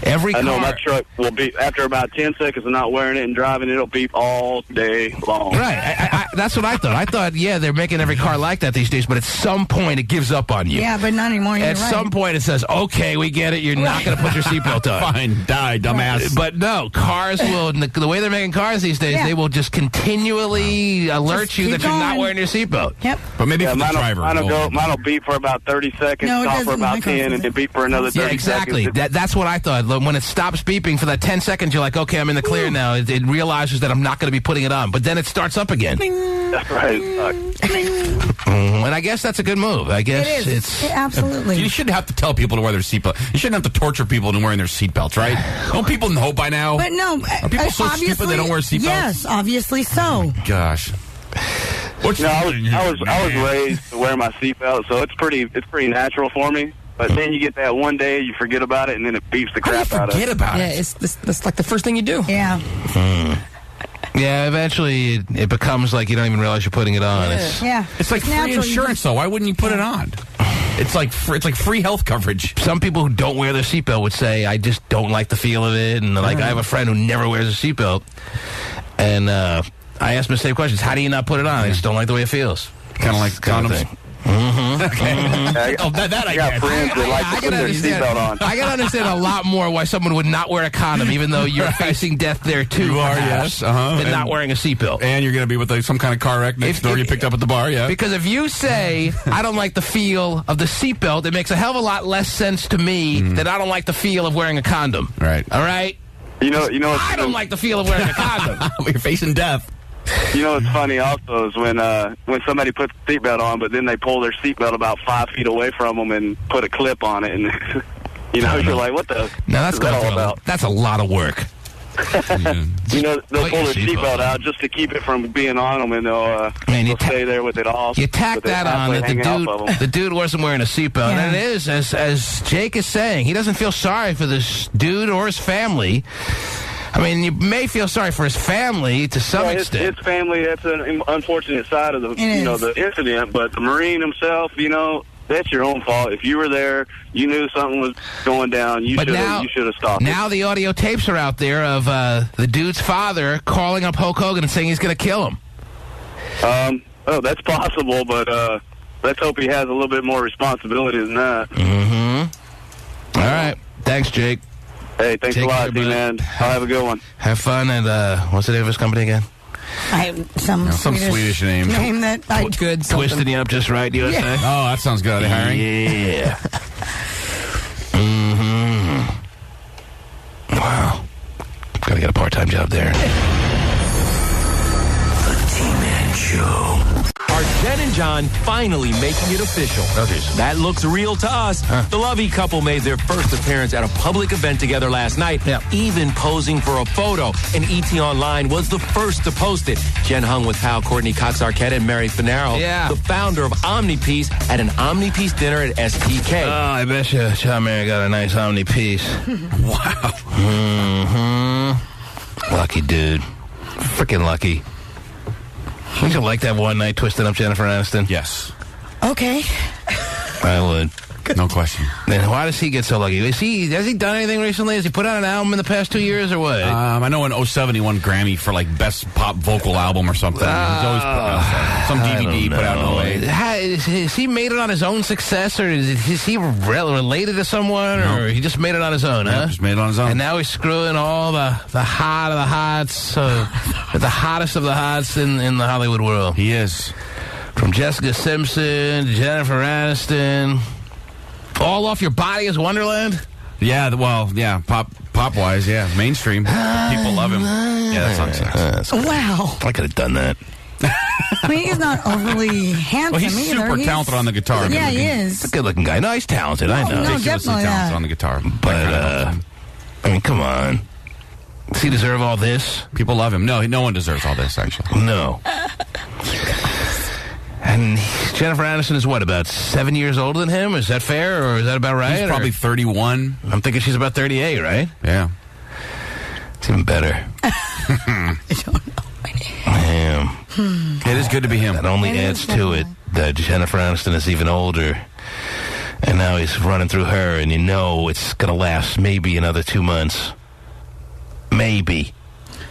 Every car. I know my truck will beep after about 10 seconds of not wearing it and driving. It'll beep all day long. Right. That's what I thought. I thought, yeah, they're making every car like that these days, but at some point it gives up on you. Yeah, but not anymore. At some point it says, okay, we get it. You're not going to put your seatbelt on. Fine. Die, dumbass. But no, cars will, the way they're making cars these days, they will just continually alert you that you're not wearing your seatbelt. Yep. But maybe for the driver. Mine will beep for about 30 seconds, stop for about 10, and then beep for another 30 seconds. Yeah, exactly. Seconds. That's what I thought. When it stops beeping for that 10 seconds, you're like, okay, I'm in the clear now. It realizes that I'm not going to be putting it on. But then it starts up again. That's right. And I guess that's a good move. I guess it's... Absolutely. You shouldn't have to tell people to wear their seatbelt. You shouldn't have to torture people into wearing their seatbelts, right? Don't people know by now? But no. Are people so stupid they don't wear seatbelts? Yes, obviously so. Gosh. I was raised to wear my seatbelt, so it's pretty natural for me. But then you get that one day, you forget about it, and then it beeps the crap out of you. Forget about it. Yeah, that's like the first thing you do. Yeah. Yeah, eventually it becomes like you don't even realize you're putting it on. Yeah. It's like free insurance, though. Why wouldn't you put it on? It's like free health coverage. Some people who don't wear their seatbelt would say, I just don't like the feel of it. And like I have a friend who never wears a seatbelt. And I asked him the same questions. How do you not put it on? I just don't like the way it feels. Kind of like condoms. Okay. Oh, that I got friends that like to put their seatbelt on. I can understand a lot more why someone would not wear a condom, even though you're facing death there too. You are, yes. And not wearing a seatbelt. And you're going to be with some kind of car wreck next door you picked up at the bar, yeah. Because if you say, I don't like the feel of the seatbelt, it makes a hell of a lot less sense to me than I don't like the feel of wearing a condom. Right. All right? You know. I don't like the feel of wearing a condom. You're facing death. You know what's funny also is when somebody puts a seatbelt on, but then they pull their seatbelt about 5 feet away from them and put a clip on it, and You know, you're like, what the? Now that's is that all about? That's a lot of work. You know, they'll pull their seatbelt out just to keep it from being on them, and they'll stay there with it off. You tack that on that the dude wasn't wearing a seatbelt. And it is, as Jake is saying, he doesn't feel sorry for this dude or his family. I mean, you may feel sorry for his family to some extent. His family, that's an unfortunate side of the the incident, but the Marine himself, that's your own fault. If you were there, you knew something was going down, you should have stopped Now the audio tapes are out there of the dude's father calling up Hulk Hogan and saying he's going to kill him. Oh, that's possible, but let's hope he has a little bit more responsibility than that. Mm-hmm. All right. Thanks, Jake. Hey, thanks a lot, man. I'll have a good one. Have fun, and what's the name of his company again? Some Swedish name. Name that I good. Twisting you up just right, USA. Yeah. Oh, that sounds good. Are they hiring? Yeah. Wow. Gotta get a part-time job there. The T-Man Show. Are Jen and John finally making it official? That looks real to us. The Lovey couple made their first appearance at a public event together last night, even posing for a photo. And ET Online was the first to post it. Jen hung with pal Courtney Cox-Arquette and Mary Finaro, the founder of OmniPiece, at an OmniPiece dinner at STK. Oh, I bet you John Mary got a nice OmniPiece. Wow. Mm-hmm. Lucky dude. Freaking lucky. Would you like that one night twisting up Jennifer Aniston? Yes. Okay. I would. No question. Then why does he get so lucky? Has he done anything recently? Has he put out an album in the past 2 years or what? I know in 2007 he won Grammy for like best pop vocal album or something. He's always put out some DVD put out in 08. Has he made it on his own success, or is he related to someone, or he just made it on his own? Yeah, just made it on his own. And now he's screwing all the hot of the hots, the hottest of the hots in the Hollywood world. He is. From Jessica Simpson to Jennifer Aniston. All off your body is Wonderland? Yeah, pop-wise, yeah. Mainstream. People love him. Yeah, that song's Wow. I could have done that. I mean, he's not overly handsome Well, he's either. super talented on the guitar. Yeah, he is. He's a good-looking guy. No, he's talented. I know. No, Ridiculously definitely talented on the guitar. But, I mean, come on. Does he deserve all this? People love him. No one deserves all this, actually. No. And Jennifer Aniston is what, about 7 years older than him? Is that fair, or is that about right? He's probably 31. I'm thinking she's about 38, right? Yeah. It's even better. I don't know. Damn. It is good to be him. That only adds to it that Jennifer Aniston is even older. And now he's running through her, and you know it's going to last maybe another 2 months. Maybe.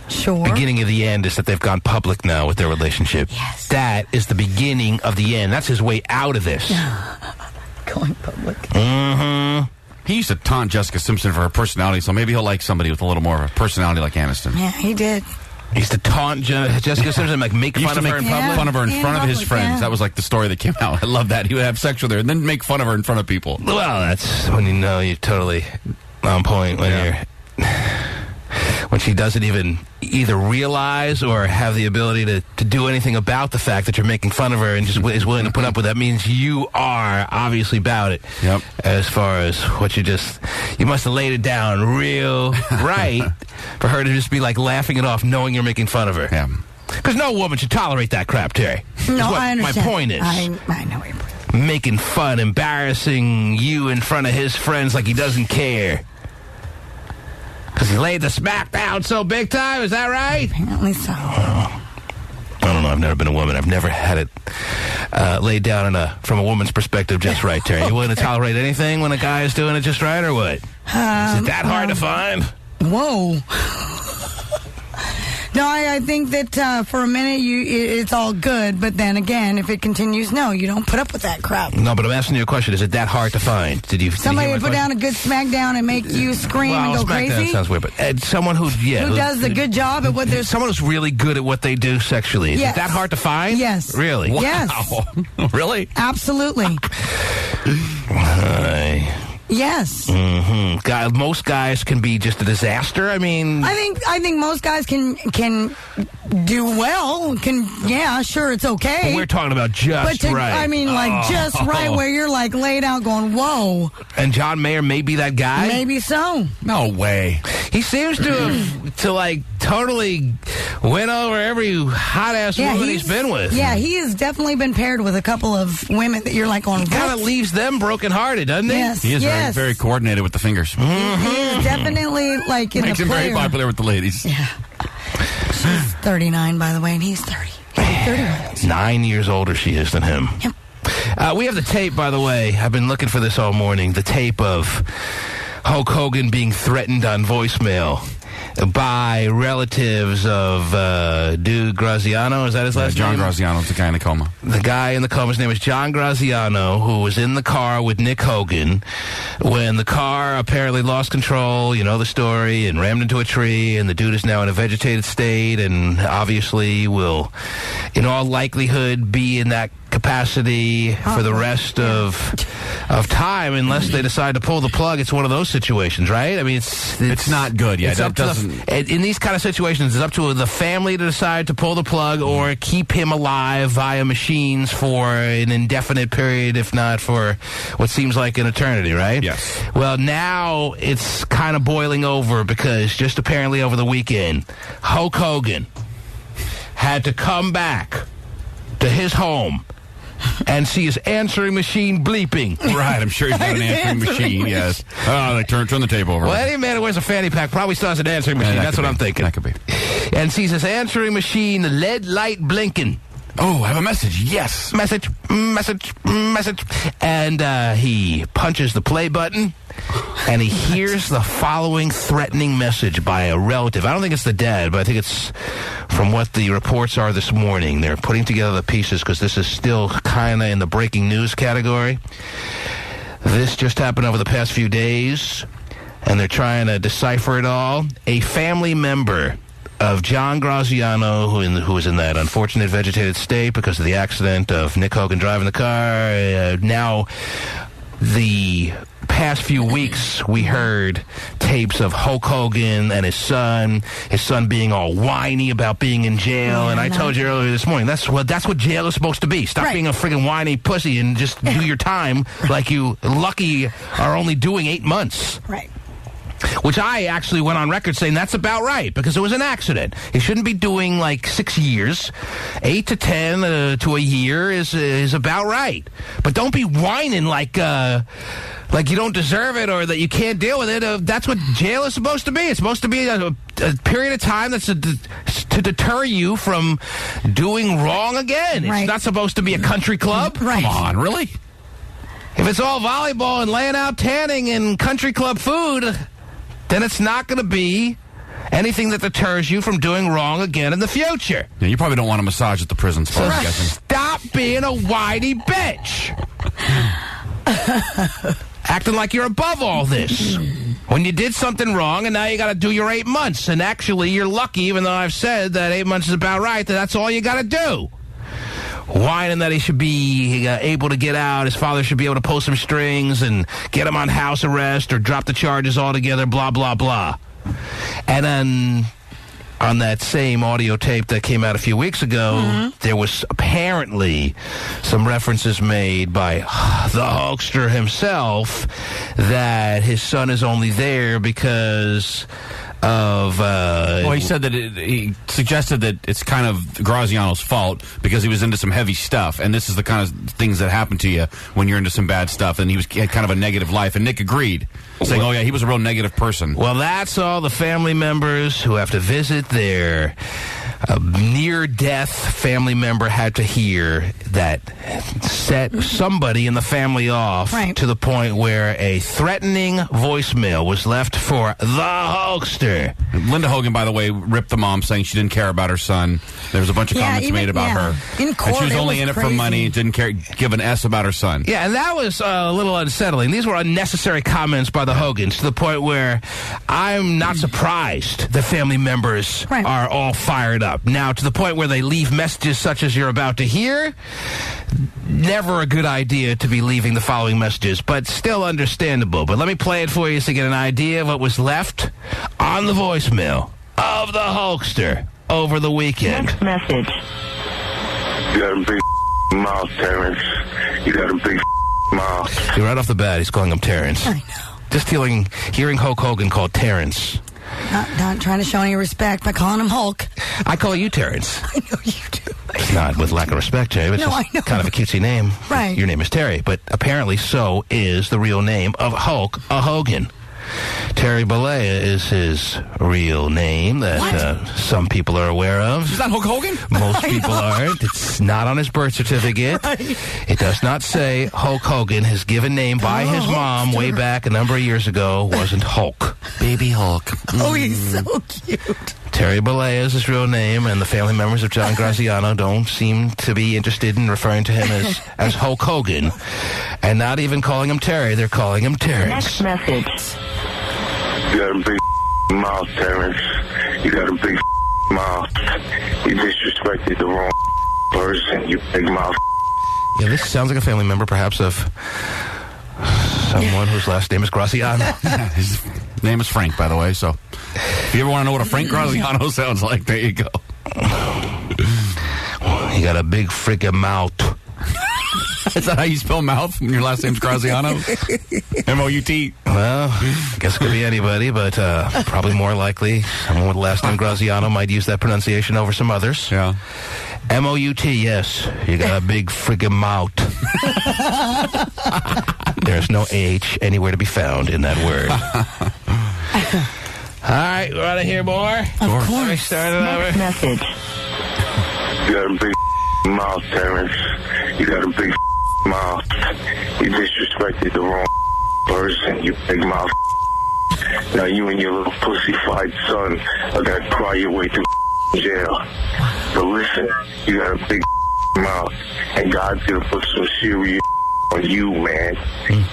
Sure. Beginning of the end is that they've gone public now with their relationship. Yes. That is the beginning of the end. That's his way out of this. Going public. Mm-hmm. He used to taunt Jessica Simpson for her personality, so maybe he'll like somebody with a little more of a personality like Aniston. Yeah, he did. He used to taunt Jessica Simpson, like make fun of her in public. Fun of her in front of his friends. Yeah. That was like the story that came out. I love that. He would have sex with her and then make fun of her in front of people. Well, that's when you know you're totally on point, when she doesn't even either realize or have the ability to do anything about the fact that you're making fun of her and just is willing to put up with that, means you are obviously about it. Yep. As far as what you must have laid it down real right for her to just be like laughing it off, knowing you're making fun of her. Yeah. Because no woman should tolerate that crap, Terry. No, I understand. My point is. I know what your point is. Making fun, embarrassing you in front of his friends like he doesn't care. Because he laid the smack down so big time, is that right? Apparently so. I don't know. I've never been a woman. I've never had it laid down from a woman's perspective just right, Terry. You willing to tolerate anything when a guy is doing it just right, or what? Is it that hard to find? Whoa. No, I think that for a minute it's all good, but then again, if it continues, no, you don't put up with that crap. No, but I'm asking you a question. Is it that hard to find? Somebody would put down a good smackdown and make you scream and go crazy? Sounds weird, but someone who does a good job at what they're... Someone who's really good at what they do sexually. Is it that hard to find? Yes. Really? Wow. Yes. Really? Absolutely. Yes. Mm-hmm. Most guys can be just a disaster. I mean, I think most guys can do well. Sure, it's okay. We're talking about just right. I mean, like just right where you're like laid out, going, whoa. And John Mayer may be that guy. Maybe so. No way. He seems to like totally win over every hot ass woman he's been with. Yeah, he has definitely been paired with a couple of women that you're like going, kind of leaves them brokenhearted, doesn't he? Yes. He is very, very coordinated with the fingers. Mm-hmm. He is definitely like in Makes the him player. very popular with the ladies. Yeah. She's 39, by the way, and he's 30. 31. 9 years older she is than him. Yep. We have the tape, by the way. I've been looking for this all morning. The tape of Hulk Hogan being threatened on voicemail by relatives of Dude Graziano. Is that his last name? John Graziano's the guy in the coma. The guy in the coma, his name is John Graziano, who was in the car with Nick Hogan when the car apparently lost control, you know the story, and rammed into a tree, and the dude is now in a vegetated state and obviously will, in all likelihood, be in that capacity for the rest of time unless they decide to pull the plug. It's one of those situations, right? I mean, it's not good yet. In these kind of situations, it's up to the family to decide to pull the plug or keep him alive via machines for an indefinite period, if not for what seems like an eternity, right? Yes. Well, now it's kind of boiling over because just apparently over the weekend, Hulk Hogan had to come back to his home and see his answering machine bleeping. Right, I'm sure he's got an answering machine, yes. Oh, they turn the tape over. Well, any man who wears a fanny pack probably still has an answering machine. That's what I'm thinking. That could be. And sees his answering machine, the LED light blinking. Oh, I have a message. Yes. Message. And he punches the play button, and he hears the following threatening message by a relative. I don't think it's the dad, but I think it's from what the reports are this morning. They're putting together the pieces because this is still kind of in the breaking news category. This just happened over the past few days, and they're trying to decipher it all. A family member of John Graziano, who was in that unfortunate vegetated state because of the accident of Nick Hogan driving the car. Now, the past few weeks, we heard tapes of Hulk Hogan and his son being all whiny about being in jail. And I told you earlier this morning, that's what jail is supposed to be. Stop being a friggin' whiny pussy and just do your time like you lucky are only doing 8 months. Right. Which I actually went on record saying that's about right, because it was an accident. He shouldn't be doing like 6 years. 8 to 10 to a year is about right. But don't be whining like you don't deserve it or that you can't deal with it. That's what jail is supposed to be. It's supposed to be a period of time that's to deter you from doing wrong again. It's not supposed to be a country club. Right. Come on, really? If it's all volleyball and laying out tanning and country club food, then it's not going to be anything that deters you from doing wrong again in the future. Yeah, you probably don't want a massage at the prison. So stop being a whitey bitch. Acting like you're above all this. When you did something wrong and now you got to do your 8 months. And actually, you're lucky, even though I've said that 8 months is about right, that's all you got to do. Whining that he should be able to get out. His father should be able to pull some strings and get him on house arrest or drop the charges altogether, blah, blah, blah. And then on that same audio tape that came out a few weeks ago, there was apparently some references made by the Hulkster himself that his son is only there because of well, he said that he suggested that it's kind of Graziano's fault because he was into some heavy stuff, and this is the kind of things that happen to you when you're into some bad stuff, and he had kind of a negative life, and Nick agreed, saying, oh yeah, he was a real negative person. Well, that's all the family members who have to visit their near-death family member had to hear that set somebody in the family off to the point where a threatening voicemail was left for the Hulkster. Linda Hogan, by the way, ripped the mom, saying she didn't care about her son. There was a bunch of comments made about her. In court, and she was only in it crazy. For money, didn't care, give an S about her son. Yeah, and that was a little unsettling. These were unnecessary comments by the Hogans to the point where I'm not surprised the family members are all fired up. up. Now, to the point where they leave messages such as you're about to hear, never a good idea to be leaving the following messages, but still understandable. But let me play it for you to get an idea of what was left on the voicemail of the Hulkster over the weekend. Next message. You got a big mouth, Terrence. You got a big mouth. See, right off the bat, he's calling him Terrence. I know. Just hearing Hulk Hogan called Terrence. Not trying to show any respect by calling him Hulk. I call you Terrence. I know you do. It's not with lack of respect, Terry. It's I just know. kind of a cutesy name. Right. Your name is Terry, but apparently so is the real name of Hulk Hogan. Terry Bollea is his real name that some people are aware of. Is that Hulk Hogan? Most people aren't. It's not on his birth certificate. Right. It does not say Hulk Hogan. His given name by his mom way back a number of years ago wasn't Hulk. Baby Hulk. Oh, he's so cute. Terry Bollea is his real name, and the family members of John Graziano don't seem to be interested in referring to him as Hulk Hogan. And not even calling him Terry, they're calling him Terrence. Next message. You got a big mouth, Terrence. You got a big mouth. You disrespected the wrong person, you big mouth. Yeah, this sounds like a family member, perhaps, of someone whose last name is Graziano. His name is Frank, by the way, so if you ever want to know what a Frank Graziano sounds like, there you go. You got a big freaking mouth. Is that how you spell mouth when your last name's Graziano? M-O-U-T. Well, I guess it could be anybody, but probably more likely someone with the last name Graziano might use that pronunciation over some others. Yeah. M-O-U-T, yes. You got a big friggin' mouth. There's no H anywhere to be found in that word. All right, we want to hear more? Of course. We started over. Next message. You got a big mouth, Terrence. You got a big mouth. You disrespected the wrong person, you big mouth. Now you and your little pussy-fied son are gonna cry your way through jail. But listen, you got a big mouth, and God's gonna put some serious on you, man.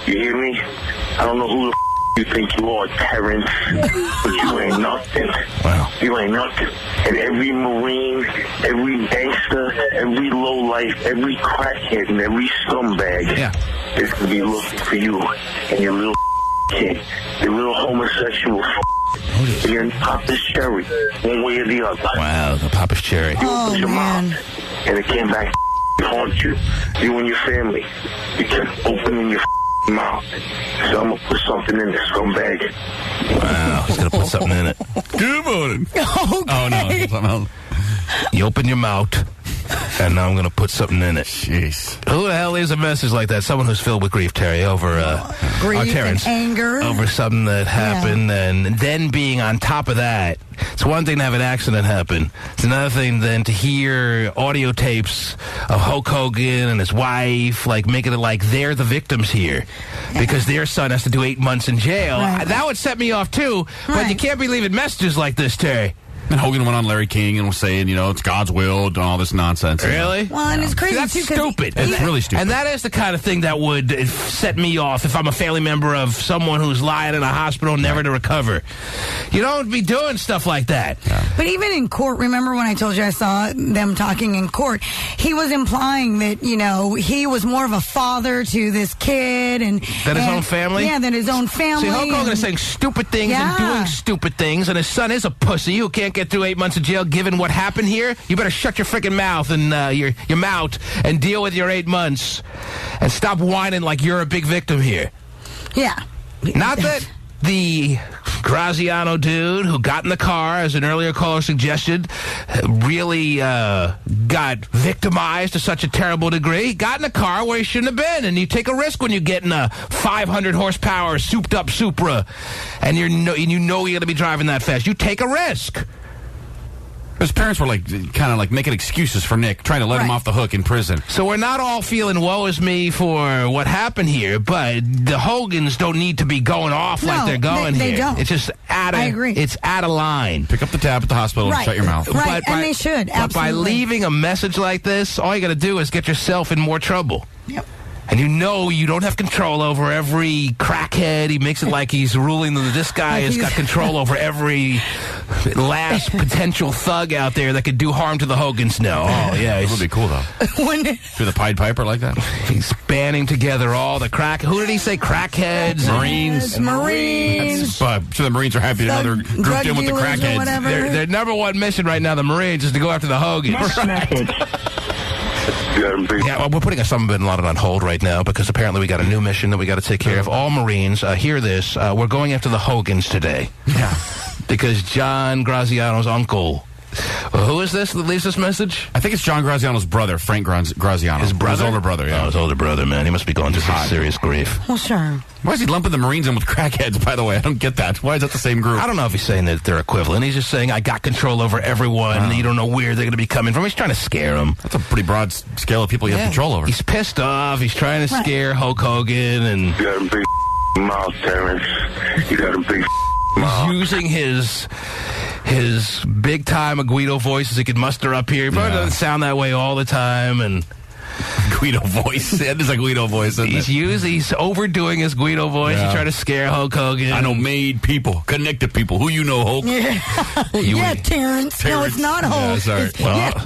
You hear me? I don't know who the you think you are, Terrence, but you ain't nothing. Wow. You ain't nothing. And every Marine, every gangster, every lowlife, every crackhead, and every scumbag is going to be looking for you and your little kid, your little homosexual You're going to pop this cherry one way or the other. Wow, the pop his cherry. You opened your mouth, and it came back to haunt you. You and your family. You kept opening your mouth. So I'm going to put something in this scumbag. Wow, he's going to put something in it. Good morning. Okay. Oh, no, something else. You open your mouth, and now I'm going to put something in it. Jeez. Who the hell leaves a message like that? Someone who's filled with grief, Terry, over grief Terrence, and anger. over something that happened, and then being on top of that. It's one thing to have an accident happen. It's another thing then to hear audio tapes of Hulk Hogan and his wife, like making it like they're the victims here because their son has to do 8 months in jail. Right. That would set me off too. But you can't be leaving messages like this, Terry. And Hogan went on Larry King and was saying, you know, it's God's will and all this nonsense. Really? Well, and it's crazy, That's too, 'cause stupid. It's really stupid. And that is the kind of thing that would set me off if I'm a family member of someone who's lying in a hospital never to recover. You don't be doing stuff like that. But even in court, remember when I told you I saw them talking in court, he was implying that, you know, he was more of a father to this kid and Than his own family? Yeah, than his own family. See, Hulk Hogan is saying stupid things and doing stupid things, and his son is a pussy who can't get through 8 months of jail given what happened here. You better shut your freaking mouth and your mouth and deal with your 8 months and stop whining like you're a big victim here. Yeah. Not that the Graziano dude who got in the car, as an earlier caller suggested, really got victimized to such a terrible degree. He got in a car where he shouldn't have been, and you take a risk when you get in a 500 horsepower souped up Supra, and you know you're going to be driving that fast. You take a risk. His parents were like, kind of like making excuses for Nick, trying to let him off the hook in prison. So we're not all feeling woe is me for what happened here, but the Hogans don't need to be going off like they're going they here. Don't. It's just out of, I agree. It's out of line. Pick up the tab at the hospital and shut your mouth. Right, and they should, But by absolutely. leaving a message like this, all you got to do is get yourself in more trouble. Yep. And you don't have control over every crackhead. He makes it like he's ruling. This guy has got control over every last potential thug out there that could do harm to the Hogans now. Oh, yeah. It would be cool, though. Do the Pied Piper like that? He's banding together all the who did he say? Crackheads? Marines. I'm sure the Marines are happy to know they're grouped in with the crackheads. Their number one mission right now, the Marines, is to go after the Hogans. Yeah, well, we're putting Osama bin Laden on hold right now because apparently we got a new mission that we got to take care of. All Marines, hear this. We're going after the Hogans today. Yeah. Because John Graziano's uncle. Who is this that leaves this message? I think it's John Graziano's brother, Frank Graziano. His brother? His older brother, yeah. Oh, his older brother, man. He must be going through some serious grief. Well, sure. Why is he lumping the Marines in with crackheads, by the way? I don't get that. Why is that the same group? I don't know if he's saying that they're equivalent. He's just saying, I got control over everyone, and you don't know where they're going to be coming from. He's trying to scare them. That's a pretty broad scale of people you have control over. He's pissed off. He's trying to scare Hulk Hogan. And you got a big mouth, Terrence. You got a big mouth. He's using his big-time Guido voice as he could muster up here. He probably doesn't sound that way all the time, and Guido voice. That is a Guido voice, isn't it? He's overdoing his Guido voice. He's trying to scare Hulk Hogan. I know made people, connected people. Who you know, Hulk? Yeah, Terrence. No, it's not Hulk. Yeah, sorry.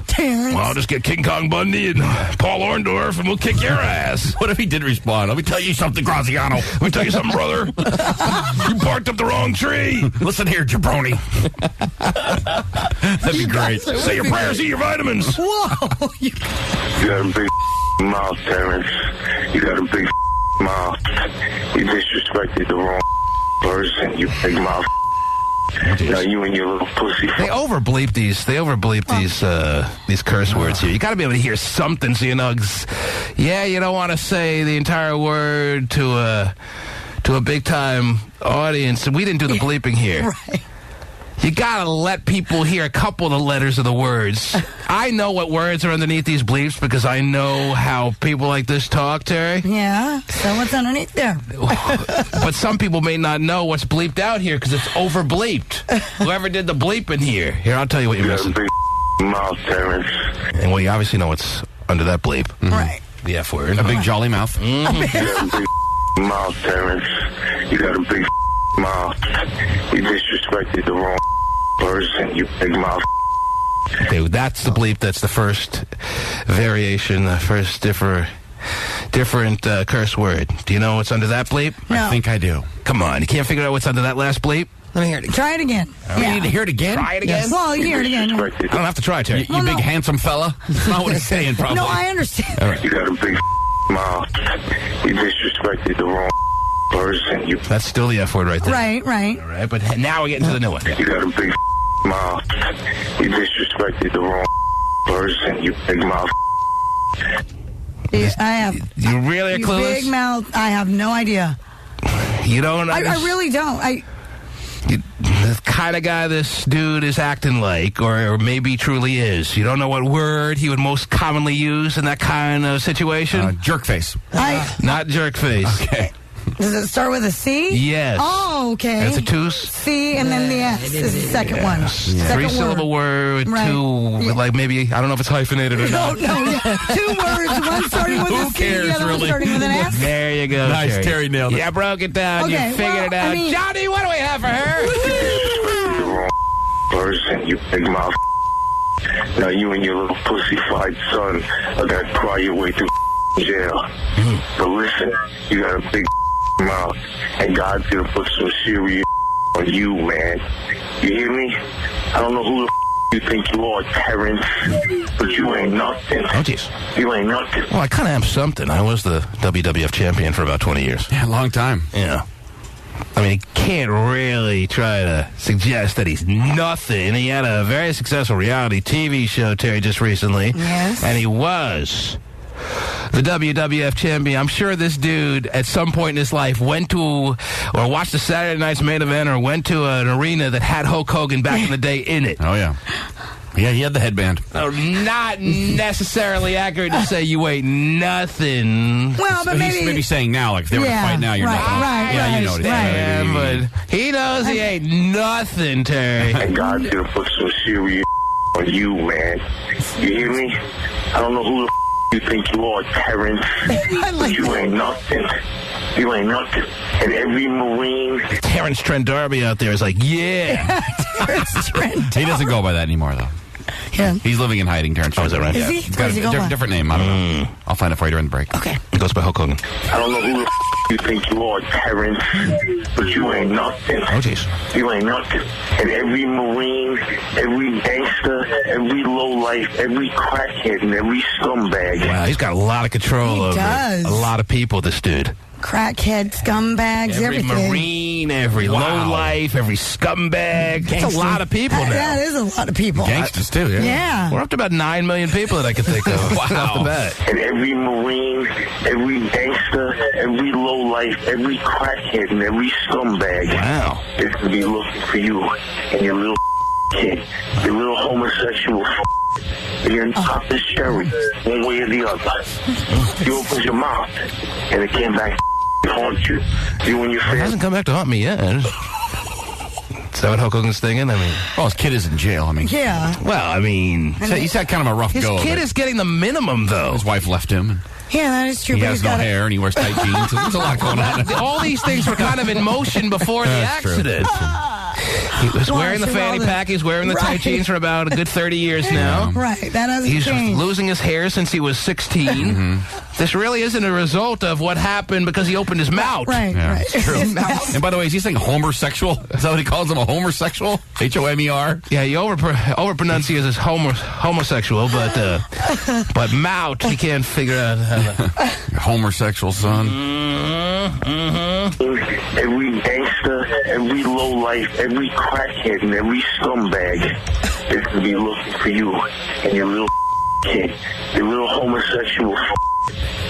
Terrence. Well, I'll just get King Kong Bundy and Paul Orndorff, and we'll kick your ass. What if he did respond? Let me tell you something, Graziano. Let me tell you something, brother. You barked up the wrong tree. Listen here, jabroni. That'd be great. Say your prayers, eat your vitamins. Whoa. You got a big mouth, Terrence. You got a big mouth. You disrespected the wrong person, you big mouth. Now you and your little pussy. They overbleep these curse words here. You got to be able to hear something so you know. You don't want to say the entire word to a big time audience. We didn't do the bleeping here. Right. You got to let people hear a couple of the letters of the words. I know what words are underneath these bleeps because I know how people like this talk, Terry. Yeah, so what's underneath there? But some people may not know what's bleeped out here because it's over-bleeped. Whoever did the bleeping here. Here, I'll tell you what you're missing. Big mouth, Terrence. And well, you obviously know what's under that bleep. Mm-hmm. Right. The F word. A big jolly mouth. Mm-hmm. You got a big mouth, Terrence. You got a big mouth. You disrespected the wrong person, you big mouth. Okay, that's the bleep. That's the first variation, the first different curse word. Do you know what's under that bleep? No. I think I do. Come on, you can't figure out what's under that last bleep? Let me hear it. Try it again. We need to hear it again? Try it again? Yes. Well, hear it again. I don't have to try, Terry. You big handsome fella? That's not what he's saying, probably. No, I understand. All right. You got a big mouth. You disrespected the wrong person, you. That's still the F word right there. Right. All right, but now we're getting to the new one. You got a big mouth. You disrespected the wrong person, you big mouth. I have. You really are clueless? Big mouth. I have no idea. You don't I really don't. The kind of guy this dude is acting like, or maybe truly is. You don't know what word he would most commonly use in that kind of situation? Jerk face. Not jerk face. Okay. Does it start with a C? Yes. Oh, okay. That's a two. C and then the S is the second one. Three-syllable word, two, with like maybe, I don't know if it's hyphenated or not. No, yeah. 2 words, one starting with a C, the other one starting with an S. There you go, Nice, Terry nailed it. Yeah, broke it down. Okay, You figured it out. Johnny, what do we have for her? The wrong person, you big mouth. Now you and your little pussy-fied son are gonna cry your way through jail. But listen, you got a big mouth, and God's gonna put some serious on you, man. You hear me? I don't know who the you think you are, Terrence, but you ain't nothing. Oh, jeez. You ain't nothing. Well, I kind of am something. I was the WWF champion for about 20 years. Yeah, long time. Yeah. I mean, he can't really try to suggest that he's nothing. He had a very successful reality TV show, Terry, just recently. Yes. And he was the WWF champion. I'm sure this dude, at some point in his life, went to or watched the Saturday Night's Main Event or went to an arena that had Hulk Hogan back in the day in it. Oh, yeah. Yeah, he had the headband. Not necessarily accurate to say you ain't nothing. Well, but He's maybe saying now, like, if they were to fight now, you're right, nothing. Right, yeah, right, you know what he's saying. But he knows he ain't nothing, Terry. And God's gonna put some serious on you, man. You hear me? I don't know who the you think you are, Terrence? You ain't nothing. You ain't nothing. And every Marine... Terrence Trent D'Arby out there is like, yeah. Terrence Trent. He doesn't go by that anymore, though. Yeah. He's living in hiding, Terrence. Oh, is that right? Is he? He's got a different name. I don't know. I'll find it for you during the break. Okay. It goes by Hulk Hogan. I don't know who the you think you are, Terrence, but you ain't nothing. Oh, jeez. You ain't nothing. And every Marine, every gangster, every lowlife, every crackhead, and every scumbag. Wow, he's got a lot of control over does. a lot of people, this dude. Crackhead, scumbags, Every everything. Marine, every lowlife, every scumbag. That's a lot of people now. That is a lot of people. Gangsters, too, yeah. Yeah. We're up to about 9 million people that I can think of. Wow. Off the bat. And every Marine, every gangster, every lowlife, every crackhead, and every scumbag. Wow. Is going to be looking for you and your little kid, your little homosexual You're in top of the cherry, one way or the other. You opened your mouth, and it came back to haunt you. You and your It family. hasn't come back to haunt me yet. Is that what Hulk Hogan's thinking? I mean, well, his kid is in jail. I mean, Yeah. well, I mean, he's had kind of a rough his go. of kid it. is getting the minimum, though. His wife left him. Yeah, that is true. He but has he's no got hair and he wears tight jeans. There's a lot going on. All these things were kind of in motion before the That's true. accident. He was wearing the through all fanny the- pack. He's wearing the tight Right. jeans for about a good 30 years now. Right, that hasn't He's changed. losing his hair since he was 16. This really isn't a result of what happened because he opened his mouth. Right, Yeah, right. it's true. His mouth. And by the way, is he saying homosexual? Is that what he calls him, a homosexual? Homer? Yeah, he overpronunciates as homosexual, but mouth, he can't figure out how to... Homosexual son. Every gangster, every lowlife, every crackhead, and every scumbag is going to be looking for you and your little kid, your little homosexual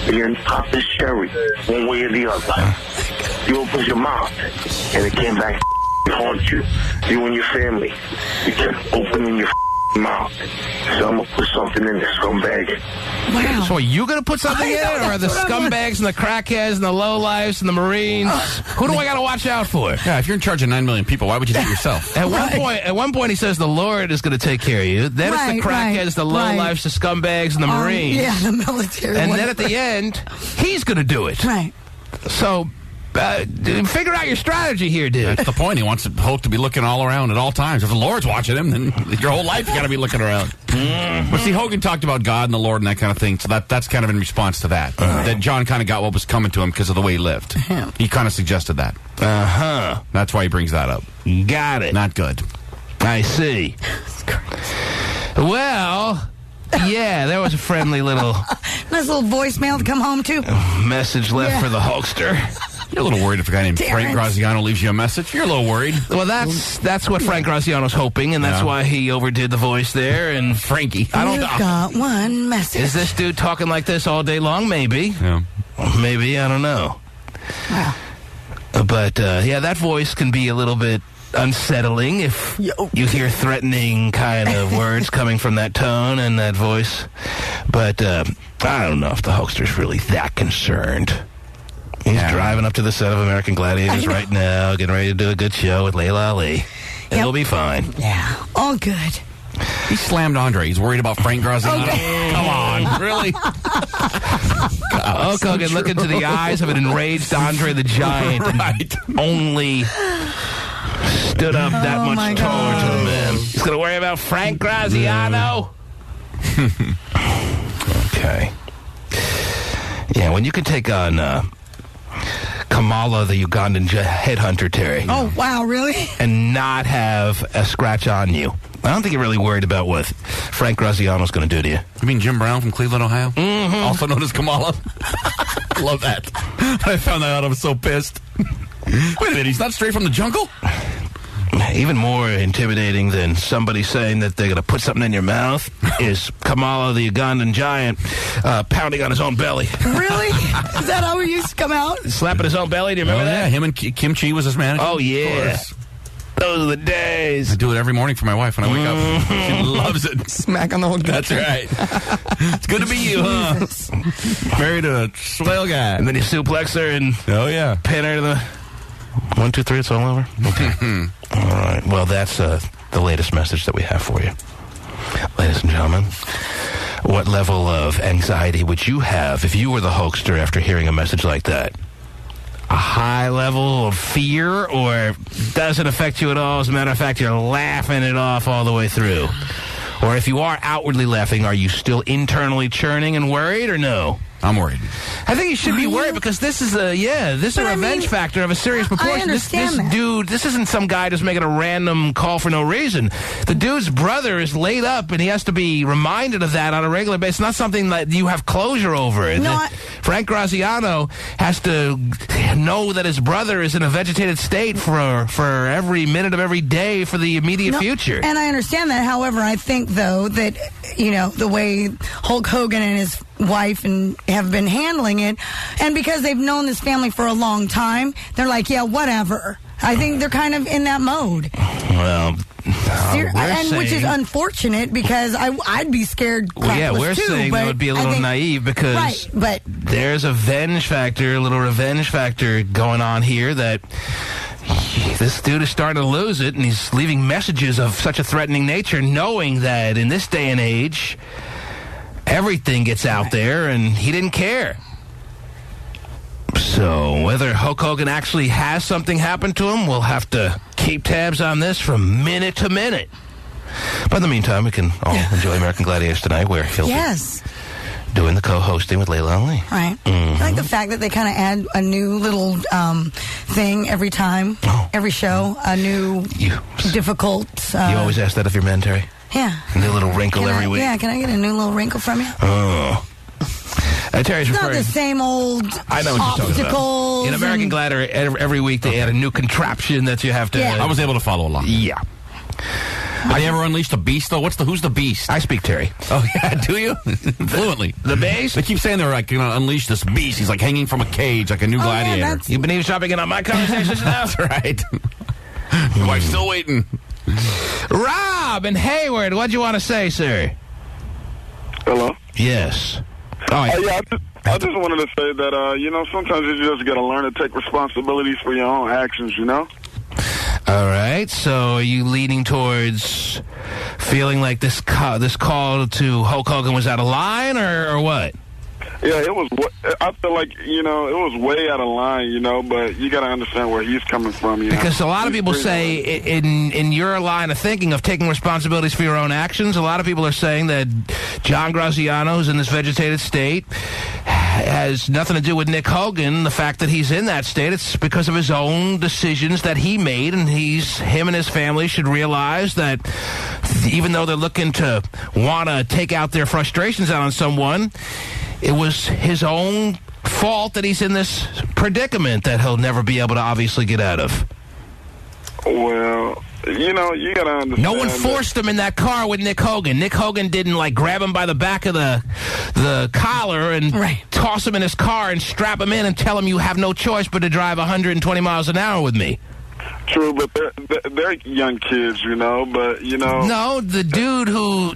You're in top of the cherry, one way or the other. You opened your mouth, and it came back to haunt you. You and your family. You kept opening your mouth. So I'm going to put something in this scumbag. Wow. So are you going to put something in, or are the scumbags and the crackheads and the lowlifes and the Marines? Who do I got to watch out for? Yeah, if you're in charge of 9 million people, why would you do it yourself? At one point, he says the Lord is going to take care of you. Then it's the crackheads, the lowlifes, the scumbags, and the Marines. Yeah, the military. And then at the end, he's going to do it. Right. So, figure out your strategy here, dude. That's the point. He wants Hulk to be looking all around at all times. If the Lord's watching him, then your whole life you got to be looking around. But see, Hogan talked about God and the Lord and that kind of thing, so that's kind of in response to that. That John kind of got what was coming to him because of the way he lived. He kind of suggested that. Uh-huh. That's why he brings that up. Got it. Not good. I see. Well... Yeah, there was a friendly little... Nice little voicemail to come home to. Message left for the Hulkster. You're a little worried if a guy named Frank Graziano leaves you a message. You're a little worried. Well, that's what Frank Graziano's hoping, and that's why he overdid the voice there. And Frankie, I don't know. Got one message. Is this dude talking like this all day long? Maybe. Yeah. Maybe. I don't know. Wow. But, yeah, that voice can be a little bit unsettling if you hear threatening kind of words coming from that tone and that voice. But I don't know if the Hulkster's really that concerned. He's driving up to the set of American Gladiators right now, getting ready to do a good show with Layla Ali. And he'll be fine. Yeah, all good. He slammed Andre. He's worried about Frank Graziano. Come on, really? Hulk Hogan look into the eyes of an enraged Andre the Giant and only stood up that much taller to the man. He's going to worry about Frank Graziano? Okay. Yeah, when you can take on Kamala, the Ugandan headhunter, Terry. Oh, wow, really? And not have a scratch on you. I don't think you're really worried about what Frank Graziano's going to do to you. You mean Jim Brown from Cleveland, Ohio? Mm-hmm. Also known as Kamala? Love that. I found that out. I was so pissed. Wait a minute, he's not straight from the jungle? Even more intimidating than somebody saying that they're going to put something in your mouth is Kamala, the Ugandan giant, pounding on his own belly. Really? Is that how he used to come out? Slapping his own belly? Do you remember that? Yeah, him and Kim Chi was his manager. Oh, yeah. Those are the days. I do it every morning for my wife when I wake up. She loves it. Smack on the whole gut. That's right. It's good to be you, huh? Married a swell guy. And then you suplex her and pin her to the 1, 2, 3, it's all over? Okay. All right. Well, that's the latest message that we have for you, ladies and gentlemen. What level of anxiety would you have if you were the hoaxer after hearing a message like that? A high level of fear, or doesn't affect you at all? As a matter of fact, you're laughing it off all the way through. Or if you are outwardly laughing, are you still internally churning and worried, or no? I'm worried. I think you should be worried because this is a revenge factor of a serious proportion. I understand this dude, this isn't some guy just making a random call for no reason. The dude's brother is laid up, and he has to be reminded of that on a regular basis. Not something that you have closure over. Frank Graziano has to know that his brother is in a vegetated state for every minute of every day for the immediate future. And I understand that. However, I think, though, that, the way Hulk Hogan and his wife have been handling it, and because they've known this family for a long time, they're like, yeah, whatever. I think they're kind of in that mode. Well, which is unfortunate because I'd be scared. We're too, saying that would be a little naive because there's a little revenge factor going on here that this dude is starting to lose it, and he's leaving messages of such a threatening nature, knowing that in this day and age, everything gets out there, and he didn't care. So whether Hulk Hogan actually has something happen to him, we'll have to keep tabs on this from minute to minute. But in the meantime, we can all enjoy American Gladiators tonight, where he'll be doing the co-hosting with Layla Ali. Right. I like the fact that they kind of add a new little thing every time, every show, a new difficult... you always ask that of your men, Terry? Yeah. A new little wrinkle every week? Yeah, can I get a new little wrinkle from you? Oh. Terry's it's not the same old obstacles. In American Gladiator, every week they add a new contraption that you have to... I was able to follow along. Yeah. Have you ever unleashed a beast, though? Who's the beast? I speak Terry. Oh, yeah, do you? Fluently. The beast? They keep saying they're like, unleash this beast. He's like hanging from a cage like a new gladiator. Yeah, You've been eavesdropping in on my conversations now? That's right. Your wife's still waiting. Rob in Hayward, what'd you want to say, sir? Hello? Yes. I just wanted to say that, sometimes you just got to learn to take responsibilities for your own actions, All right, so are you leaning towards feeling like this call to Hulk Hogan was out of line, or what? Yeah, it was. I feel like it was way out of line, but you got to understand where he's coming from. Because a lot of people say in your line of thinking of taking responsibilities for your own actions, a lot of people are saying that John Graziano, who's in this vegetated state, has nothing to do with Nick Hogan. The fact that he's in that state, it's because of his own decisions that he made, and him and his family should realize that even though they're looking to want to take out their frustrations out on someone, it was his own fault that he's in this predicament that he'll never be able to obviously get out of. Well, you got to understand. No one forced him in that car with Nick Hogan. Nick Hogan didn't, grab him by the back of the collar and toss him in his car and strap him in and tell him you have no choice but to drive 120 miles an hour with me. True, but they're young kids, but, No, the dude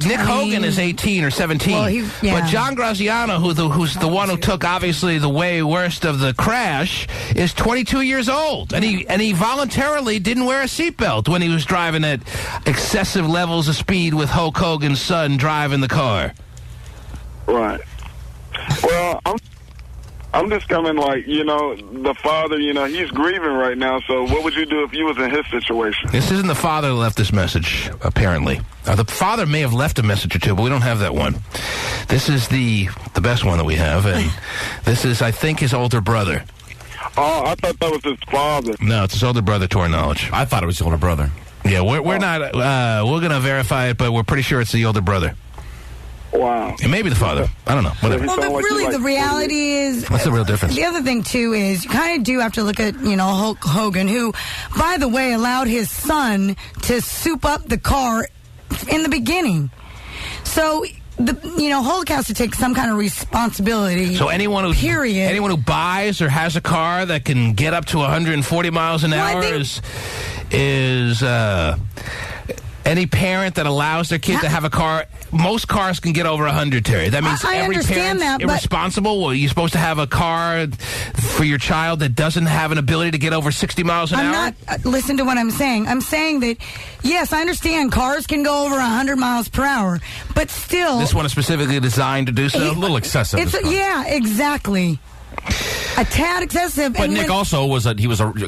Nick Hogan is 18 or 17. But John Graziano, who's the one who took, obviously, the way worst of the crash, is 22 years old. And he voluntarily didn't wear a seatbelt when he was driving at excessive levels of speed with Hulk Hogan's son driving the car. Right. Well, I'm just coming the father, he's grieving right now, so what would you do if you was in his situation? This isn't the father that left this message, apparently. The father may have left a message or two, but we don't have that one. This is the best one that we have, and this is, I think, his older brother. Oh, I thought that was his father. No, it's his older brother, to our knowledge. I thought it was his older brother. Yeah, we're not, we're going to verify it, but we're pretty sure it's the older brother. Wow. It may be the father. I don't know. Whatever. Well, but really, the reality is... What's the real difference? The other thing, too, is you kind of do have to look at, Hulk Hogan, who, by the way, allowed his son to soup up the car in the beginning. So... Hulk has to take some kind of responsibility. So anyone who buys or has a car that can get up to 140 miles an hour Any parent that allows their kid to have a car, most cars can get over 100, Terry. That means I every understand parent's that, but irresponsible. Well, you're supposed to have a car for your child that doesn't have an ability to get over 60 miles an hour? Listen to what I'm saying. I'm saying that, yes, I understand cars can go over 100 miles per hour, but still... This one is specifically designed to do so? A little excessive. Yeah, exactly. A tad excessive. But Nick also was a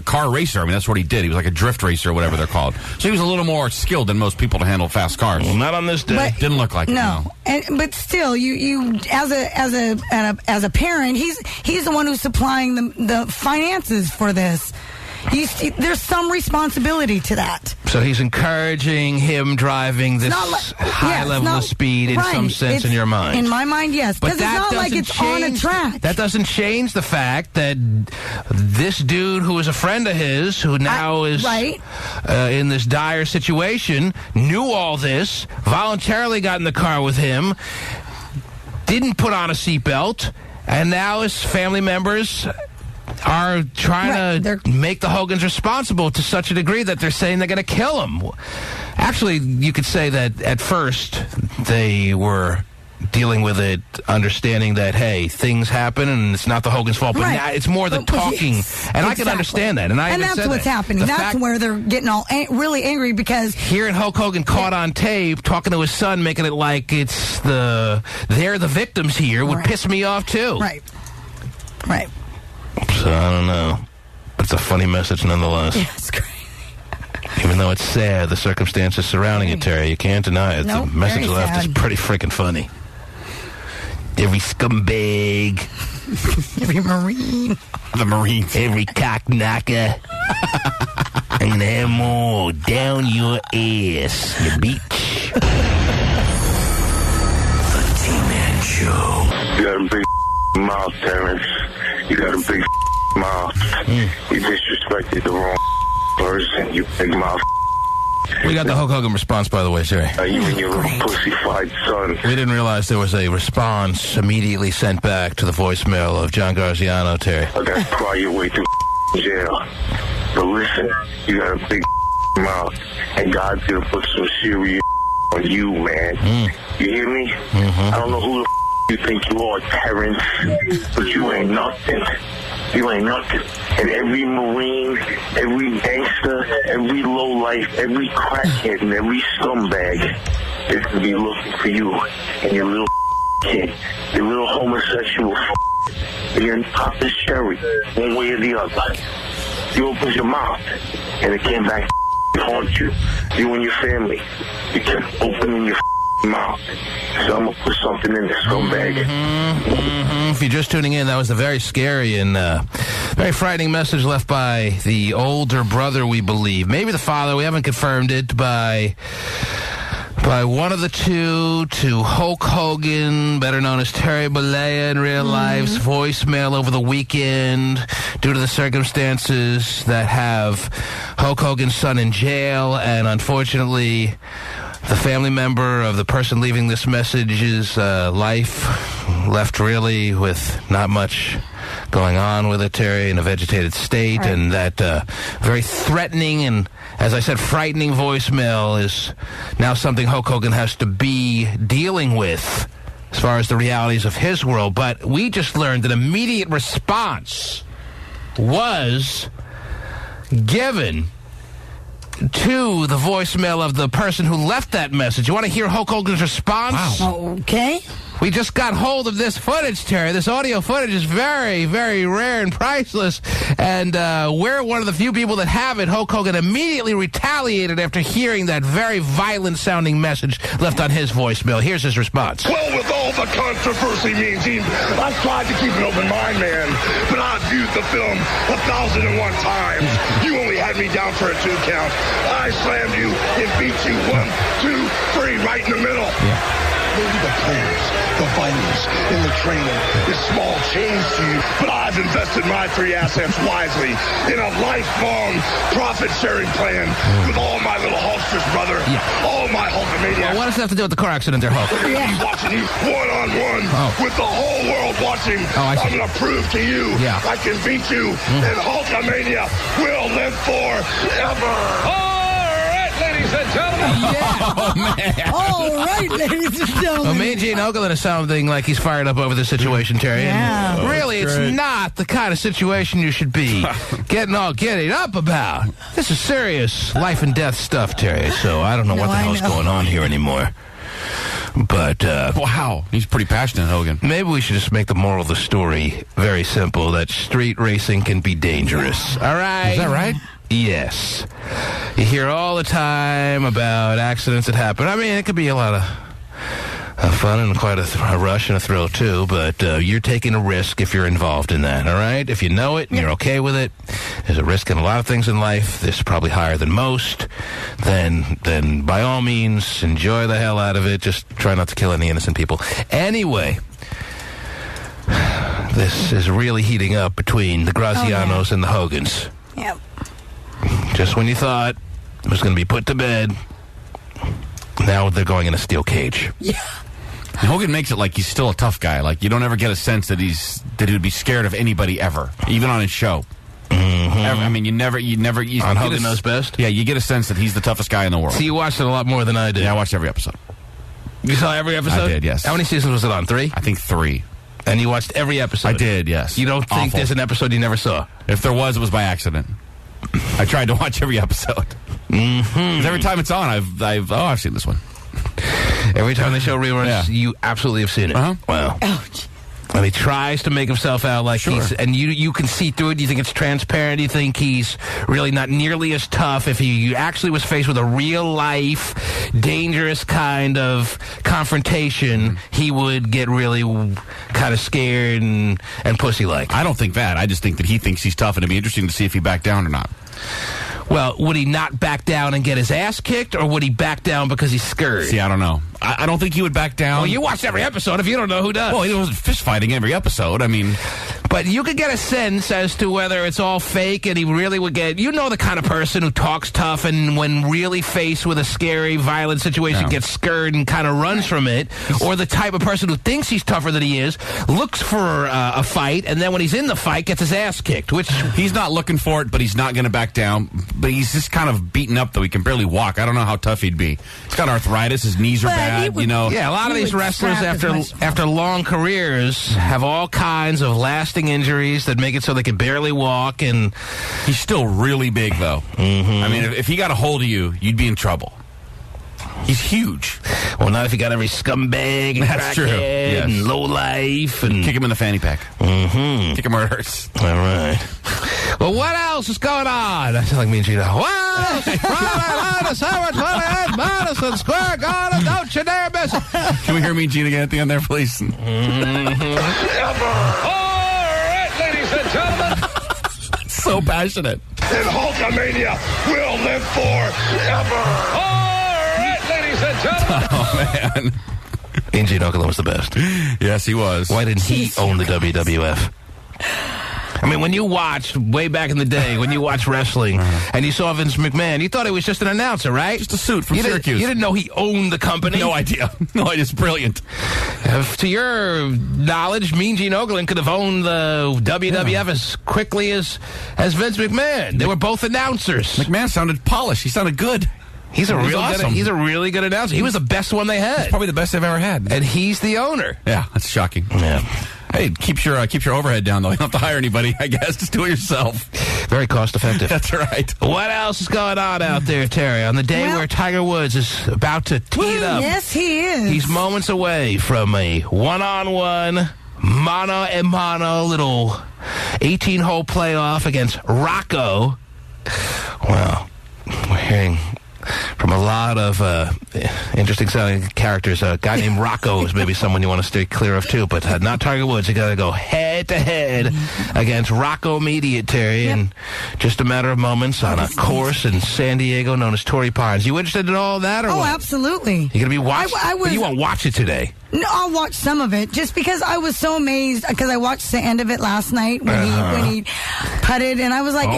car racer. I mean, that's what he did. He was like a drift racer or whatever they're called. So he was a little more skilled than most people to handle fast cars. Well, not on this day. But, didn't look like it. No. But still, you as a parent, he's the one who's supplying the finances for this. There's some responsibility to that. So he's encouraging him driving this high level of speed in some sense in your mind. In my mind, yes. Because it's not like it's on a track. That doesn't change the fact that this dude who is a friend of his, who now is in this dire situation, knew all this, voluntarily got in the car with him, didn't put on a seatbelt, and now his family members are trying to make the Hogans responsible to such a degree that they're saying they're going to kill him. Actually, you could say that at first they were dealing with it, understanding that, hey, things happen and it's not the Hogan's fault, but now it's more the talking. And I can understand that. And that's what's happening. That's where they're getting all really angry because... Hearing Hulk Hogan caught on tape, talking to his son, making it like it's they're the victims here would piss me off, too. Right. So, I don't know. But it's a funny message nonetheless. Yeah, it's crazy. Even though it's sad, the circumstances surrounding it, Terry, you can't deny it. Nope, the message very left sad. is pretty freaking funny. Every scumbag. Every Marine. The Marines. Every cock knocker. I'm going to have more down your ass, you bitch. The T-Man Show. You got a big mouth, Terrence. You got a big mouth. You disrespected the wrong person, you big mouth. We got the Hulk Hogan response, by the way, Terry. You and your little pussy-fied son. We didn't realize there was a response immediately sent back to the voicemail of John Garziano, Terry. I got to pry your way through jail. But listen, you got a big mouth, and God's going to put some serious on you, man. You hear me? I don't know who the you think you are, Terrence, but you ain't nothing. You ain't nothing. And every Marine, every gangster, every lowlife, every crackhead, and every scumbag is going to be looking for you and your little kid, your little homosexual you're in top this cherry, one way or the other. You opened your mouth, and it came back to haunt you. You and your family. You kept opening your mouth. So I'm going to put something in this scumbag. If you're just tuning in, that was a very scary and very frightening message left by the older brother, we believe. Maybe the father, we haven't confirmed it, by one of the two to Hulk Hogan, better known as Terry Bollea in real life's voicemail over the weekend due to the circumstances that have Hulk Hogan's son in jail, and unfortunately the family member of the person leaving this message's life left really with not much going on with it, Terry, in a vegetated state, and that very threatening and, as I said, frightening voicemail is now something Hulk Hogan has to be dealing with as far as the realities of his world. But we just learned an immediate response was given to the voicemail of the person who left that message. You want to hear Hulk Hogan's response? Wow. Okay. We just got hold of this footage, Terry. This audio footage is very, very rare and priceless, and we're one of the few people that have it. Hulk Hogan immediately retaliated after hearing that very violent-sounding message left on his voicemail. Here's his response. Well, with all the controversy, me and Gene, I've tried to keep an open mind, man, but I've viewed the film 1,001 times. You only had me down for a 2 count. I slammed you and beat you 1, 2, 3 right in the middle. Maybe the players, the violence, and the training is small change to you, but I've invested my 3 assets wisely in a lifelong profit-sharing plan with all my little Hulksters, brother. All my Hulkamaniacs. Well, what does that have to do with the car accident there, Hulk? Watching you one-on-one with the whole world watching. I'm going to prove to you I can beat you, and Hulkamania will live forever. All right. ladies and gentlemen. Yeah. Oh, man. All right, ladies and gentlemen. Well, Mean Gene Okerlund is sounding like he's fired up over the situation, Terry. Yeah. And really, it's not the kind of situation you should be getting up about. This is serious life and death stuff, Terry. So I don't know what the hell's going on here anymore. But, wow, he's pretty passionate, Hogan. Maybe we should just make the moral of the story very simple, that street racing can be dangerous. All right? Is that right? Yes. You hear all the time about accidents that happen. I mean, it could be a lot of fun and quite a rush and a thrill, too, but you're taking a risk if you're involved in that, all right? If you know it and you're okay with it, there's a risk in a lot of things in life. This is probably higher than most. Then by all means, enjoy the hell out of it. Just try not to kill any innocent people. Anyway, this is really heating up between the Grazianos and the Hogans. Yep. Just when you thought it was going to be put to bed, now they're going in a steel cage. Yeah. And Hogan makes it like he's still a tough guy. Like, you don't ever get a sense that he would be scared of anybody ever, even on his show. Mm-hmm. I mean, you never. On Hogan Knows Best? Yeah, you get a sense that he's the toughest guy in the world. See, you watched it a lot more than I did. Yeah, I watched every episode. You saw every episode? I did, yes. How many seasons was it on? 3? I think 3. And you watched every episode? I did, yes. You don't think Awful. there's an episode you never saw? If there was, it was by accident. I tried to watch every episode. Mm-hmm. Every time it's on, I've seen this one. Every time they show reruns, you absolutely have seen it. Uh-huh. Wow. Ouch. And he tries to make himself out like he's... And you can see through it. You think it's transparent. You think he's really not nearly as tough. If he actually was faced with a real-life, dangerous kind of confrontation, he would get really kind of scared and pussy-like. I don't think that. I just think that he thinks he's tough, and it'd be interesting to see if he backed down or not. Well, would he not back down and get his ass kicked, or would he back down because he's scared? See, I don't know. I don't think he would back down. Well, you watched every episode. If you don't know, who does? Well, he wasn't fist fighting every episode. I mean... But you could get a sense as to whether it's all fake and he really would get... You know the kind of person who talks tough and when really faced with a scary, violent situation gets scared and kind of runs from it. Or the type of person who thinks he's tougher than he is, looks for a fight, and then when he's in the fight, gets his ass kicked. Which he's not looking for it, but he's not going to back down. But he's just kind of beaten up, though. He can barely walk. I don't know how tough he'd be. He's got arthritis. His knees are bad, you know. Yeah, a lot of these wrestlers, after long careers, have all kinds of lasting injuries that make it so they can barely walk, and he's still really big, though. Mm-hmm. I mean, if he got a hold of you, you'd be in trouble. He's huge. Well, not if you got every scumbag and crackhead and lowlife and kick him in the fanny pack. Mm-hmm. Kick him where it hurts. All right. Well, what else is going on? I sound like me and Gina. Well, Friday night, December 28th, Madison Square Garden. Don't you dare miss it. Can we hear me and Gina again at the end there, please? Mm-hmm. All right, ladies and gentlemen. So passionate. And Hulkamania will live forever. All right, ladies and gentlemen. Oh, man. Gene Okerlund was the best. Yes, he was. Why didn't he own the WWF? I mean, when you watched, way back in the day, when you watched wrestling, and you saw Vince McMahon, you thought he was just an announcer, right? Just a suit from Syracuse. You didn't know he owned the company? No idea. No idea. It's brilliant. To your knowledge, Mean Gene Okerlund could have owned the WWF as quickly as Vince McMahon. They were both announcers. McMahon sounded polished. He sounded good. He's a really good announcer. He was the best one they had. He's probably the best they've ever had. And he's the owner. Yeah, that's shocking. Yeah. Hey, keeps your overhead down, though. You don't have to hire anybody, I guess. Just do it yourself. Very cost-effective. That's right. What else is going on out there, Terry? On the day where Tiger Woods is about to tee it up. Yes, he is. He's moments away from a one-on-one, mano-a-mano little 18-hole playoff against Rocco. Well, we're hearing from a lot of interesting sounding characters. A guy named Rocco is maybe someone you want to stay clear of too, but not Tiger Woods. You got to go head to head against Rocco Mediate, Terry, in just a matter of moments on a course in San Diego known as Torrey Pines. You interested in all that? Or what? Absolutely. You're gonna be watching. You won't watch it today. No, I'll watch some of it just because I was so amazed because I watched the end of it last night when he putted, and I was like,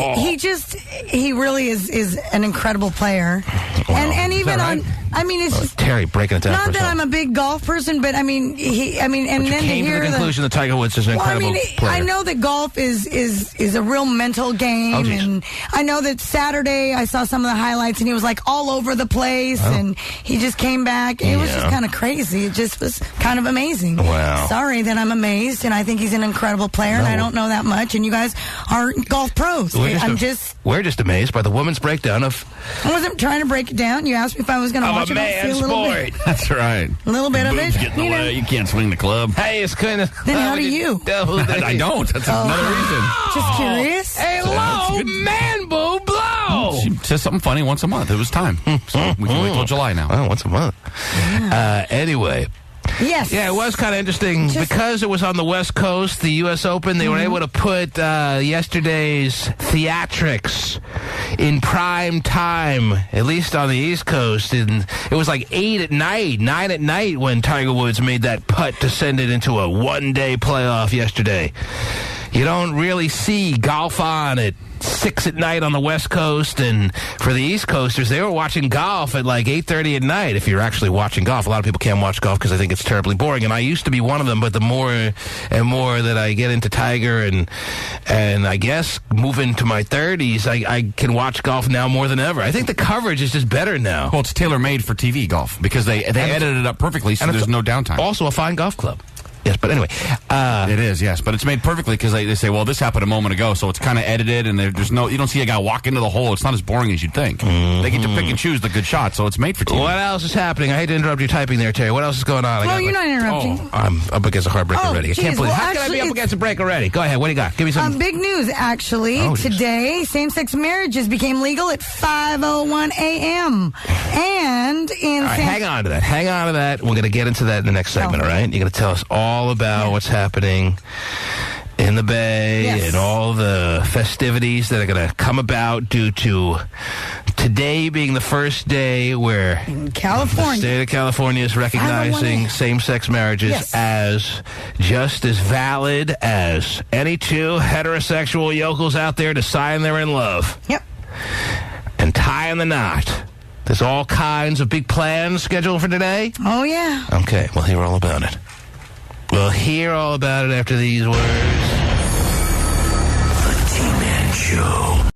he really is an incredible player. Wow. And even right? it's just Terry breaking it down. not that I'm a big golf person, but and then came to the conclusion that Tiger Woods is an incredible player. I know that golf is a real mental game, and I know that Saturday I saw some of the highlights, and he was like all over the place, and he just came back. It was just kind of crazy. It just was kind of amazing. Wow. Sorry that I'm amazed, and I think he's an incredible player, and I don't know that much, and you guys aren't golf pros. We're just amazed by the women's breakdown of... I wasn't trying to break it down. You asked me if I was going to watch it. A man's sport. That's right. A little bit of it. Get in the way. You can't swing the club. Hey, it's kind of... Then how do you? I don't. That's another reason. Just curious. Hey, low man boob blow. She says something funny once a month. It was time. So we can wait till July now. Oh, once a month. Anyway... Yes. Yeah, it was kind of interesting because it was on the West Coast, the U.S. Open. They were able to put yesterday's theatrics in prime time, at least on the East Coast. And it was like 9 at night when Tiger Woods made that putt to send it into a one-day playoff yesterday. You don't really see golf on at 6 at night on the West Coast, and for the East Coasters, they were watching golf at like 8:30 at night. If you're actually watching golf, a lot of people can't watch golf because I think it's terribly boring, and I used to be one of them. But the more and more that I get into Tiger, and I guess move into my 30s, I can watch golf now more than ever. I think the coverage is just better now. Well, it's tailor made for TV golf because they edited it up perfectly, so there's no downtime. Also, a fine golf club. Yes, but anyway. It is, yes. But it's made perfectly because they say, well, this happened a moment ago, so it's kind of edited, and there's no, you don't see a guy walk into the hole. It's not as boring as you'd think. They get to pick and choose the good shots, so it's made for TV. What else is happening? I hate to interrupt you typing there, Terry. What else is going on? Well, you're not interrupting. I'm up against a hard break already. I Geez, can't believe well, how can I be up against a break already? Go ahead. What do you got? Give me some. Big news, actually. Today, same-sex marriages became legal at 5:01 a.m. And in hang on to that. We're going to get into that in the next segment, all right? You're going to tell us all about what's happening in the Bay and all the festivities that are going to come about due to today being the first day where California, the state of California is recognizing same-sex marriages as just as valid as any two heterosexual yokels out there deciding they're in love. Yep. And tying the knot. There's all kinds of big plans scheduled for today? Oh, yeah. Okay, we'll hear all about it. We'll hear all about it after these words. The T-Man Show.